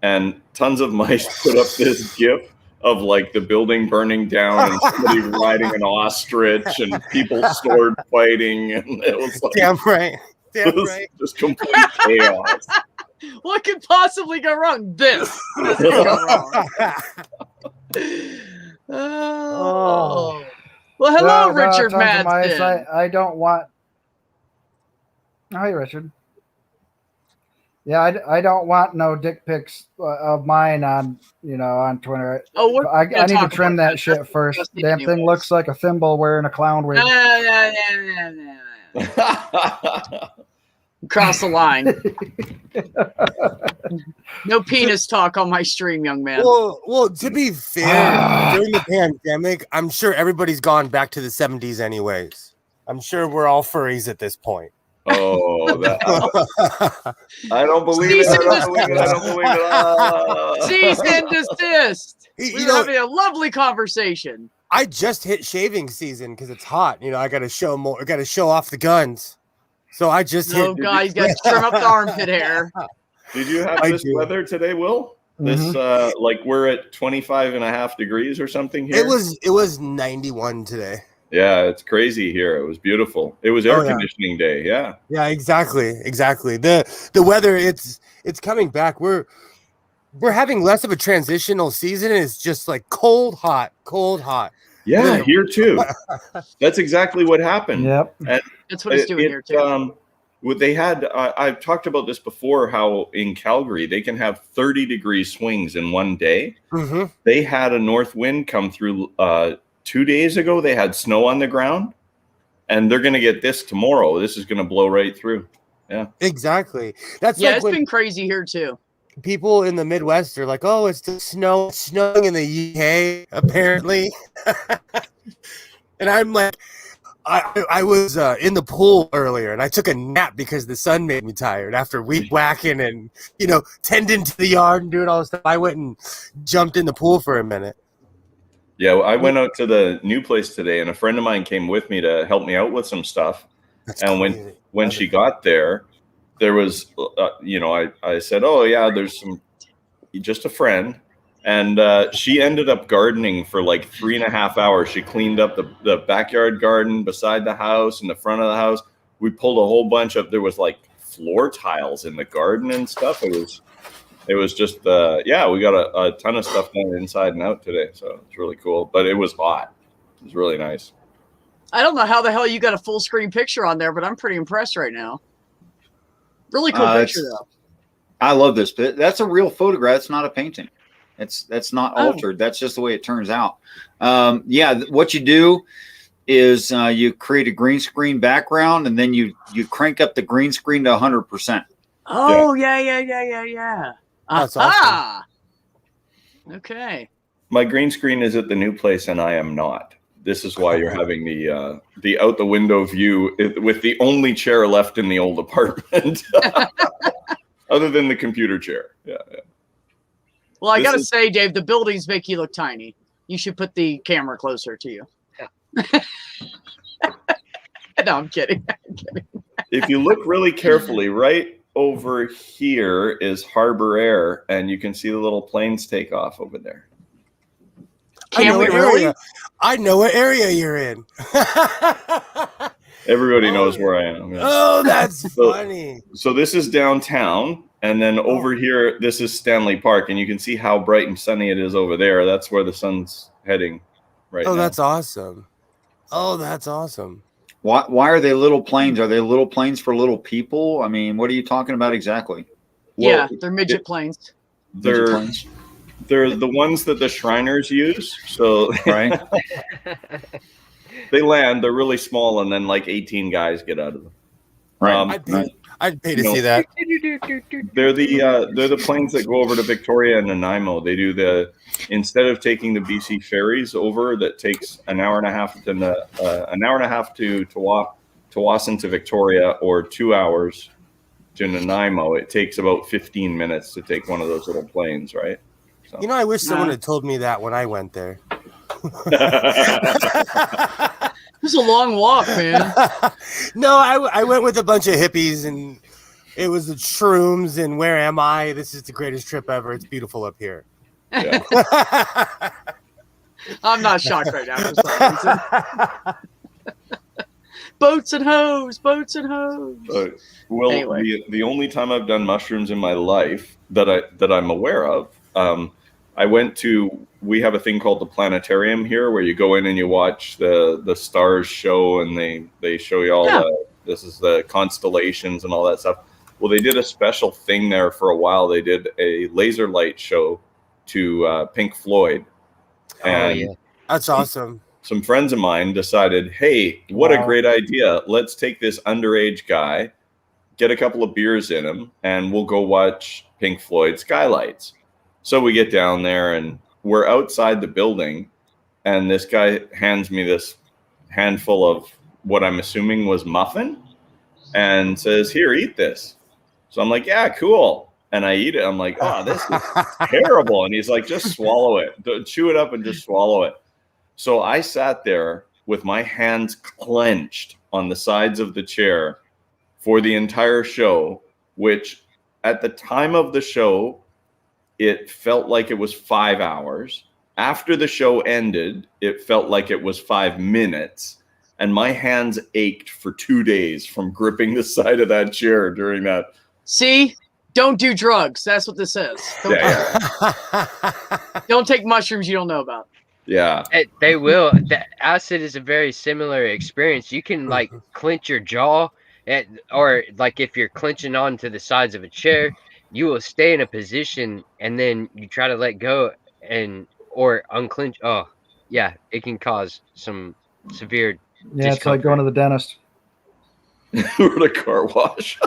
And Tons of Mice put up this GIF of like the building burning down and somebody riding an ostrich and people sword fighting, and it was like, damn right, just complete chaos. What could possibly go wrong? This could go wrong. Oh. Well, hello, Richard Madsen. I don't want. Hi, Richard. Yeah, I don't want no dick pics of mine on Twitter. Oh, I need to trim that shit first. Damn thing looks like a thimble wearing a clown wig. Cross the line. No penis talk on my stream, young man. Well, to be fair, during the pandemic, I'm sure everybody's gone back to the 70s anyways. I'm sure we're all furries at this point. Oh, I don't believe it. I don't believe it. Cease and desist. We're having a lovely conversation. I just hit shaving season because it's hot. You know, I got to show more. I got to show off the guns. So I just Oh, hit. God, he's got to trim up the armpit hair. Did you have this weather today, Will? This like we're at 25.5 degrees or something here. It was 91 today. Yeah, it's crazy here. It was beautiful. It was air conditioning day. Yeah. Yeah, exactly. The weather, it's coming back. We're having less of a transitional season. It's just like cold, hot. Yeah, here too. That's exactly what happened. Yep. And that's what it's doing here too. What they had, I've talked about this before, how in Calgary they can have 30-degree swings in one day. Mm-hmm. They had a north wind come through 2 days ago. They had snow on the ground, and they're going to get this tomorrow. This is going to blow right through. Yeah, exactly. That's it's been crazy here too. People in the Midwest are like, "Oh, it's the snowing in the UK, apparently," and I'm like. I was in the pool earlier, and I took a nap because the sun made me tired after weed whacking and, tending to the yard and doing all this stuff. I went and jumped in the pool for a minute. Yeah, I went out to the new place today, and a friend of mine came with me to help me out with some stuff. That's and crazy. when she got there was, I said, "Oh yeah, there's just a friend." And she ended up gardening for like 3.5 hours. She cleaned up the backyard garden beside the house and the front of the house. We pulled a whole bunch of, there was like floor tiles in the garden and stuff. It was just, we got a ton of stuff done inside and out today. So it's really cool, but it was hot. It was really nice. I don't know how the hell you got a full screen picture on there, but I'm pretty impressed right now. Really cool picture though. I love this. That's a real photograph. It's not a painting. That's not altered. That's just the way it turns out. What you do is you create a green screen background, and then you crank up the green screen to 100%. Oh, yeah. That's awesome. Okay. My green screen is at the new place, and I am not. This is why you're having the out the window view with the only chair left in the old apartment, other than the computer chair. Yeah. Well, I got to say, Dave, the buildings make you look tiny. You should put the camera closer to you. Yeah. No, I'm kidding. If you look really carefully, right over here is Harbor Air, and you can see the little planes take off over there. I know what area you're in. Everybody knows where I am. Yeah. Oh, that's funny. So this is downtown. And then over here, this is Stanley Park, and you can see how bright and sunny it is over there. That's where the sun's heading right now. Oh, that's awesome. Why are they little planes? Are they little planes for little people? I mean, what are you talking about exactly? Well, they're midget planes. They're the ones that the Shriners use. So right. They land. They're really small, and then like 18 guys get out of them. Right. I'd pay to see that. They're the planes that go over to Victoria and Nanaimo. They do instead of taking the BC ferries over, that takes an hour and a half to Tawasin to Victoria, or 2 hours to Nanaimo. It takes about 15 minutes to take one of those little planes, right? So. I wish someone had told me that when I went there. It was a long walk, man. No, I went with a bunch of hippies, and it was the shrooms, and where am I? This is the greatest trip ever. It's beautiful up here. Yeah. I'm not shocked right now. For some reason. Boats and hoes. Well, anyway. The only time I've done mushrooms in my life that I'm aware of, we have a thing called the planetarium here, where you go in and you watch the stars show, and they show you all this is the constellations and all that stuff. Well, they did a special thing there for a while. They did a laser light show to Pink Floyd. And that's awesome. Some friends of mine decided, hey, what a great idea. Let's take this underage guy, get a couple of beers in him, and we'll go watch Pink Floyd Skylights. So we get down there, and we're outside the building, and this guy hands me this handful of what I'm assuming was muffin and says, here, eat this. So I'm like, yeah, cool. And I eat it. I'm like, oh, this is terrible. And he's like, just swallow it. Chew it up and just swallow it. So I sat there with my hands clenched on the sides of the chair for the entire show, which at the time of the show, it felt like it was 5 hours. After the show ended, it felt like it was 5 minutes. And my hands ached for 2 days from gripping the side of that chair during that. See? Don't do drugs. That's what this is. Don't take mushrooms you don't know about. Yeah. They will. The acid is a very similar experience. You can like clench your jaw, or like if you're clenching onto the sides of a chair, you will stay in a position and then you try to let go or unclench. Oh, yeah, it can cause some severe. Yeah, it's like going to the dentist or the car wash.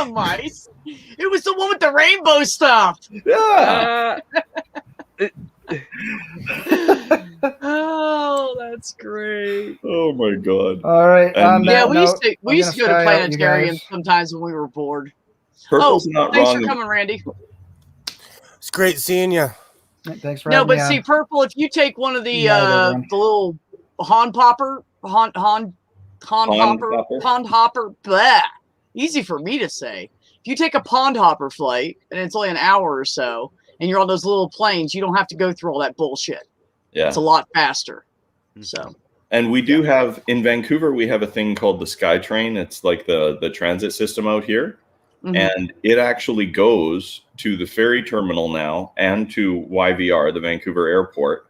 Oh, mice. It was the one with the rainbow stuff. Yeah. Oh, that's great. Oh my god. All right. Yeah, we used to go to planetarium sometimes when we were bored. Purple's not thanks wrong. for coming, Randy. It's great seeing you. Thanks for no, having but me see, on. Purple, if you take one of the everyone. the little pond hopper, blah, easy for me to say. If you take a pond hopper flight and it's only an hour or so, and you're on those little planes, you don't have to go through all that bullshit. Yeah. It's a lot faster. So. And we do have in Vancouver, we have a thing called the SkyTrain. It's like the transit system out here. Mm-hmm. And it actually goes to the ferry terminal now and to YVR, the Vancouver airport.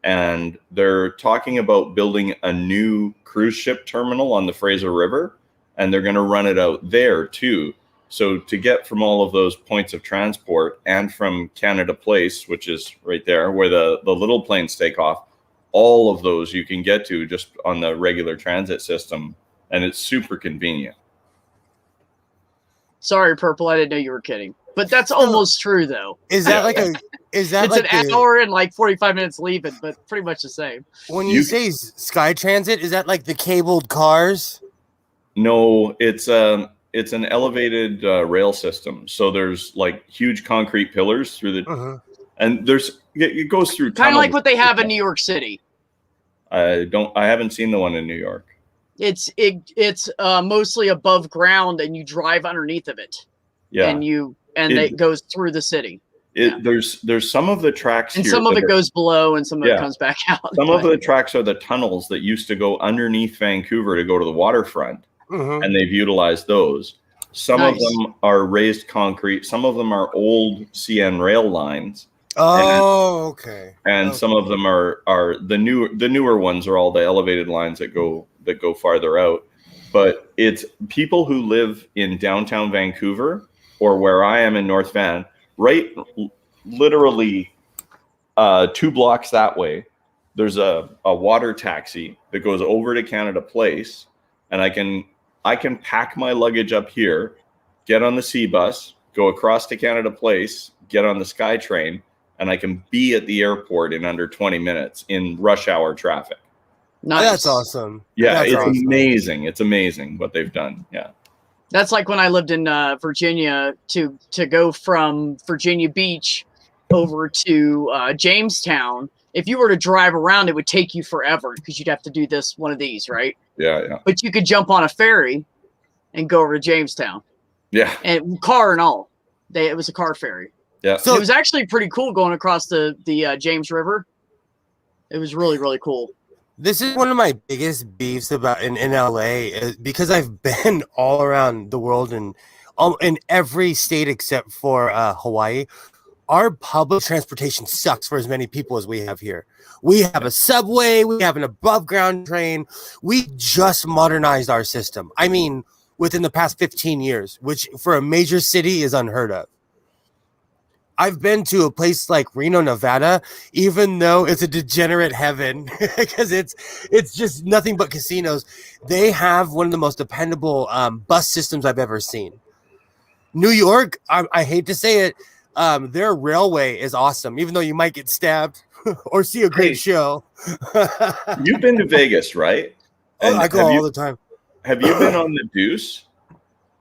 And they're talking about building a new cruise ship terminal on the Fraser River. And they're going to run it out there too. So to get from all of those points of transport and from Canada Place, which is right there where the little planes take off, all of those you can get to just on the regular transit system. And it's super convenient. Sorry, Purple. I didn't know you were kidding. But that's almost true, though. Is that like a? Is that it's like an hour and like 45 minutes leaving, but pretty much the same. When you say Sky Transit, is that like the cabled cars? No, it's an elevated rail system. So there's like huge concrete pillars through the, and it goes through kind of like what they have in New York City. I haven't seen the one in New York. It's mostly above ground, and you drive underneath of it. Yeah, and it goes through the city. There's some of the tracks and here some of it goes below, and some of it comes back out. Some of the tracks are the tunnels that used to go underneath Vancouver to go to the waterfront, and they've utilized those. Some of them are raised concrete. Some of them are old CN rail lines. Okay. And some of them are the newer ones are all the elevated lines that go farther out. But it's people who live in downtown Vancouver or where I am in North Van, right, literally 2 blocks that way. There's a water taxi that goes over to Canada Place, and I can pack my luggage up here, get on the C bus, go across to Canada Place, get on the SkyTrain, and I can be at the airport in under 20 minutes in rush hour traffic. Nice. That's awesome. Yeah, That's awesome. amazing. It's amazing what they've done. Yeah. That's like when I lived in Virginia to go from Virginia Beach over to Jamestown. If you were to drive around, it would take you forever because you'd have to do one of these, right? Yeah. But you could jump on a ferry and go over to Jamestown. Yeah. And car and all. It was a car ferry. Yeah. So it was actually pretty cool going across the James River. It was really, really cool. This is one of my biggest beefs about in LA because I've been all around the world and in every state except for Hawaii. Our public transportation sucks for as many people as we have here. We have a subway, we have an above ground train. We just modernized our system. I mean, within the past 15 years, which for a major city is unheard of. I've been to a place like Reno, Nevada, even though it's a degenerate heaven because it's just nothing but casinos. They have one of the most dependable bus systems I've ever seen. New York, I hate to say it, their railway is awesome, even though you might get stabbed or see a great show. You've been to Vegas, right? And I go all the time. Have you been on the Deuce?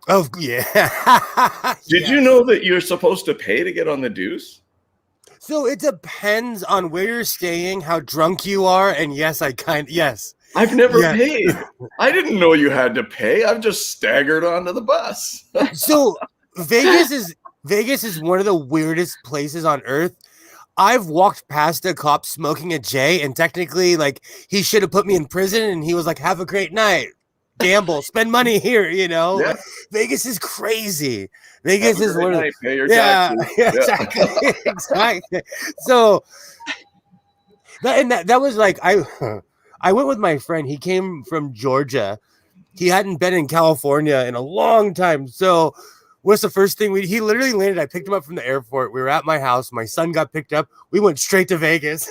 Oh, yeah. Did you know that you're supposed to pay to get on the Deuce? So it depends on where you're staying, how drunk you are, and yes. I've never Yeah. paid. I didn't know you had to pay. I've just staggered onto the bus. So Vegas is one of the weirdest places on earth. I've walked past a cop smoking a J, and technically, like, he should have put me in prison, and he was like, "Have a great night, gamble, spend money here." You know, Yeah. Like, Vegas is crazy. Vegas Have a is great one of night. Pay your yeah, taxes. yeah, exactly, exactly. So that was like I went with my friend. He came from Georgia. He hadn't been in California in a long time. So what's the first thing he literally landed? I picked him up from the airport. We were at my house. My son got picked up. We went straight to Vegas.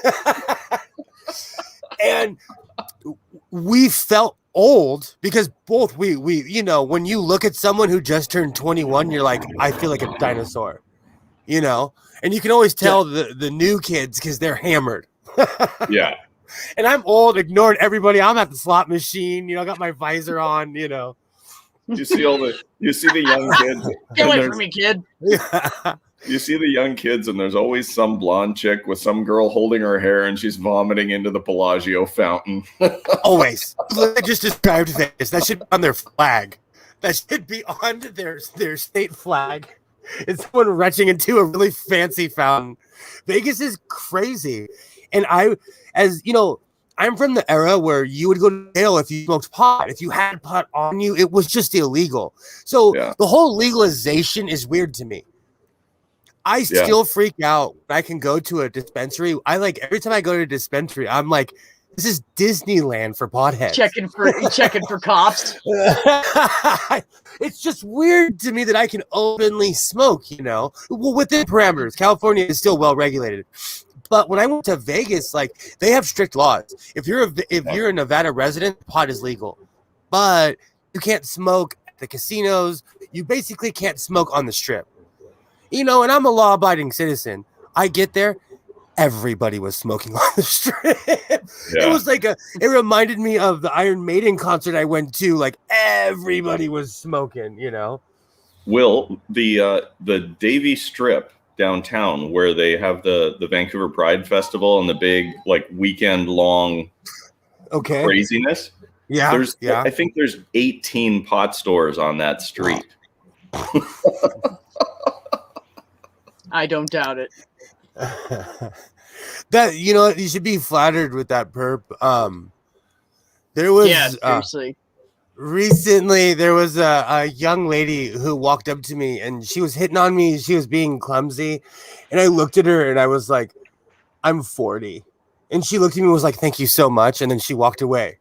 And we felt old because both we you know, when you look at someone who just turned 21, you're like, I feel like a dinosaur, you know, and you can always tell the new kids because they're hammered. Yeah. And I'm old, ignored everybody. I'm at the slot machine, you know, got my visor on, you know. You see the young kids. Get and away there's- from me, kid. You see the young kids, and there's always some blonde chick with some girl holding her hair, and she's vomiting into the Bellagio fountain. Always. I just described Vegas. That should be on their flag. That should be on their state flag. It's someone retching into a really fancy fountain. Vegas is crazy. And as you know, I'm from the era where you would go to jail if you smoked pot. If you had pot on you, it was just illegal. So Yeah. the whole legalization is weird to me. I still freak out when I can go to a dispensary. Every time I go to a dispensary, I'm like, this is Disneyland for potheads. Checking for cops. It's just weird to me that I can openly smoke, you know, well, within parameters. California is still well regulated. But when I went to Vegas, like, they have strict laws. If you're a Nevada resident, pot is legal, but you can't smoke at the casinos. You basically can't smoke on the strip, you know. And I'm a law-abiding citizen. I get there, everybody was smoking on the strip. Yeah. It was like it reminded me of the Iron Maiden concert I went to. Like, everybody was smoking, you know. Will, the Davie Strip downtown, where they have the Vancouver Pride Festival and the big, like, weekend long Okay. craziness. Yeah. I think there's 18 pot stores on that street. I don't doubt it. That, you know, you should be flattered with that perp. There was Seriously. recently there was a young lady who walked up to me and she was hitting on me. She was being clumsy, and I looked at her and I was like, I'm 40. And she looked at me and was like, thank you so much. And then she walked away.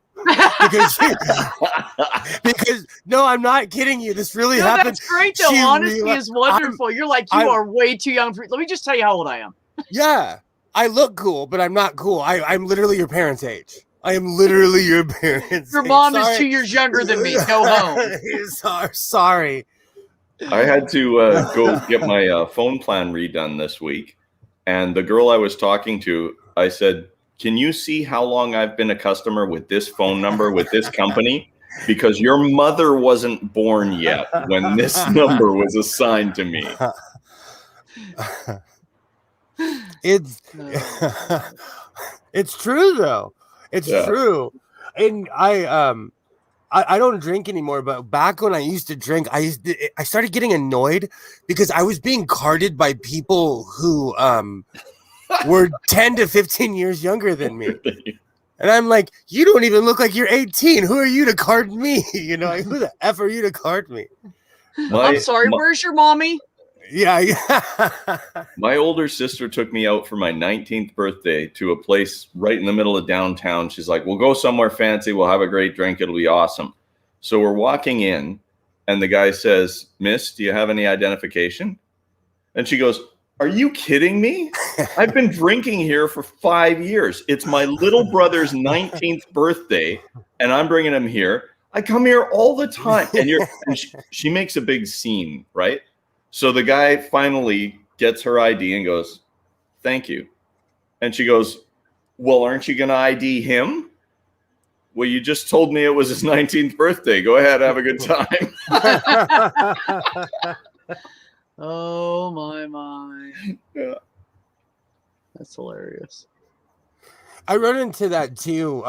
Because no, I'm not kidding you. This really happened. That's great though. She Honesty reali- is wonderful. You're like, you I'm- are way too young for. Let me just tell you how old I am. Yeah, I look cool, but I'm not cool. I'm literally your parents' age. I am literally your parents' Your age. mom is Sorry. 2 years younger than me. Go home. Sorry. I had to go get my phone plan redone this week, and the girl I was talking to, I said, can you see how long I've been a customer with this phone number with this company? Because your mother wasn't born yet when this number was assigned to me. It's it's true though. It's true. And I don't drink anymore, but back when I used to drink, I started getting annoyed because I was being carded by people who were 10 to 15 years younger than me. And I'm like, you don't even look like you're 18. Who are you to card me? You know, like, who the F are you to card me? I'm sorry. Where's your mommy? Yeah. My older sister took me out for my 19th birthday to a place right in the middle of downtown. She's like, we'll go somewhere fancy. We'll have a great drink. It'll be awesome. So we're walking in, and the guy says, Miss, do you have any identification? And she goes, are you kidding me? I've been drinking here for 5 years. It's my little brother's 19th birthday, and I'm bringing him here. I come here all the time. And she makes a big scene, right? So the guy finally gets her ID and goes, thank you. And she goes, well, aren't you going to ID him? Well, you just told me it was his 19th birthday. Go ahead, have a good time. Oh my. Yeah. That's hilarious. I run into that too.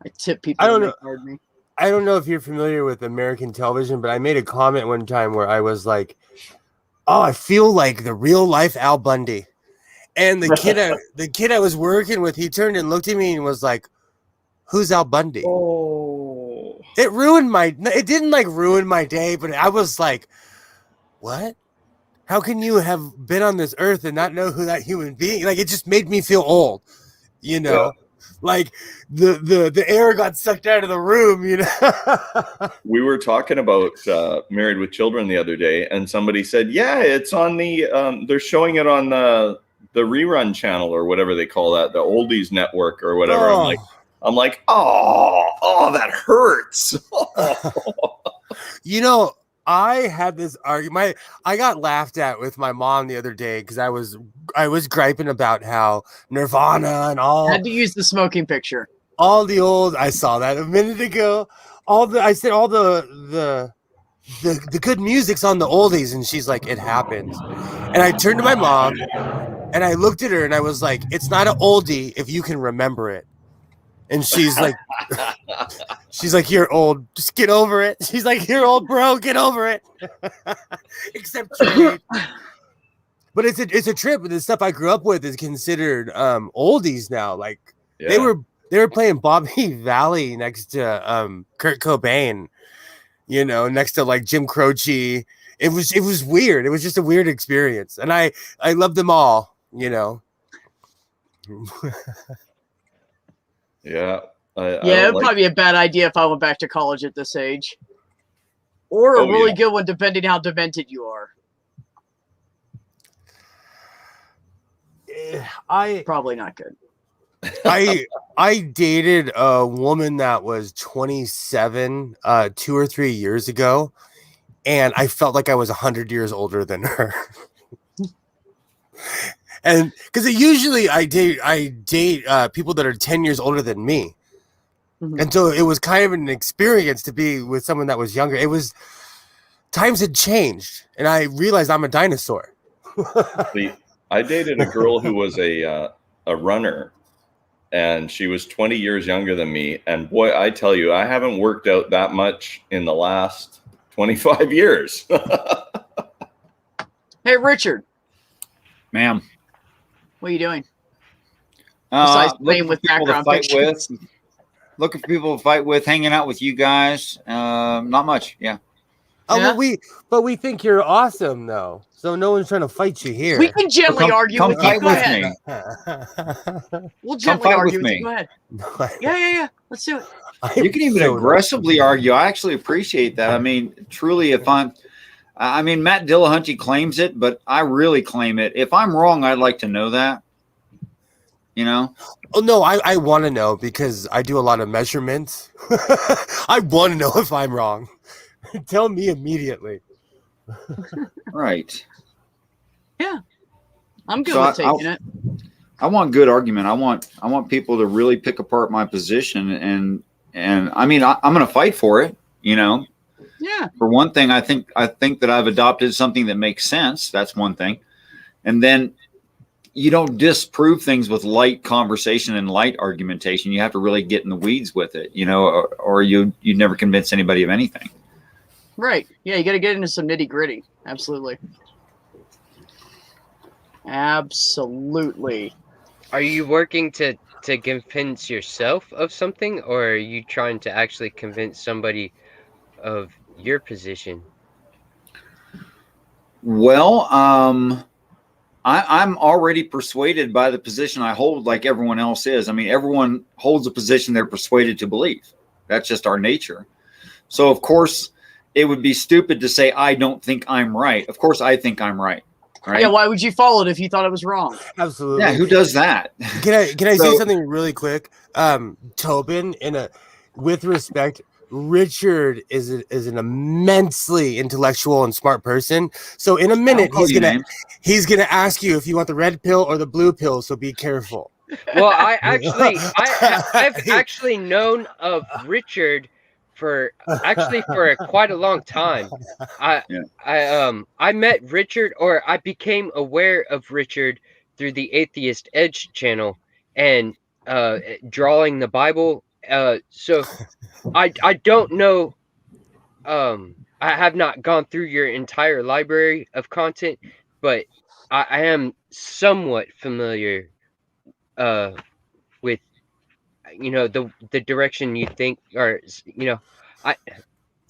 I tip people. I don't when know. they card me. I don't know if you're familiar with American television, but I made a comment one time where I was like, "Oh, I feel like the real life Al Bundy." And the kid I was working with, he turned and looked at me and was like, "Who's Al Bundy?" Oh, It ruined my. It didn't like ruin my day, but I was like, "What? How can you have been on this earth and not know who that human being?" Like, it just made me feel old, you know. Yeah. Like the air got sucked out of the room, you know. We were talking about Married with Children the other day, and somebody said, "Yeah, it's on the. They're showing it on the rerun channel or whatever they call that, the oldies network or whatever." Oh. I'm like, oh, that hurts. You know, I had this argument. I got laughed at with my mom the other day because I was griping about how Nirvana and I had to use the smoking picture. all the old. I saw that a minute ago. I said all the good music's on the oldies, and she's like, "It happens." And I turned to my mom, and I looked at her, and I was like, "It's not an oldie if you can remember it." And she's like, "You're old. Just get over it." She's like, "You're old, bro. Get over it." Except trade. But it's a trip. The stuff I grew up with is considered oldies now. Like they were playing Bobby Valley next to Kurt Cobain, you know, next to like Jim Croce. It was weird. It was just a weird experience, and I love them all, you know. Yeah. Yeah, it'd probably be a bad idea if I went back to college at this age. Or a really good one, depending how demented you are. Probably not good. I dated a woman that was 27 2 or 3 years ago, and I felt like I was 100 years older than her. And because usually I date people that are 10 years older than me. Mm-hmm. And so it was kind of an experience to be with someone that was younger. It was, times had changed, and I realized I'm a dinosaur. I dated a girl who was a runner, and she was 20 years younger than me. And boy, I tell you, I haven't worked out that much in the last 25 years. Hey, Richard. Ma'am. What are you doing? Besides playing with background pictures. Looking for people to fight with, hanging out with you guys. Not much, yeah. Oh, yeah. But we think you're awesome, though. So no one's trying to fight you here. We can gently argue with you. Go ahead. We'll gently argue with you. Go ahead. Yeah. Let's do it. You can even aggressively argue. I actually appreciate that. I mean, truly, Matt Dillahunty claims it, but I really claim it. If I'm wrong, I'd like to know that. You know? Oh, no, I want to know because I do a lot of measurements. I want to know if I'm wrong. Tell me immediately. Right. Yeah. I'm good with taking it. I want good argument. I want people to really pick apart my position and I mean, I'm going to fight for it, you know? Yeah. For one thing, I think that I've adopted something that makes sense. That's one thing. And then you don't disprove things with light conversation and light argumentation. You have to really get in the weeds with it, you know, or you'd never convince anybody of anything. Right. Yeah, you got to get into some nitty gritty. Absolutely. Absolutely. Are you working to convince yourself of something, or are you trying to actually convince somebody of your position? Well, I'm already persuaded by the position I hold, like everyone else is. I mean, everyone holds a position they're persuaded to believe. That's just our nature. So, of course, it would be stupid to say, I don't think I'm right. Of course, I think I'm right. Right? Yeah, why would you follow it if you thought it was wrong? Absolutely. Yeah, who does that? Can I say something really quick? Tobin, with respect, Richard is an immensely intellectual and smart person. So in a minute, he's gonna ask you if you want the red pill or the blue pill. So be careful. Well, I've actually known of Richard for quite a long time. I met Richard, or I became aware of Richard through the Atheist Edge channel, and drawing the Bible So I don't know. I have not gone through your entire library of content, but I am somewhat familiar with the direction you think, or I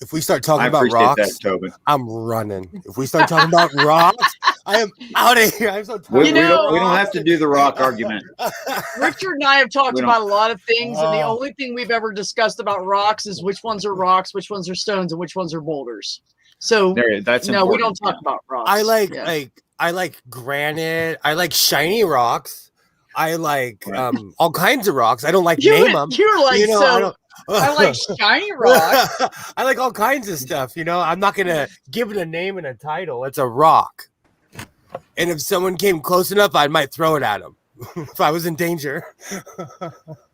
If we start talking I about appreciate that, rocks, Tobin. I'm running. If we start talking about rocks, I am out of here. I'm so tired. We You know- don't have to do the rock argument. Richard and I have talked We don't- about a lot of things, and the Oh. only thing we've ever discussed about rocks is which ones are rocks, which ones are stones, and which ones are boulders. So That's no, we important. don't talk about rocks. I like Yeah. I like granite. I like shiny rocks. I like Right. all kinds of rocks. I don't like You name them. You're like, You know, so I don't. I like shiny rocks. I like all kinds of stuff. You know, I'm not gonna give it a name and a title. It's a rock, and if someone came close enough, I might throw it at them if I was in danger.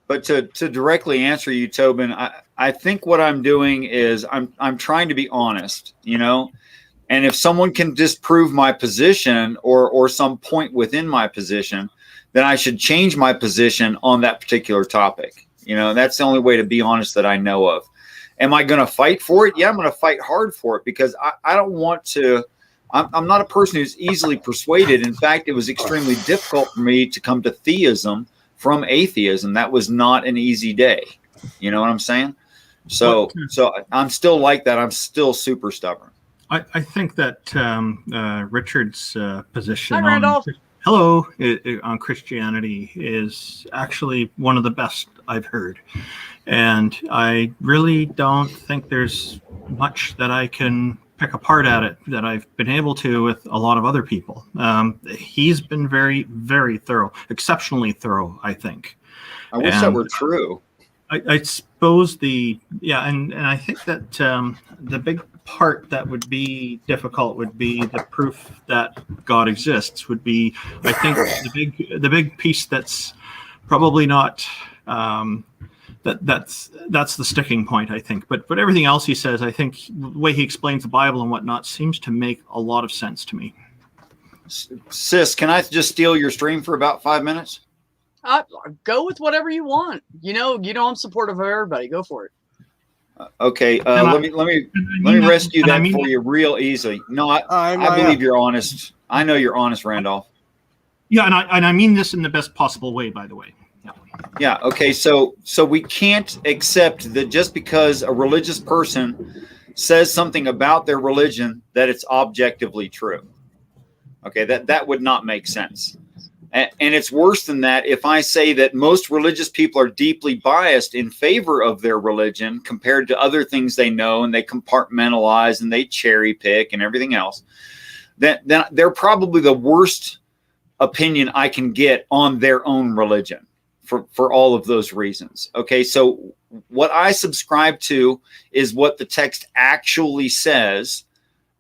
But to directly answer you, Tobin, I think what I'm doing is I'm trying to be honest, you know, and if someone can disprove my position or some point within my position, then I should change my position on that particular topic. You know, that's the only way to be honest that I know of. Am I going to fight for it? Yeah, I'm going to fight hard for it because I don't want to. I'm not a person who's easily persuaded. In fact, it was extremely difficult for me to come to theism from atheism. That was not an easy day. You know what I'm saying? So I'm still like that. I'm still super stubborn. I think that Richard's position Hi, Randolph. on Christianity is actually one of the best I've heard. And I really don't think there's much that I can pick apart at it that I've been able to with a lot of other people. He's been very, very thorough, exceptionally thorough, I think. I wish that were true. I suppose and I think that the big part that would be difficult would be the proof that God exists. Would be, I think, the big piece that's probably not that's the sticking point, I think. But everything else he says, I think the way he explains the Bible and whatnot seems to make a lot of sense to me. Sis, can I just steal your stream for about 5 minutes? Go with whatever you want. You know, I'm supportive of everybody. Go for it. Okay, let me rescue that for you real easily. No, I believe you're honest. I know you're honest, Randolph. Yeah, and I mean this in the best possible way, by the way. Yeah. Okay. So we can't accept that just because a religious person says something about their religion that it's objectively true. Okay, that would not make sense. And it's worse than that if I say that most religious people are deeply biased in favor of their religion compared to other things they know, and they compartmentalize and they cherry pick and everything else. Then they're probably the worst opinion I can get on their own religion for all of those reasons. Okay, so what I subscribe to is what the text actually says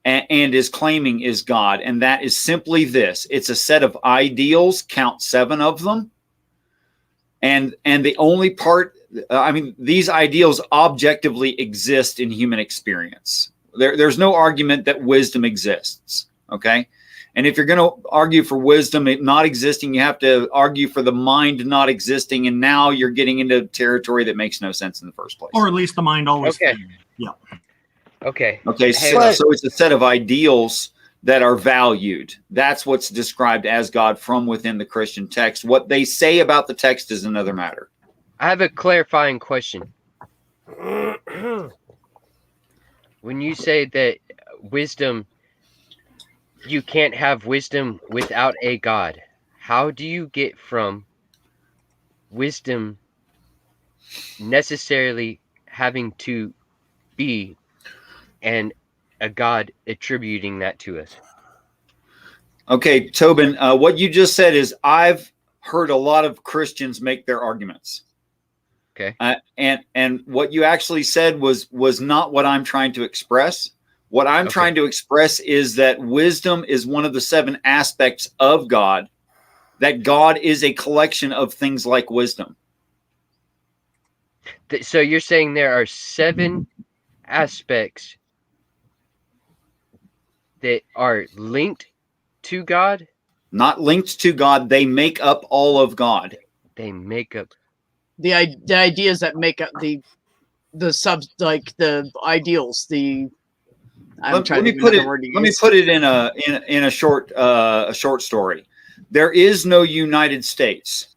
and is claiming is God. And that is simply this. It's a set of ideals, count 7 of them. And the only part, these ideals objectively exist in human experience. There's no argument that wisdom exists. Okay. And if you're going to argue for wisdom not existing, you have to argue for the mind not existing. And now you're getting into territory that makes no sense in the first place. Or at least the mind always. Okay. Yeah. Okay. Okay. So it's a set of ideals that are valued. That's what's described as God from within the Christian text. What they say about the text is another matter. I have a clarifying question. When you say that wisdom, you can't have wisdom without a God, how do you get from wisdom necessarily having to be and a God attributing that to us? Okay, Tobin, what you just said is I've heard a lot of Christians make their arguments. Okay. And what you actually said was not what I'm trying to express. What I'm trying to express is that wisdom is one of the 7 aspects of God, that God is a collection of things like wisdom. So you're saying there are 7 aspects that are linked to God? Not linked to God. They make up all of God. They make up. the ideas that make up the like the ideals. Let me put it in a short story. There is no United States.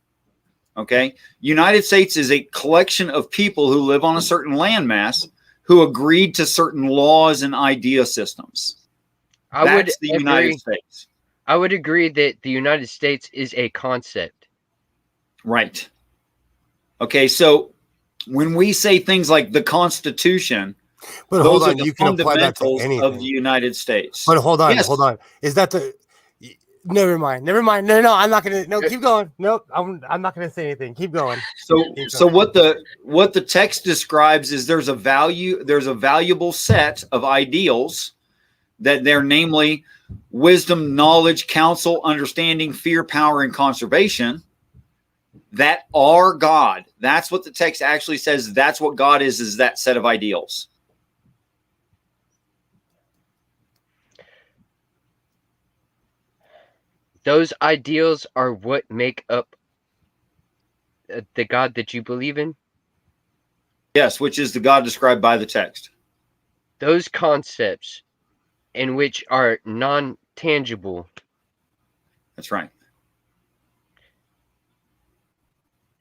Okay, United States is a collection of people who live on a certain landmass who agreed to certain laws and idea systems. That's the United States. I would agree that the United States is a concept. Right. Okay, so when we say things like the Constitution, but those hold are on, the you can apply that to fundamentals anything of the United States. But hold on, Yes. hold on. Is that the? Never mind. No, I'm not gonna. No, keep going. Nope, I'm not gonna say anything. Keep going. So what the text describes is there's a valuable set of ideals that they're namely wisdom, knowledge, counsel, understanding, fear, power, and conservation that are God. That's what the text actually says. That's what God is that set of ideals. Those ideals are what make up the God that you believe in? Yes, which is the God described by the text. Those concepts in which are non-tangible. That's right.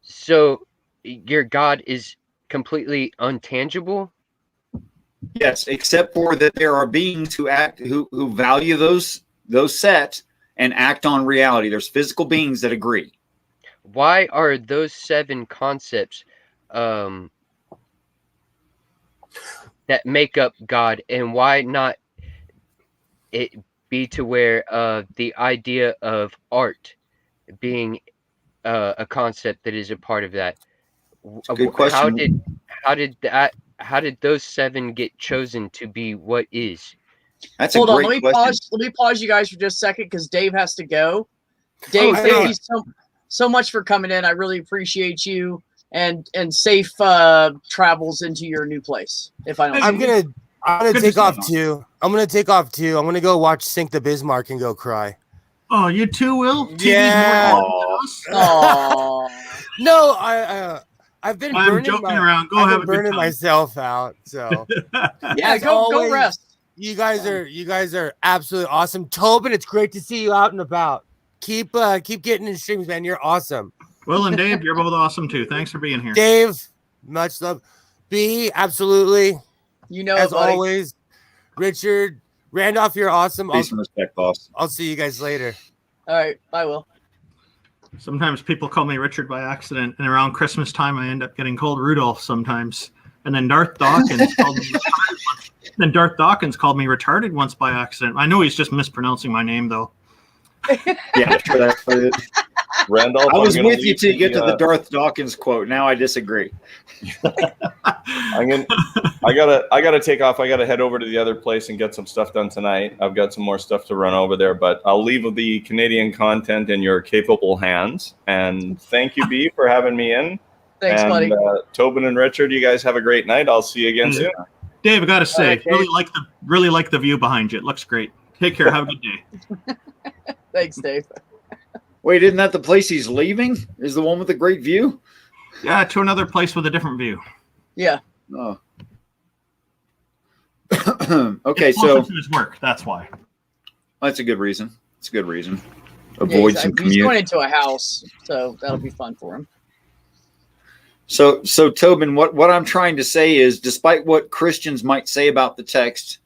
So your God is completely untangible? Yes, except for that there are beings who value those sets and act on reality. There's physical beings that agree. Why are those 7 concepts that make up God, and why not it be to where the idea of art being a concept that is a part of that? Good question. How did those 7 get chosen to be what is? That's Hold a on, great let question. me pause you guys for just a second because Dave has to go. Dave, thank you so much for coming in. I really appreciate you, and safe travels into your new place. If I don't, I'm gonna take off too. I'm gonna go watch Sink the Bismarck and go cry. Oh, you too, Will? Yeah. Aww. No, I've been I'm joking around. Go have a good time. myself out. So yeah, go rest. You guys are absolutely awesome. Tobin, it's great to see you out and about. Keep getting in streams, man. You're awesome. Will and Dave, you're both awesome too. Thanks for being here. Dave, much love. B, absolutely. You know, as buddy. always. Richard, Randolph, you're awesome. Peace and respect, boss. I'll see you guys later. All right, bye, Will. Sometimes people call me Richard by accident, and around Christmas time, I end up getting called Rudolph sometimes. And then Darth Dawkins called me retarded once. Then Darth Dawkins called me retarded once by accident. I know he's just mispronouncing my name, though. Yeah, sure, that's what it is. Randolph, I was with you till you get to the Darth Dawkins quote. Now I disagree. I gotta take off. I gotta head over to the other place and get some stuff done tonight. I've got some more stuff to run over there, but I'll leave the Canadian content in your capable hands. And thank you, B, for having me in. Thanks, buddy. Tobin and Richard, you guys have a great night. I'll see you again soon. Dave, I gotta say, really like the view behind you. It looks great. Take care. Have a good day. Thanks, Dave. Wait, isn't that the place he's leaving? Is the one with the great view? Yeah, to another place with a different view. Yeah. Oh. Okay, it's so to his work. That's why. That's a good reason. It's a good reason. Avoid some commute. He's going into a house, so that'll be fun for him. So Tobin, what I'm trying to say is, despite what Christians might say about the text,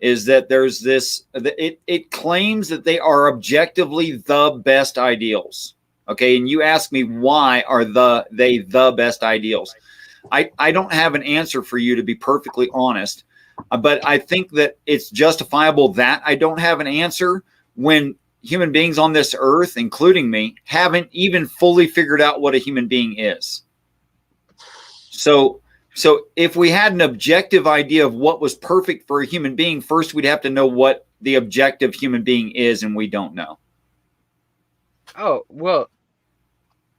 is that there's this, it claims that they are objectively the best ideals. Okay, and you ask me, why are they the best ideals? I don't have an answer for you, to be perfectly honest, but I think that it's justifiable that I don't have an answer when human beings on this earth, including me, haven't even fully figured out what a human being is. So if we had an objective idea of what was perfect for a human being, first we'd have to know what the objective human being is, and we don't know. Oh, well,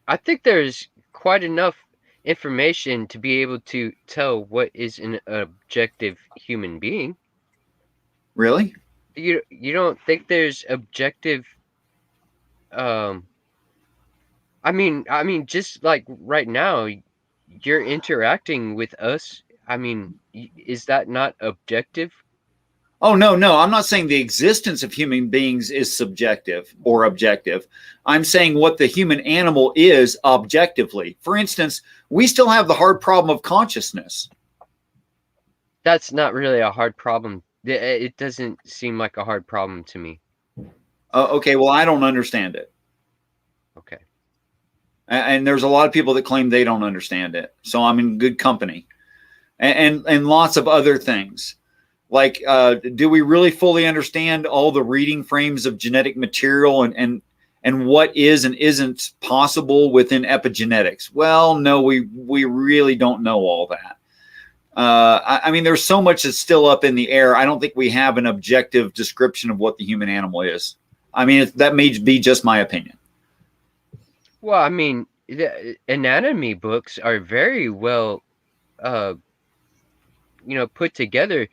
I think there's quite enough information to be able to tell what is an objective human being. Really? You don't think there's objective I mean just like right now, you're interacting with us. I mean, is that not objective? Oh, no. I'm not saying the existence of human beings is subjective or objective. I'm saying what the human animal is objectively. For instance, we still have the hard problem of consciousness. That's not really a hard problem. It doesn't seem like a hard problem to me. Okay, well, I don't understand it. Okay. And there's a lot of people that claim they don't understand it. So I'm in good company. And lots of other things. Like, do we really fully understand all the reading frames of genetic material and what is and isn't possible within epigenetics? Well, no, we really don't know all that. I mean, there's so much that's still up in the air. I don't think we have an objective description of what the human animal is. I mean, that may be just my opinion. Well, I mean, the anatomy books are very well, put together.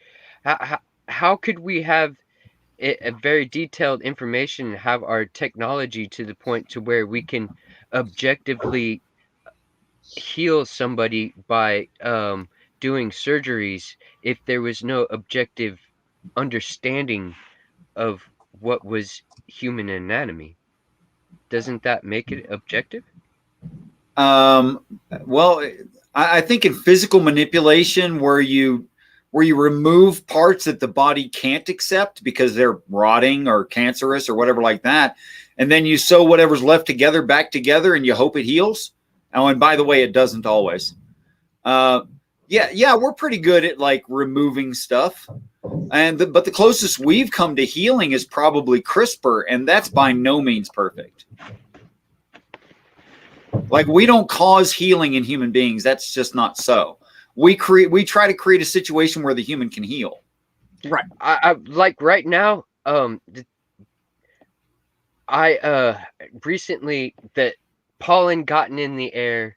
How could we have a very detailed information, have our technology to the point to where we can objectively heal somebody by doing surgeries if there was no objective understanding of what was human anatomy? Doesn't that make it objective? Well, I think in physical manipulation where you remove parts that the body can't accept because they're rotting or cancerous or whatever like that, and then you sew whatever's left together back together and you hope it heals. Oh, and by the way, it doesn't always. Yeah, we're pretty good at like removing stuff. But the closest we've come to healing is probably CRISPR, and that's by no means perfect. Like, we don't cause healing in human beings. That's just not so. We try to create a situation where the human can heal. Right. I like right now. I recently that pollen gotten in the air,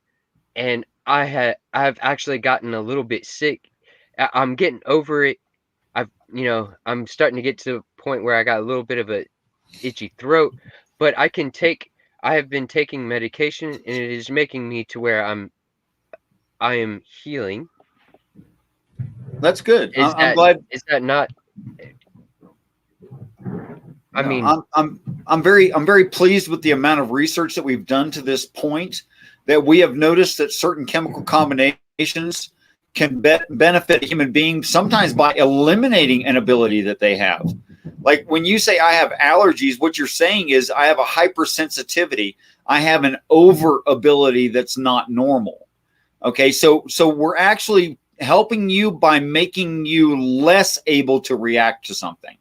and I've actually gotten a little bit sick. I'm getting over it. I'm starting to get to the point where I got a little bit of a itchy throat, but I have been taking medication, and it is making me to where I am healing. That's good. I'm glad. Is that not? I mean, I'm very pleased with the amount of research that we've done to this point. That we have noticed that certain chemical combinations can benefit a human being sometimes by eliminating an ability that they have. Like when you say I have allergies, what you're saying is I have a hypersensitivity. I have an over ability that's not normal. Okay, so we're actually helping you by making you less able to react to something.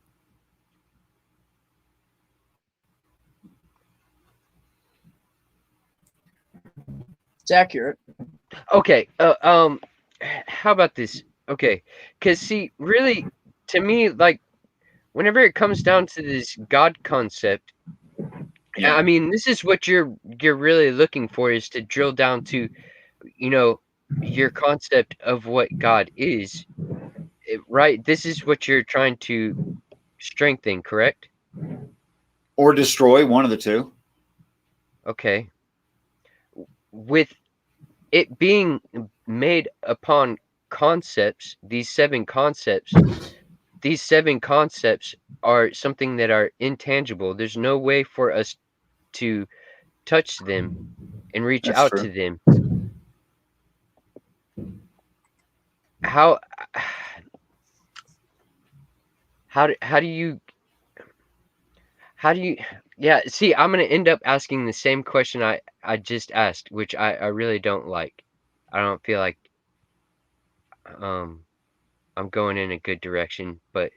It's accurate. Okay. How about this? Okay, because see, really, to me, like, whenever it comes down to this God concept, yeah. I mean, this is what you're really looking for, is to drill down to, your concept of what God is, right? This is what you're trying to strengthen, correct? Or destroy, one of the two. Okay. With it being made upon concepts, these seven concepts are something that are intangible. There's no way for us to touch them and reach That's out true. to them. How do you yeah, see, I'm gonna end up asking the same question I just asked, which I really don't like. I don't feel like I'm going in a good direction, but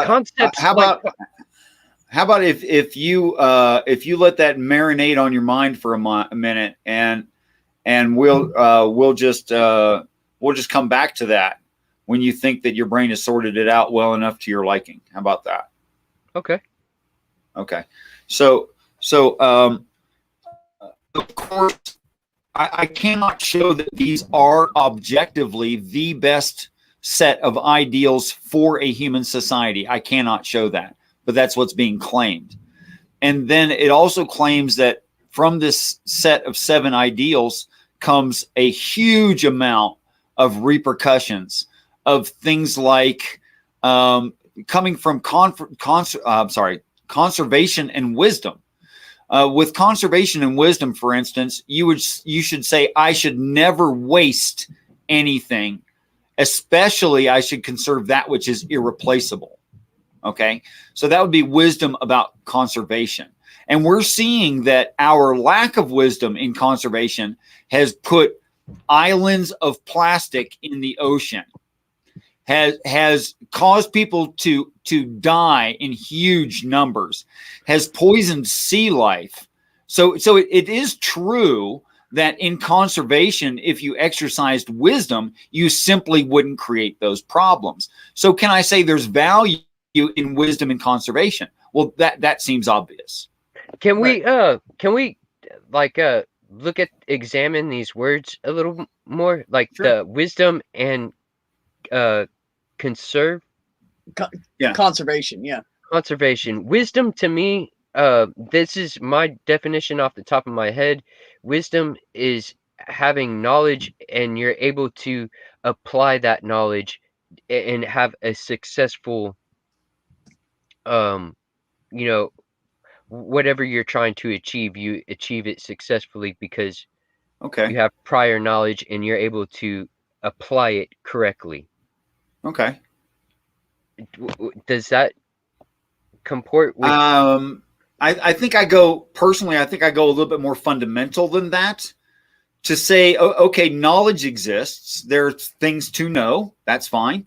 concepts. How about if you let that marinate on your mind for a minute, and we'll just come back to that when you think that your brain has sorted it out well enough to your liking. How about that? Okay. So of course, I cannot show that these are objectively the best set of ideals for a human society. I cannot show that, but that's what's being claimed. And then it also claims that from this set of 7 ideals comes a huge amount of repercussions of things like coming from conservation and wisdom. With conservation and wisdom, for instance, you should say, I should never waste anything, especially I should conserve that which is irreplaceable. Okay, so that would be wisdom about conservation. And we're seeing that our lack of wisdom in conservation has put islands of plastic in the ocean, has caused people to die in huge numbers, has poisoned sea life. So it is true that in conservation, if you exercised wisdom, you simply wouldn't create those problems. So can I say there's value in wisdom in conservation? Well, that seems obvious. Can we examine these words a little more, like Sure. the wisdom and conserve? Conservation, yeah. Conservation. Wisdom to me, this is my definition off the top of my head. Wisdom is having knowledge and you're able to apply that knowledge and have a successful, whatever you're trying to achieve, you achieve it successfully because Okay. you have prior knowledge and you're able to apply it correctly. Okay. Does that comport with? I think I go a little bit more fundamental than that, to say, okay, knowledge exists. There's things to know. That's fine.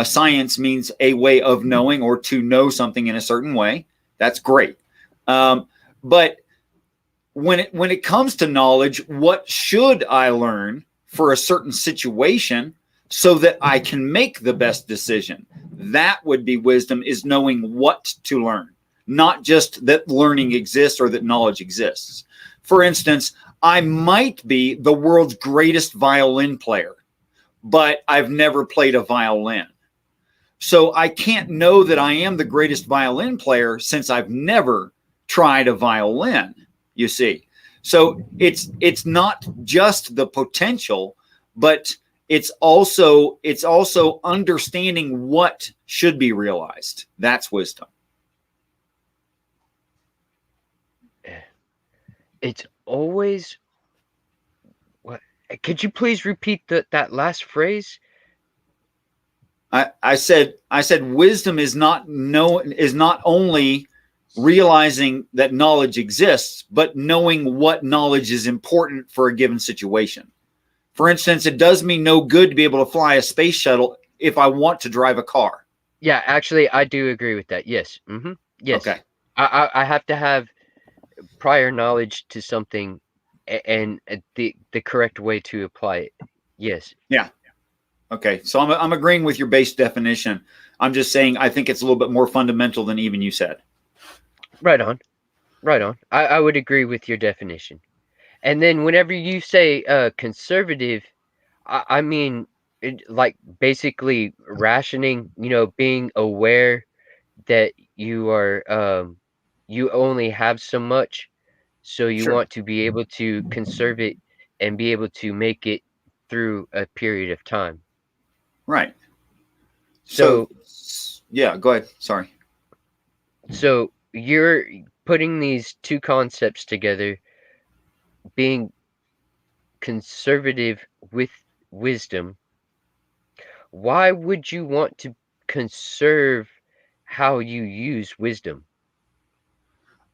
Science means a way of knowing or to know something in a certain way. That's great. But when it comes to knowledge, what should I learn for a certain situation so that I can make the best decision? That would be wisdom, is knowing what to learn, not just that learning exists or that knowledge exists. For instance, I might be the world's greatest violin player, but I've never played a violin. So I can't know that I am the greatest violin player since I've never tried a violin, you see. So it's not just the potential, but it's also understanding what should be realized. That's wisdom. It's always what? Could you please repeat that last phrase? I said wisdom is not only realizing that knowledge exists, but knowing what knowledge is important for a given situation. For instance, it does me no good to be able to fly a space shuttle if I want to drive a car. Yeah, actually, I do agree with that. Yes. Mm-hmm. Yes. Okay. I have to have prior knowledge to something and the correct way to apply it. Yes. Yeah. Okay. So I'm agreeing with your base definition. I'm just saying I think it's a little bit more fundamental than even you said. Right on. Right on. I would agree with your definition. And then whenever you say conservative, I mean, like basically rationing, being aware that you are, you only have so much. So you Sure. want to be able to conserve it and be able to make it through a period of time. Right. So yeah, go ahead. Sorry. So you're putting these two concepts together, being conservative with wisdom. Why would you want to conserve how you use wisdom?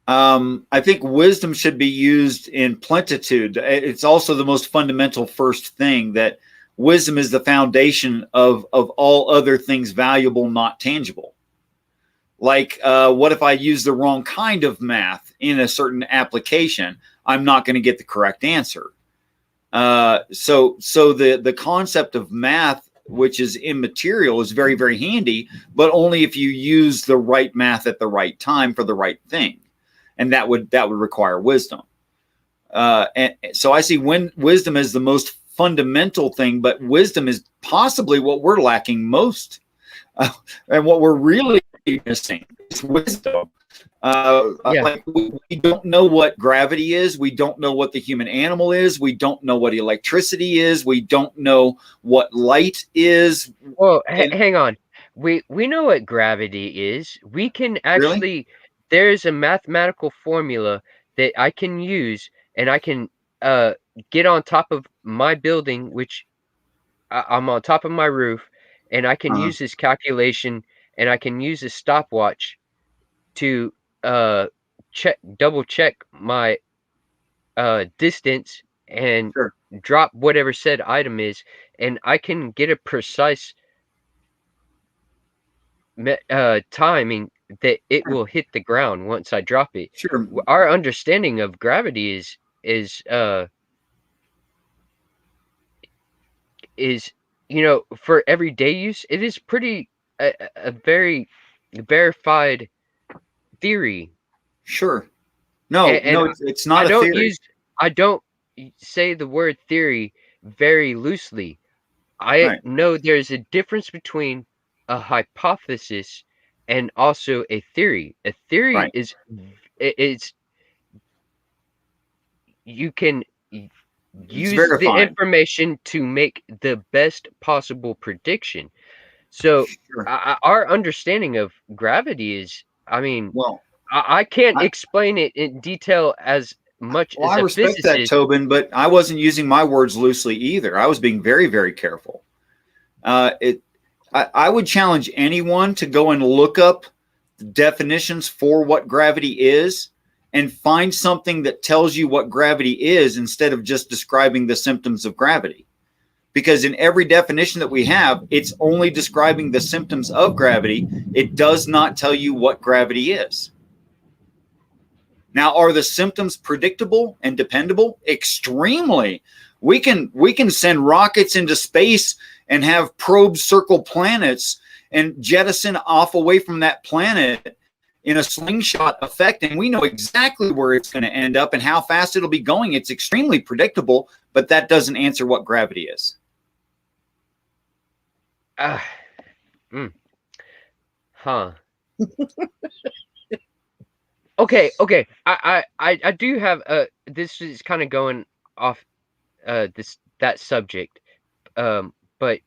I think wisdom should be used in plenitude. It's also the most fundamental first thing, that wisdom is the foundation of all other things valuable, not tangible. Like, what if I use the wrong kind of math in a certain application? I'm not going to get the correct answer. So the concept of math, which is immaterial, is very, very handy, but only if you use the right math at the right time for the right thing. And that would require wisdom. And so I see wisdom as the most fundamental thing, but wisdom is possibly what we're lacking most. And what we're really missing is wisdom. Like we don't know what gravity is. We don't know what the human animal is. We don't know what electricity is. We don't know what light is. Well, hang on. We know what gravity is. We can actually. Really? There's a mathematical formula that I can use, and I can get on top of my building, which I'm on top of my roof, and I can use this calculation, and I can use a stopwatch to double check my distance and drop whatever said item is, and I can get a precise timing that it will hit the ground once I drop it. Sure. Our understanding of gravity is for everyday use, it is pretty a very verified theory. Sure. No, it's not a theory. I don't say the word theory very loosely. I know there's a difference between a hypothesis and also a theory. A theory is you can use the information to make the best possible prediction. So our understanding of gravity is, I can't explain it in detail as much as I respect that, Tobin, but I wasn't using my words loosely either. I was being very, very careful. I would challenge anyone to go and look up the definitions for what gravity is and find something that tells you what gravity is instead of just describing the symptoms of gravity. Because in every definition that we have, it's only describing the symptoms of gravity. It does not tell you what gravity is. Now, are the symptoms predictable and dependable? Extremely. We can send rockets into space and have probes circle planets and jettison off away from that planet in a slingshot effect, and we know exactly where it's going to end up and how fast it'll be going. It's extremely predictable, but that doesn't answer what gravity is. Okay. I do have this is kind of going off that subject. But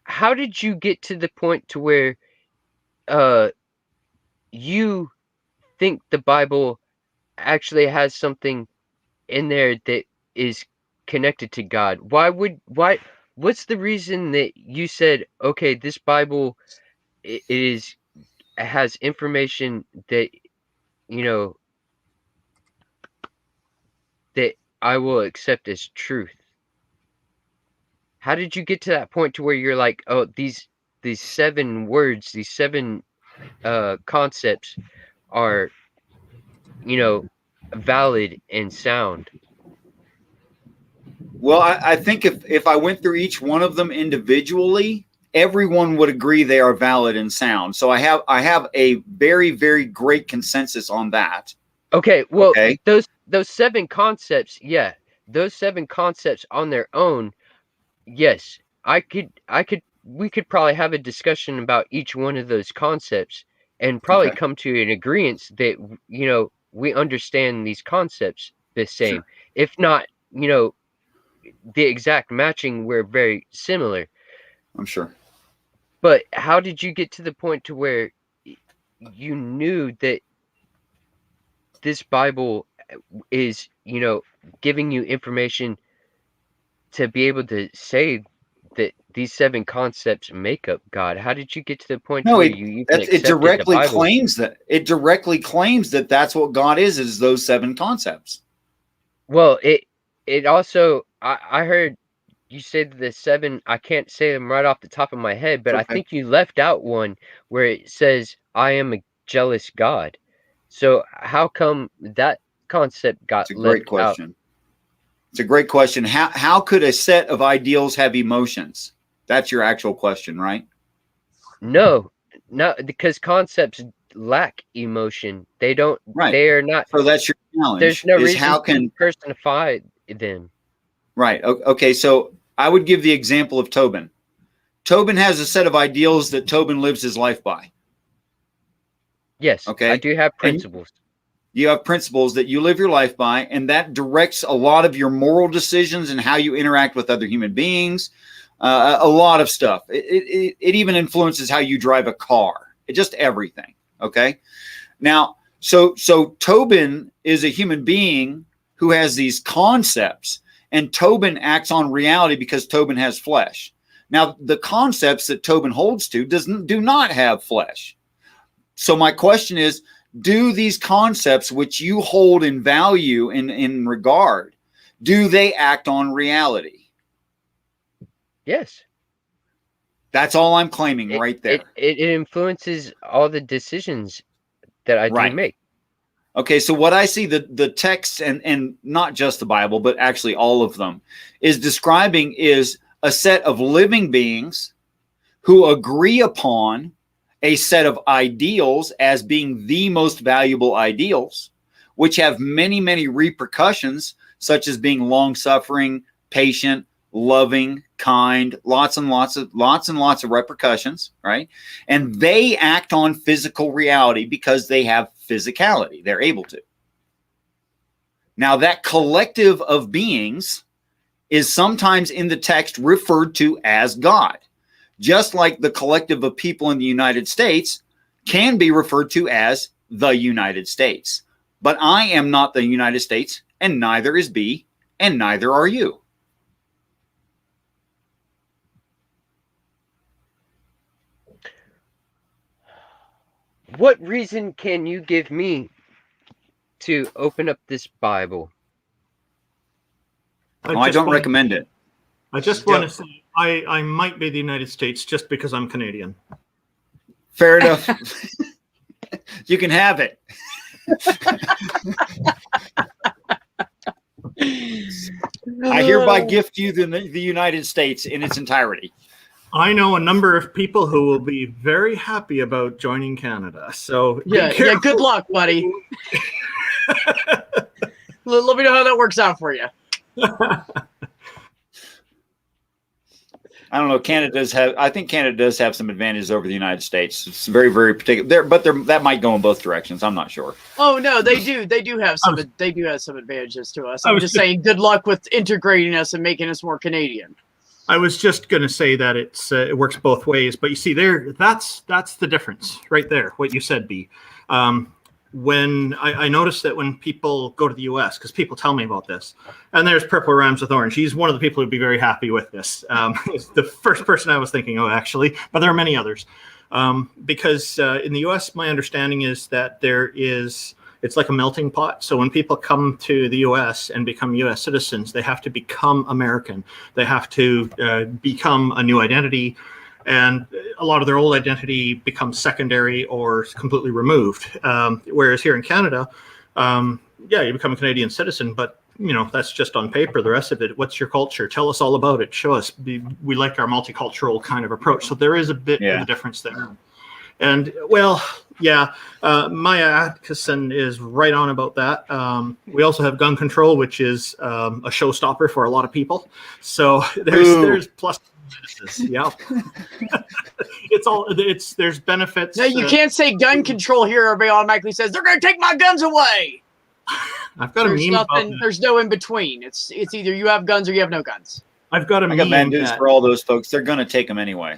how did you get to the point to where you think the Bible actually has something in there that is connected to God? What's the reason that you said, okay, this Bible has information that that I will accept as truth? How did you get to that point to where you're like, oh, these 7 words, these 7 concepts are, valid and sound? Well, I think if I went through each one of them individually, everyone would agree they are valid and sound. So I have a very, very great consensus on that. Okay, well, those 7 concepts, those 7 concepts on their own, yes, we could probably have a discussion about each one of those concepts and probably come to an agreement that, we understand these concepts the same. Sure. If not, the exact matching, we're very similar. I'm sure. But how did you get to the point to where you knew that this Bible is, giving you information to be able to say that these 7 concepts make up God? How did you get to the point where it directly claims that that's what God is those 7 concepts? Well, it also, I heard you said the 7, I can't say them right off the top of my head, but I think you left out one where it says, I am a jealous God. So how come that concept got left out? It's a great question. How could a set of ideals have emotions? That's your actual question, right? No, because concepts lack emotion. They don't. Right. They are not. So that's your challenge. There's no reason to personify them. Right. Okay. So I would give the example of Tobin. Tobin has a set of ideals that Tobin lives his life by. Yes. Okay. I do have principles. You have principles that you live your life by, and that directs a lot of your moral decisions and how you interact with other human beings. A lot of stuff. It even influences how you drive a car. Just everything. Okay. Now, so Tobin is a human being who has these concepts, and Tobin acts on reality because Tobin has flesh. Now, the concepts that Tobin holds to do not have flesh. So my question is, do these concepts which you hold in value in regard, do they act on reality? Yes. That's all I'm claiming right there. It influences all the decisions that I do make. Okay, so what I see the text and not just the Bible, but actually all of them, is describing is a set of living beings who agree upon a set of ideals as being the most valuable ideals, which have many, many repercussions, such as being long-suffering, patient, loving, kind, lots and lots of repercussions, right? And they act on physical reality because they have physicality. They're able to. Now, that collective of beings is sometimes in the text referred to as God. Just like the collective of people in the United States can be referred to as the United States. But I am not the United States, and neither is B, and neither are you. What reason can you give me to open up this Bible? I don't recommend it. I just want to say I might be the United States just because I'm Canadian. Fair enough. You can have it. I hereby gift you the United States in its entirety. I know a number of people who will be very happy about joining Canada. So yeah, good luck, buddy. Let me know how that works out for you. I don't know. I think Canada does have some advantages over the United States. It's very, very particular. That might go in both directions. I'm not sure. Oh no, they do. They do have some. They do have some advantages to us. I'm just saying, good luck with integrating us and making us more Canadian. I was just going to say that it works both ways, but you see that's the difference right there. What you said, B. When I noticed that when people go to the U.S., because people tell me about this, and there's Purple Rhymes with Orange. He's one of the people who'd be very happy with this. It's the first person I was thinking of, actually, but there are many others. Because in the U.S., my understanding is that it's like a melting pot. So when people come to the U.S. and become U.S. citizens, they have to become American. They have to become a new identity. And a lot of their old identity becomes secondary or completely removed. Whereas here in Canada, you become a Canadian citizen, but that's just on paper. The rest of it, what's your culture? Tell us all about it. Show us. We like our multicultural kind of approach. So there is a bit of a difference there. And Maya Atkinson is right on about that. We also have gun control, which is a showstopper for a lot of people. So there's plus. Yeah, there's benefits. No, you can't say gun control here. Everybody automatically says they're going to take my guns away. I've got a meme about that. There's no in between. It's either you have guns or you have no guns. I've got a meme. I got bad news for all those folks. They're going to take them anyway.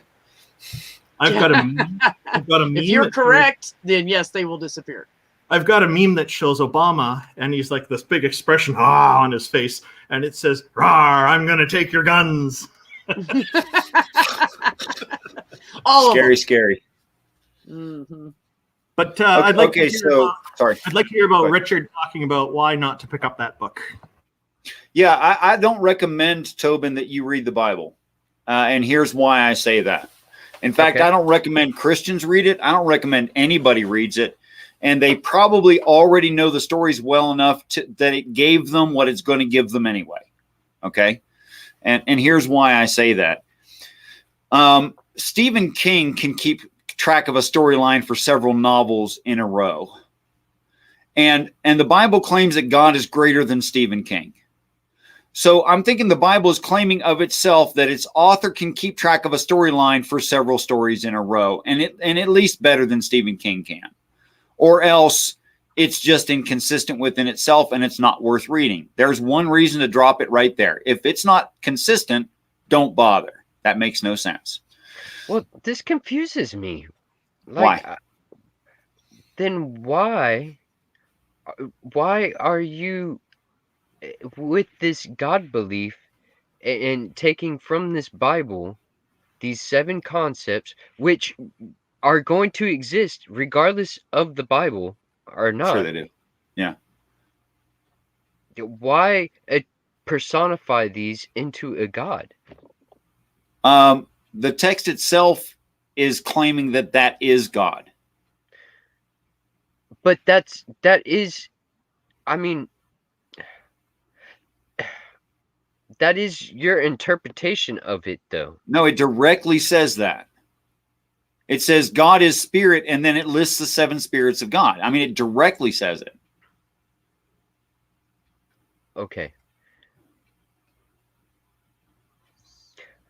I've got a meme. If you're correct, then yes, they will disappear. I've got a meme that shows Obama, and he's like this big expression on his face, and it says, "Rawr, I'm going to take your guns." Scary. Mm-hmm. But I'd like to hear about Sorry. Richard talking about why not to pick up that book. Yeah, I don't recommend, Tobin, that you read the Bible. And here's why I say that. In fact, I don't recommend Christians read it. I don't recommend anybody reads it. And they probably already know the stories well enough that it gave them what it's going to give them anyway. Okay? And here's why I say that. Stephen King can keep track of a storyline for several novels in a row. And the Bible claims that God is greater than Stephen King. So I'm thinking the Bible is claiming of itself that its author can keep track of a storyline for several stories in a row, and at least better than Stephen King can. or else it's just inconsistent within itself and it's not worth reading. There's one reason to drop it right there. If it's not consistent, don't bother. That makes no sense. Well, this confuses me. Why? Then why are you with this God belief and taking from this Bible these 7 concepts, which are going to exist regardless of the Bible or not? Sure they do. Yeah. Why personify these into a God? The text itself is claiming that is God. But I mean, that is your interpretation of it, though. No, it directly says that. It says God is spirit, and then it lists the 7 spirits of God. I mean, it directly says it. Okay.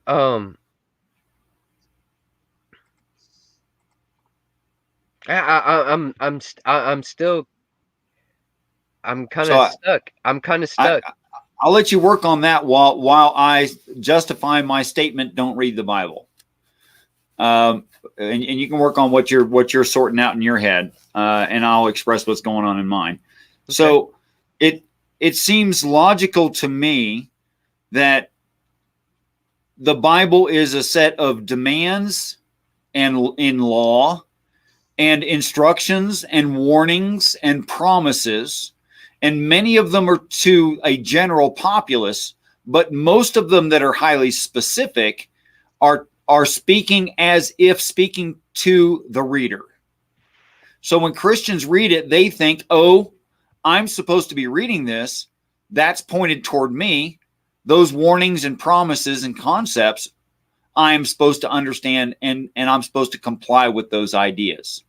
I'm kind of stuck. I'm kind of stuck. I'll let you work on that while I justify my statement. Don't read the Bible. And you can work on what you're sorting out in your head, and I'll express what's going on in mine. Okay. So it seems logical to me that the Bible is a set of demands and in law and instructions and warnings and promises, and many of them are to a general populace, but most of them that are highly specific are speaking as if speaking to the reader. So when Christians read it, they think, oh, I'm supposed to be reading this. That's pointed toward me. Those warnings and promises and concepts, I am supposed to understand, and I'm supposed to comply with those ideas.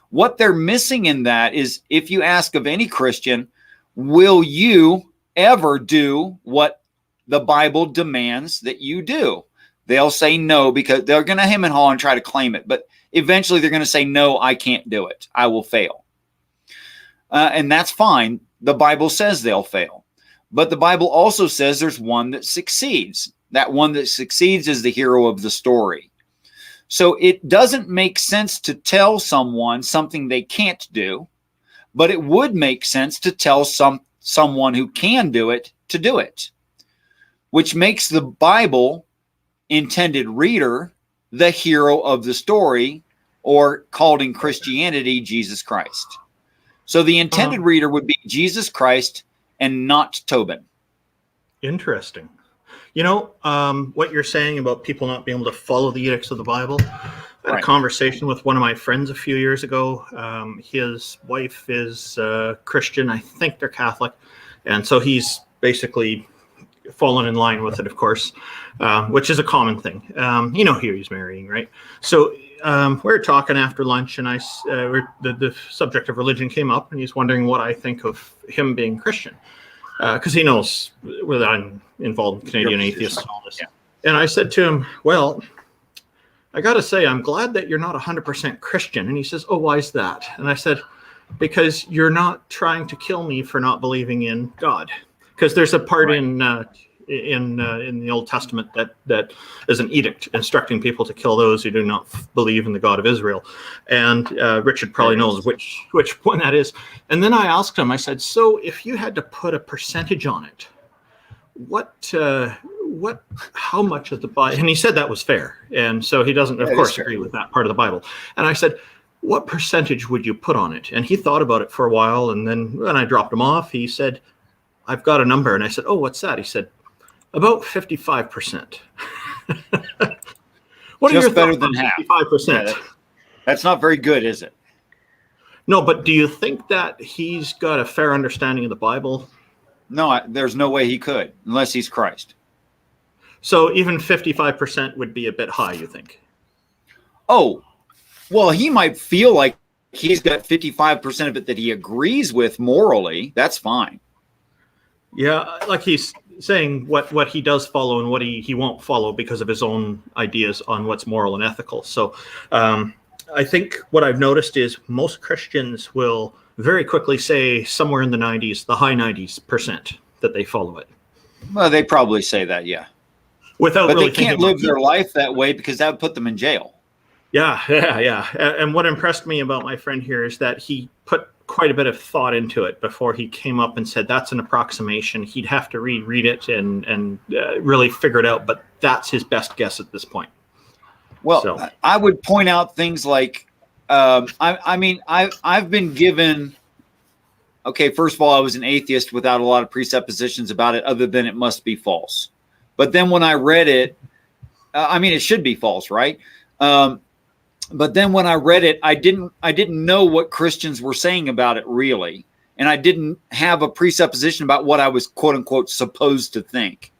What they're missing in that is, if you ask of any Christian, will you ever do what the Bible demands that you do? They'll say no, because they're going to hem and haw and try to claim it. But eventually they're going to say, no, I can't do it. I will fail. And that's fine. The Bible says they'll fail. But the Bible also says there's one that succeeds. That one that succeeds is the hero of the story. So it doesn't make sense to tell someone something they can't do, but it would make sense to tell someone who can do it to do it, which makes the Bible intended reader the hero of the story, or called in Christianity, Jesus Christ. So the intended reader would be Jesus Christ and not Tobin. Interesting. You know, what you're saying about people not being able to follow the edicts of the Bible. I had a conversation with one of my friends a few years ago. His wife is Christian. I think they're Catholic. And so he's basically fallen in line with it, of course, which is a common thing. You know who he's marrying, right? So we were talking after lunch, and the subject of religion came up, and he's wondering what I think of him being Christian. Because he knows that I'm involved in Canadian atheists and all this. Yeah. And I said to him, well, I got to say, I'm glad that you're not 100% Christian. And he says, oh, why is that? And I said, because you're not trying to kill me for not believing in God. Because there's a part in the Old Testament that is an edict instructing people to kill those who do not believe in the God of Israel. And Richard probably knows which one that is. And then I asked him, I said, so if you had to put a percentage on it, how much of the Bible? And he said that was fair. And so he doesn't, of course, agree with that part of the Bible. And I said, what percentage would you put on it? And he thought about it for a while. And then when I dropped him off, he said, I've got a number. And I said, oh, what's that? He said, about 55%. What are your thoughts on 55%? Yeah, that's not very good, is it? No, but do you think that he's got a fair understanding of the Bible? No, there's no way he could, unless he's Christ. So even 55% would be a bit high, you think? Oh, well, he might feel like he's got 55% of it that he agrees with morally. That's fine. Yeah, like he's saying what he does follow and what he won't follow because of his own ideas on what's moral and ethical. So I think what I've noticed is most Christians will very quickly say somewhere in the 90s, the high 90% that they follow it. Well, they probably say that, yeah. Without but really they can't live their life that way because that would put them in jail. Yeah. And what impressed me about my friend here is that he put quite a bit of thought into it before he came up and said that's an approximation. He'd have to read it and really figure it out, but that's his best guess at this point. Well, so. I would point out things like, I've been given, okay, first of all, I was an atheist without a lot of presuppositions about it other than it must be false. But then when I read it, it should be false, right? But then when I read it, I didn't know what Christians were saying about it really. And I didn't have a presupposition about what I was quote unquote supposed to think.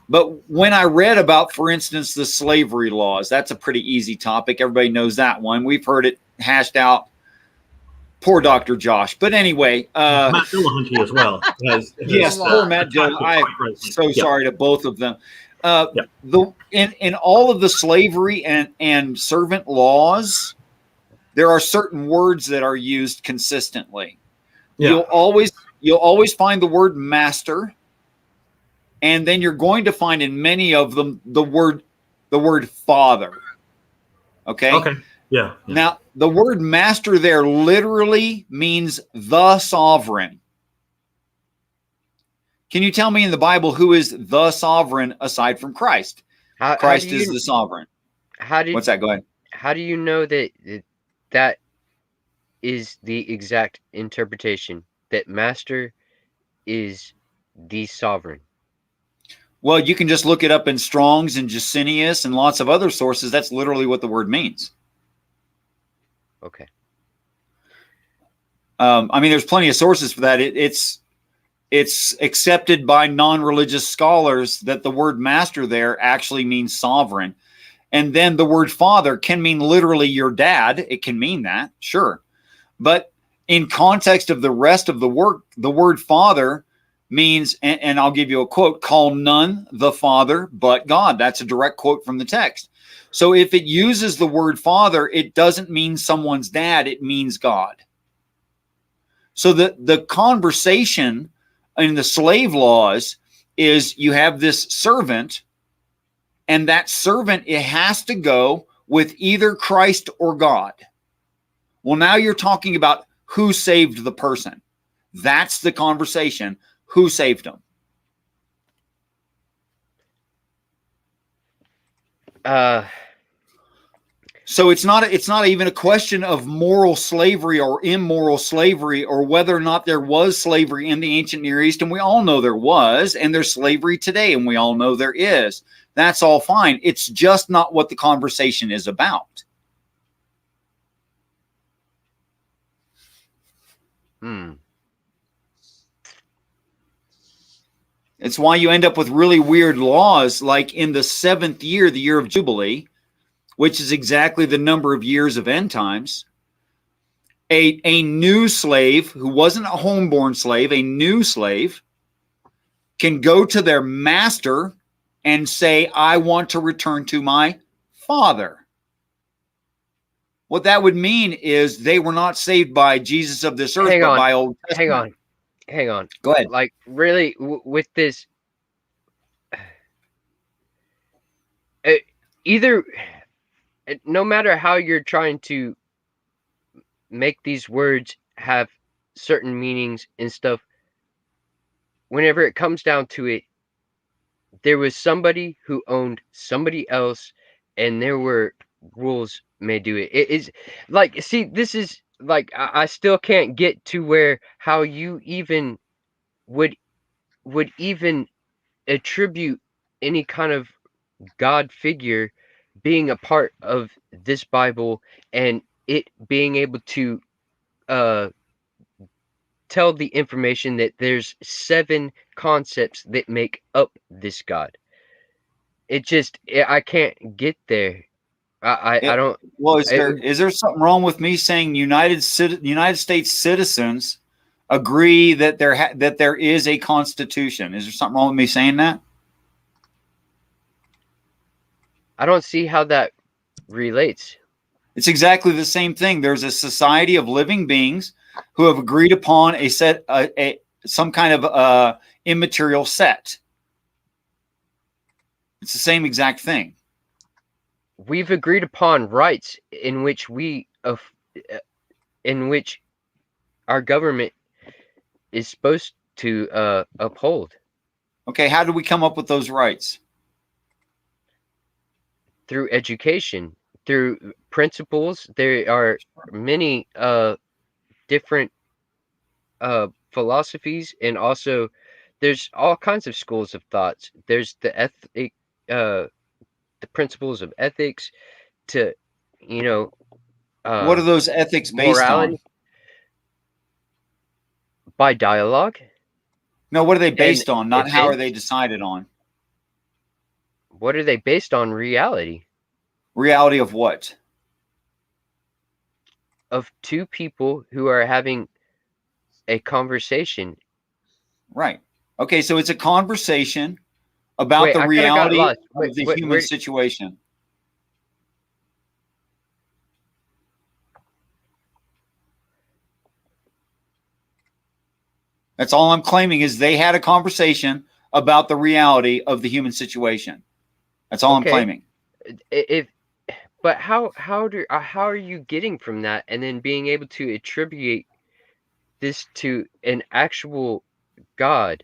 But when I read about, for instance, the slavery laws, that's a pretty easy topic. Everybody knows that one. We've heard it hashed out. Poor Dr. Josh. But anyway. Matt Dillahunty as well. Yes, poor Matt Dillahunty. I'm so sorry to both of them. In all of the slavery and servant laws, there are certain words that are used consistently. Yeah. You'll always find the word master, and then you're going to find in many of them the word father. Okay. Yeah. Now the word master there literally means the sovereign. Can you tell me in the Bible who is the sovereign aside from Christ? Christ is the sovereign. What's that? Go ahead. How do you know that is the exact interpretation, that master is the sovereign? Well, you can just look it up in Strong's and Jusinius and lots of other sources. That's literally what the word means. Okay. There's plenty of sources for that. It's accepted by non-religious scholars that the word master there actually means sovereign. And then the word father can mean literally your dad. It can mean that, sure. But in context of the rest of the work, the word father means, and I'll give you a quote, call none the Father but God. That's a direct quote from the text. So if it uses the word father, it doesn't mean someone's dad. It means God. So the conversation in the slave laws is you have this servant, and that servant, it has to go with either Christ or God. Well, now you're talking about who saved the person. That's the conversation. Who saved them? So it's not even a question of moral slavery or immoral slavery or whether or not there was slavery in the ancient Near East. And we all know there was, and there's slavery today, and we all know there is. That's all fine. It's just not what the conversation is about. It's why you end up with really weird laws, like in the 7th year, the year of Jubilee, which is exactly the number of years of end times. A new slave who wasn't a homeborn slave, a new slave, can go to their master and say, I want to return to my father. What that would mean is they were not saved by Jesus of this earth, but by Old Testament. Hang on. Go ahead. Like, really, with this, no matter how you're trying to make these words have certain meanings and stuff, whenever it comes down to it, there was somebody who owned somebody else, and there were rules made to it. It is like, see, this is like, I still can't get to where how you even would even attribute any kind of God figure being a part of this Bible and it being able to tell the information that there's 7 concepts that make up this God. I can't get there. I don't. Well, is there something wrong with me saying United States citizens agree that there is a constitution? Is there something wrong with me saying that? I don't see how that relates. It's exactly the same thing. There's a society of living beings who have agreed upon some kind of immaterial set. It's the same exact thing. We've agreed upon rights in which our government is supposed to uphold. Okay, how do we come up with those rights? Through education, through principles. There are many different philosophies, and also there's all kinds of schools of thoughts. There's the principles of ethics, to what are those ethics based morality, on? By dialogue. No, what are they based on? Not how are events. they decided on? What are they based on? Reality. Reality of what? Of two people who are having a conversation. Right. Okay, so it's a conversation about the reality of the human situation. That's all I'm claiming, is they had a conversation about the reality of the human situation. That's all I'm claiming. But how are you getting from that and then being able to attribute this to an actual God?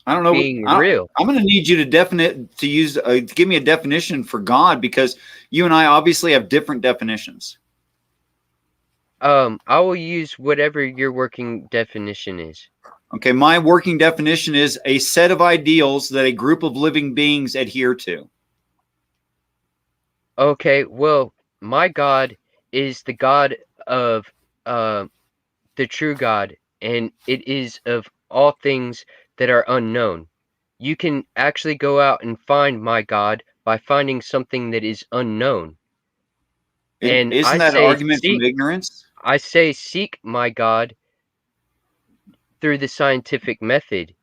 I don't know. Being real. I'm going to need you to give me a definition for God, because you and I obviously have different definitions. I will use whatever your working definition is. Okay, my working definition is a set of ideals that a group of living beings adhere to. Okay, well, my God is the God of the true God, and it is of all things that are unknown. You can actually go out and find my God by finding something that is unknown. And isn't that an argument from ignorance? I say seek my God through the scientific method,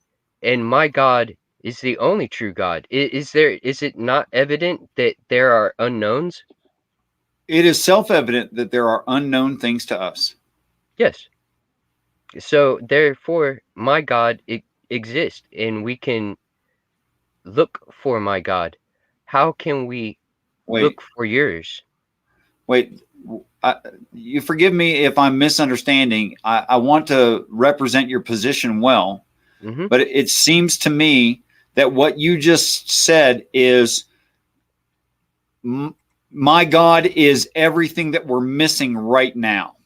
and my God is the only true God. Is it not evident that there are unknowns? It is self-evident that there are unknown things to us. Yes. So therefore, my God exists, and we can look for my God. How can we look for yours? Wait, you forgive me if I'm misunderstanding. I want to represent your position well, but it seems to me that what you just said is my God is everything that we're missing right now.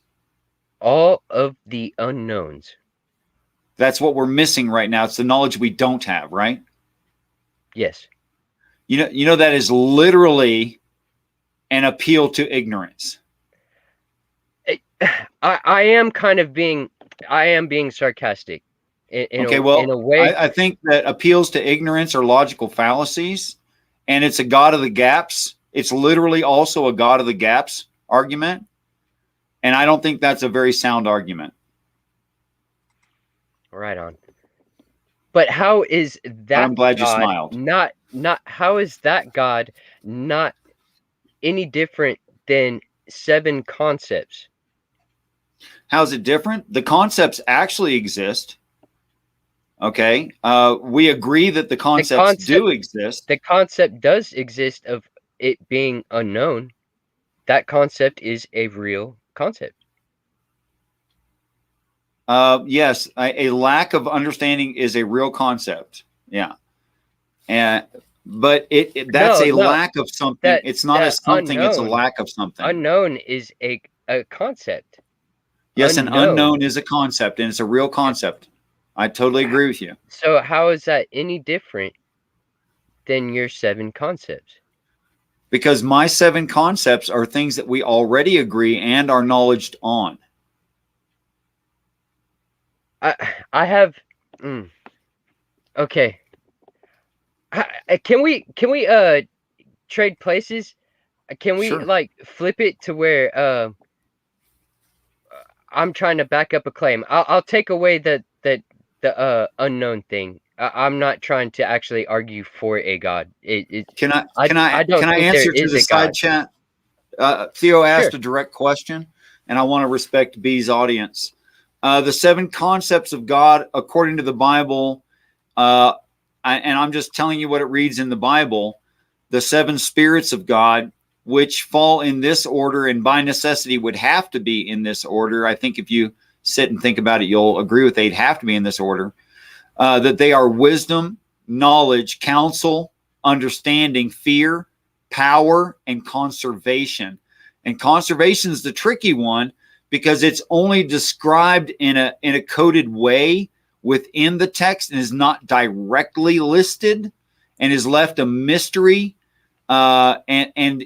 All of the unknowns. That's what we're missing right now. It's the knowledge we don't have, right? Yes. You know that is literally an appeal to ignorance. I am being sarcastic. In a way. I think that appeals to ignorance are logical fallacies, and it's a God of the gaps. It's literally also a God of the gaps argument, and I don't think that's a very sound argument. Right on. But how is that? I'm glad you God smiled. Not how is that God not any different than 7 concepts? How is it different? The concepts actually exist. Okay. We agree that the concepts do exist. The concept does exist of it being unknown. That concept is a real concept. Yes, a lack of understanding is a real concept. Yeah. But that's a lack of something. It's not a something, unknown, it's a lack of something. Unknown is a concept. Yes, an unknown is a concept, and it's a real concept. I totally agree with you. So how is that any different than your 7 concepts? Because my 7 concepts are things that we already agree and are knowledged on. I have okay. Can we trade places? Can we like flip it to where I'm trying to back up a claim. I'll take away the unknown thing. I'm not trying to actually argue for a God. Can I answer to the side chat? Theo asked a direct question, and I want to respect B's audience. The 7 concepts of God, according to the Bible, and I'm just telling you what it reads in the Bible, the 7 spirits of God, which fall in this order and by necessity would have to be in this order. I think if you sit and think about it, you'll agree with they'd have to be in this order. That they are wisdom, knowledge, counsel, understanding, fear, power, and conservation. And conservation is the tricky one because it's only described in a coded way within the text and is not directly listed and is left a mystery. And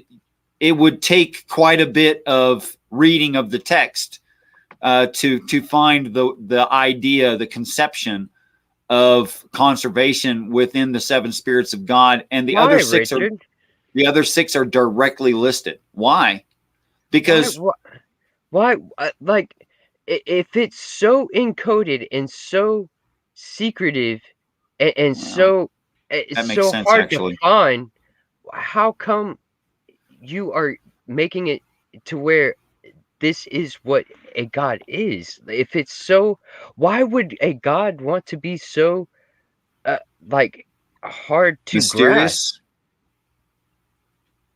it would take quite a bit of reading of the text to find the idea, the conception of conservation within the 7 spirits of God, and the other 6 are directly listed. Why? Because why? Like, if it's so encoded and so secretive and so it's so sense, hard actually. to find, how come you are making it to where this is what a God is? If it's so, why would a God want to be so like hard to mysterious? grasp?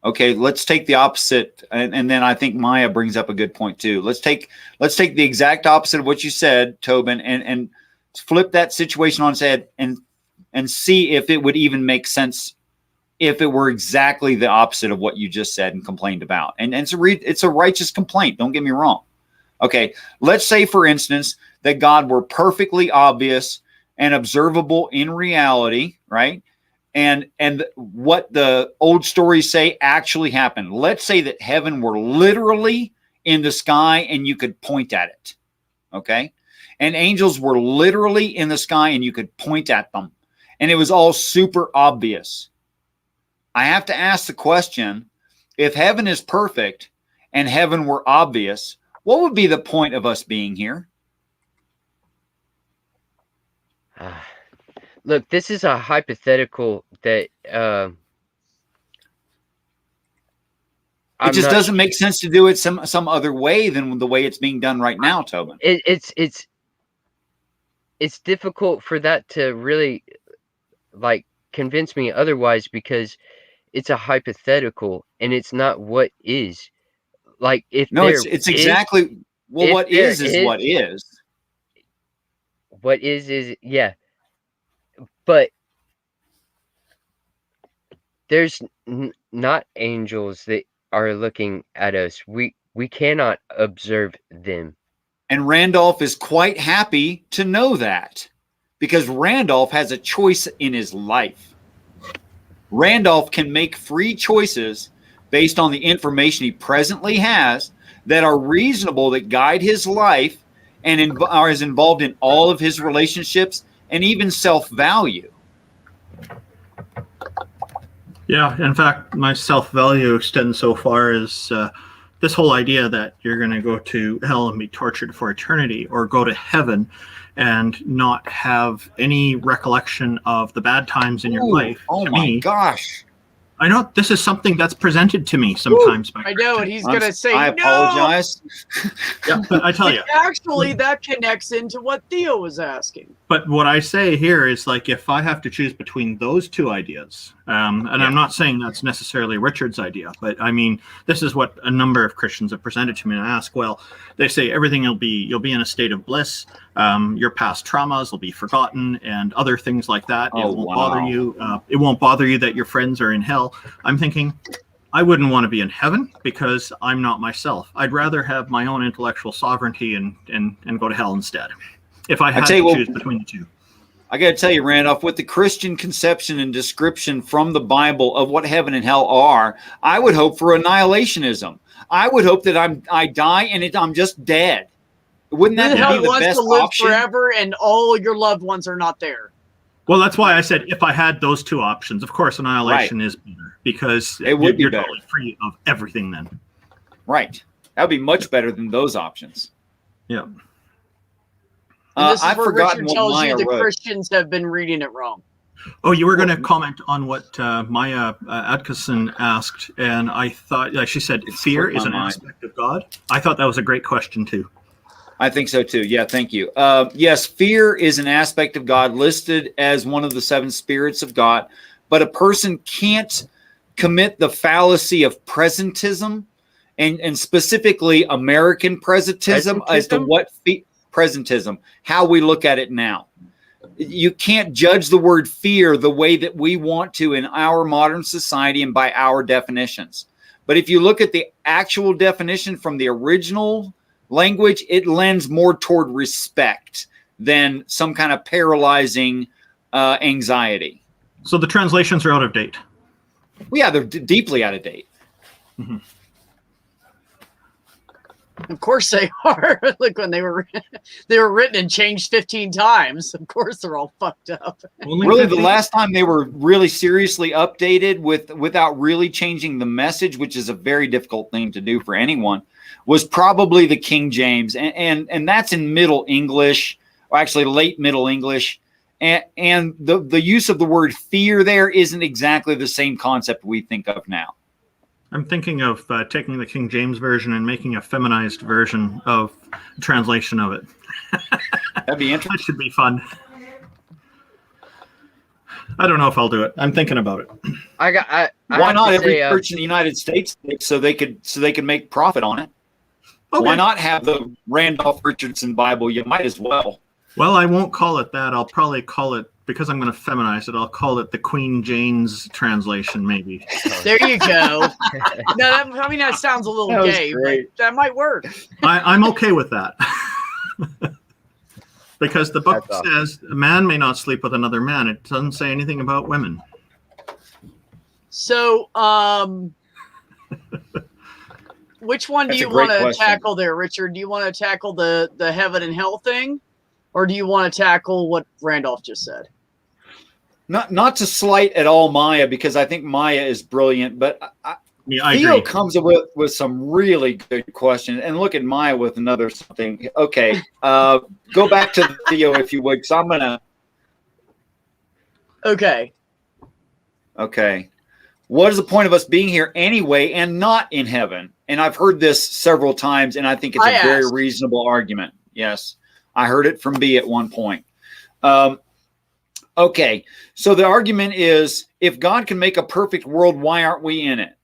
Okay, let's take the opposite, and then I think Maya brings up a good point too. Let's take the exact opposite of what you said, Tobin, and flip that situation on its head and see if it would even make sense if it were exactly the opposite of what you just said and complained about. And it's a righteous complaint. Don't get me wrong. Okay, let's say, for instance, that God were perfectly obvious and observable in reality, right? And what the old stories say actually happened. Let's say that heaven were literally in the sky and you could point at it, okay? And angels were literally in the sky and you could point at them. And it was all super obvious. I have to ask the question, if heaven is perfect and heaven were obvious, what would be the point of us being here? Look, this is a hypothetical that it just doesn't make sense to do it some other way than the way it's being done right now, Tobin. It's difficult for that to really like convince me otherwise, because it's a hypothetical and it's not what is. Like, if no, it's exactly what is what is. What is yeah. But there's not angels that are looking at us. We cannot observe them. And Randolph is quite happy to know that, because Randolph has a choice in his life. Randolph can make free choices based on the information he presently has that are reasonable, that guide his life and are as involved in all of his relationships and even self-value. Yeah, in fact, my self-value extends so far as this whole idea that you're going to go to hell and be tortured for eternity, or go to heaven and not have any recollection of the bad times in your life. Oh my gosh. I know this is something that's presented to me sometimes. I know, and he's going to say, I apologize. Yeah, but I tell you. Actually, that connects into what Theo was asking. But what I say here is, like, if I have to choose between those two ideas, and I'm not saying that's necessarily Richard's idea, but I mean, this is what a number of Christians have presented to me. And I ask, well, they say everything you'll be in a state of bliss. Your past traumas will be forgotten, and other things like that. It won't bother you. It won't bother you that your friends are in hell. I'm thinking, I wouldn't want to be in heaven because I'm not myself. I'd rather have my own intellectual sovereignty and go to hell instead, if I had to choose between the two. I got to tell you, Randolph, with the Christian conception and description from the Bible of what heaven and hell are, I would hope for annihilationism. I would hope that I die and I'm just dead. Wouldn't that be the best to live option? Forever, and all your loved ones are not there. Well, that's why I said if I had those two options, of course, annihilation is better, because it would you're be totally free of everything then. Right. That would be much better than those options. Yeah. And this is I've where forgotten Richard what tells Maya you the wrote. Christians have been reading it wrong. Oh, you were going to comment on what Maya Atkinson asked, and I thought she said fear is an aspect of God. I thought that was a great question too. I think so too. Yeah, thank you. Yes, fear is an aspect of God listed as one of the 7 spirits of God, but a person can't commit the fallacy of presentism, and specifically American presentism as to what presentism, how we look at it now. You can't judge the word fear the way that we want to in our modern society and by our definitions. But if you look at the actual definition from the original language, it lends more toward respect than some kind of paralyzing anxiety. So the translations are out of date. Well, yeah, they're deeply out of date. Mm-hmm. Of course they are. Look, when they were written and changed 15 times. Of course they're all fucked up. Really, the last time they were really seriously updated without really changing the message, which is a very difficult thing to do for anyone, was probably the King James, and that's in Middle English, or actually late Middle English, and the use of the word fear there isn't exactly the same concept we think of now. I'm thinking of taking the King James version and making a feminized version of a translation of it. That'd be interesting. That should be fun. I don't know if I'll do it. I'm thinking about it. I Why not every church in the United States so they could make profit on it? Okay. Why not have the Randolph Richardson Bible? You might as well. Well, I won't call it that. I'll probably call it, because I'm going to feminize it, I'll call it the Queen Jane's translation, maybe. There you go. No, that sounds a little gay, but that might work. I'm okay with that. Because the book says a man may not sleep with another man. It doesn't say anything about women. So, which one do you want to tackle there, Richard? Do you want to tackle the heaven and hell thing? Or do you want to tackle what Randolph just said? Not to slight at all Maya, because I think Maya is brilliant, but I Theo agree. comes up with some really good questions. And look at Maya with another something. Okay, go back to Theo if you would, because I'm gonna. Okay. What is the point of us being here anyway and not in heaven? And I've heard this several times, and I think it's a very reasonable argument. Yes, I heard it from B at one point. Okay, so the argument is, if God can make a perfect world, why aren't we in it?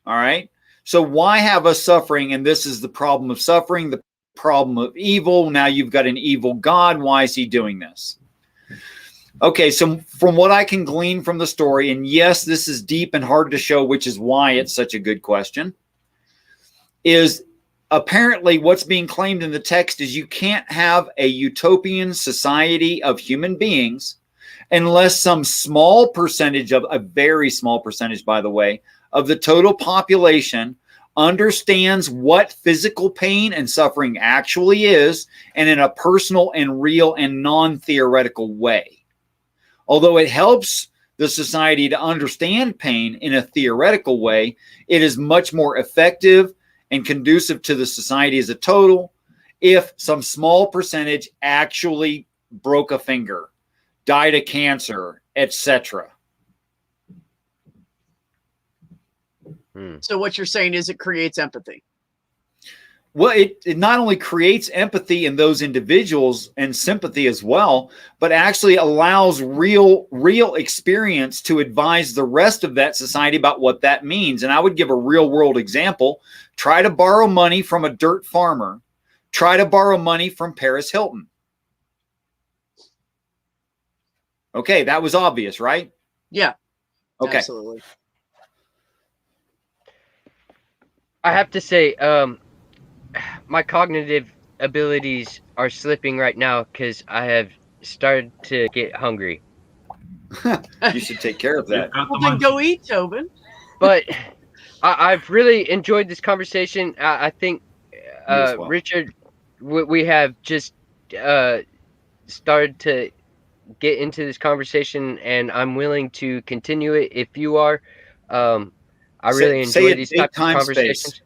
All right, so why have us suffering? And this is the problem of suffering, the problem of evil. Now you've got an evil God. Why is he doing this? Okay, so from what I can glean from the story, and yes, this is deep and hard to show, which is why it's such a good question, is apparently what's being claimed in the text is you can't have a utopian society of human beings unless some small percentage, of a very small percentage, by the way, of the total population understands what physical pain and suffering actually is, and in a personal and real and non-theoretical way. Although it helps the society to understand pain in a theoretical way, it is much more effective and conducive to the society as a total if some small percentage actually broke a finger, died of cancer, etc. So what you're saying is it creates empathy. Well, it not only creates empathy in those individuals and sympathy as well, but actually allows real experience to advise the rest of that society about what that means. And I would give a real world example. Try to borrow money from a dirt farmer. Try to borrow money from Paris Hilton. Okay, that was obvious, right? Yeah. Okay. Absolutely. I have to say, my cognitive abilities are slipping right now because I have started to get hungry. You should take care of that. Well, then go eat, Tobin. But I've really enjoyed this conversation. I think, well. Richard, we have just started to get into this conversation, and I'm willing to continue it if you are. I really enjoy these types of conversations. Space.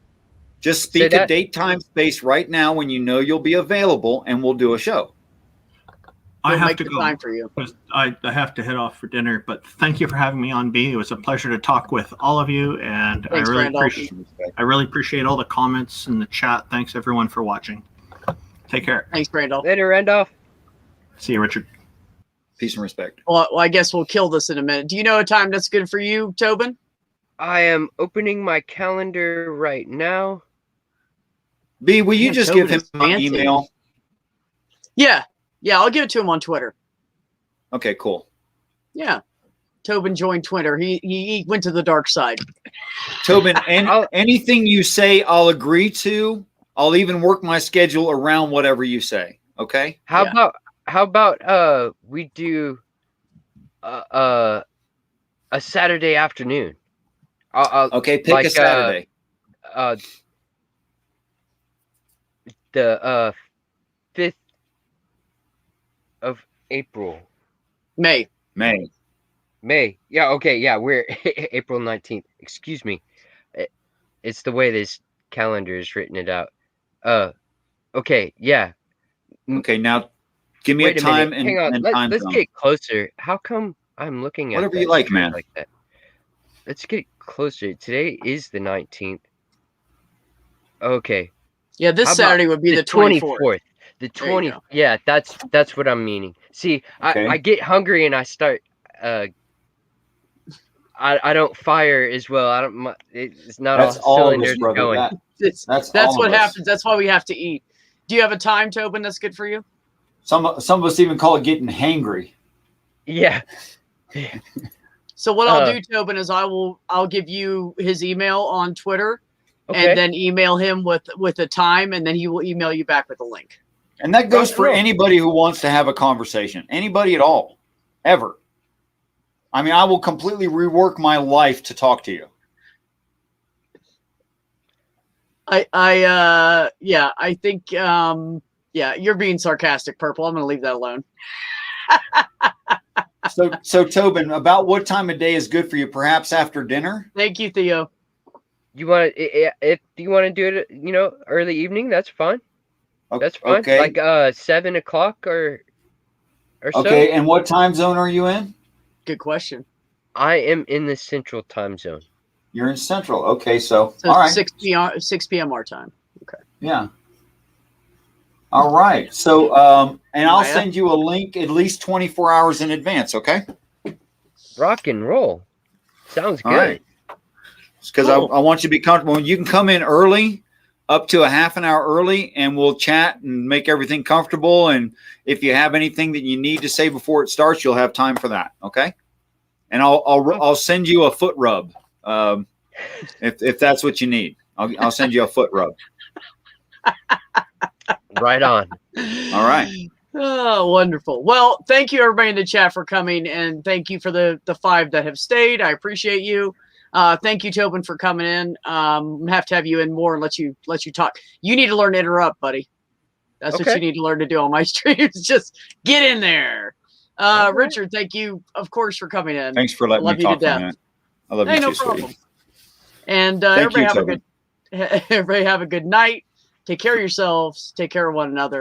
Just speak a date, time, space right now when you know you'll be available, and we'll do a show. I We'll have make to the go. time for you. I have to head off for dinner, but thank you for having me on, B. It was a pleasure to talk with all of you, and Thanks, Randolph. I really appreciate all the comments in the chat. Thanks everyone for watching. Take care. Thanks, Randolph. Later, Randolph. See you, Richard. Peace and respect. Well, I guess we'll kill this in a minute. Do you know a time that's good for you, Tobin? I am opening my calendar right now. B, will you Man, just Tobin give him is my fancy. email? Yeah. I'll give it to him on Twitter. Okay, cool. Yeah. Tobin joined Twitter. He went to the dark side. Tobin, anything you say, I'll agree to. I'll even work my schedule around whatever you say. Okay. How about we do a Saturday afternoon? Okay, pick a Saturday. The 5th of April. May. Yeah, okay, yeah, we're April 19th. Excuse me. It's the way this calendar is written it out. Okay, yeah. Okay, now give me Wait a time minute. Hang on. and time Let's zone. get closer. How come I'm looking at Whatever that you like, straight man. like that? Let's get closer. Today is the 19th. Okay. Yeah, this How about Saturday would be the 24th. The There you 20. go. Yeah, that's what I'm meaning. See, Okay. I get hungry and I start. I don't fire as well. I don't. It's not That's all all of us, cylinders brother. going. That's That's all what of us. happens. That's why we have to eat. Do you have a time, Tobin, that's good for you? Some of us even call it getting hangry. Yeah. So what I'll do, Tobin, is I'll give you his email on Twitter, Okay. and then email him with a time, and then he will email you back with a link. And that goes for Cool. anybody who wants to have a conversation. Anybody at all. Ever. I mean, I will completely rework my life to talk to you. I think you're being sarcastic, Purple. I'm gonna leave that alone. So Tobin, about what time of day is good for you? Perhaps after dinner? Thank you, Theo. You want if you want to do it, early evening, that's fine. That's fine. Okay. Like 7 o'clock or so. Okay, and what time zone are you in? Good question. I am in the central time zone. You're in Central. Okay, so So all right. 6 p.m. our time. Okay. Yeah. All right. So and I'll Maya? send you a link at least 24 hours in advance, okay? Rock and roll. Sounds good. All right. Because Cool. I want you to be comfortable. You can come in early, up to a half an hour early, and we'll chat and make everything comfortable. And if you have anything that you need to say before it starts, you'll have time for that. Okay. And I'll send you a foot rub if that's what you need. I'll send you a foot rub. Right on. All right. Oh, wonderful. Well, thank you everybody in the chat for coming, and thank you for the 5 that have stayed. I appreciate you. Thank you, Tobin, for coming in. Have to have you in more and let you talk. You need to learn to interrupt, buddy. That's what Okay. you need to learn to do on my streams. Just get in there. Okay. Richard, thank you, of course, for coming in. Thanks for letting Love me you to talk for a death. minute. I love Hey, you no too, sweetie. problem. And Thank you, everybody have a good night. Take care of yourselves. Take care of one another.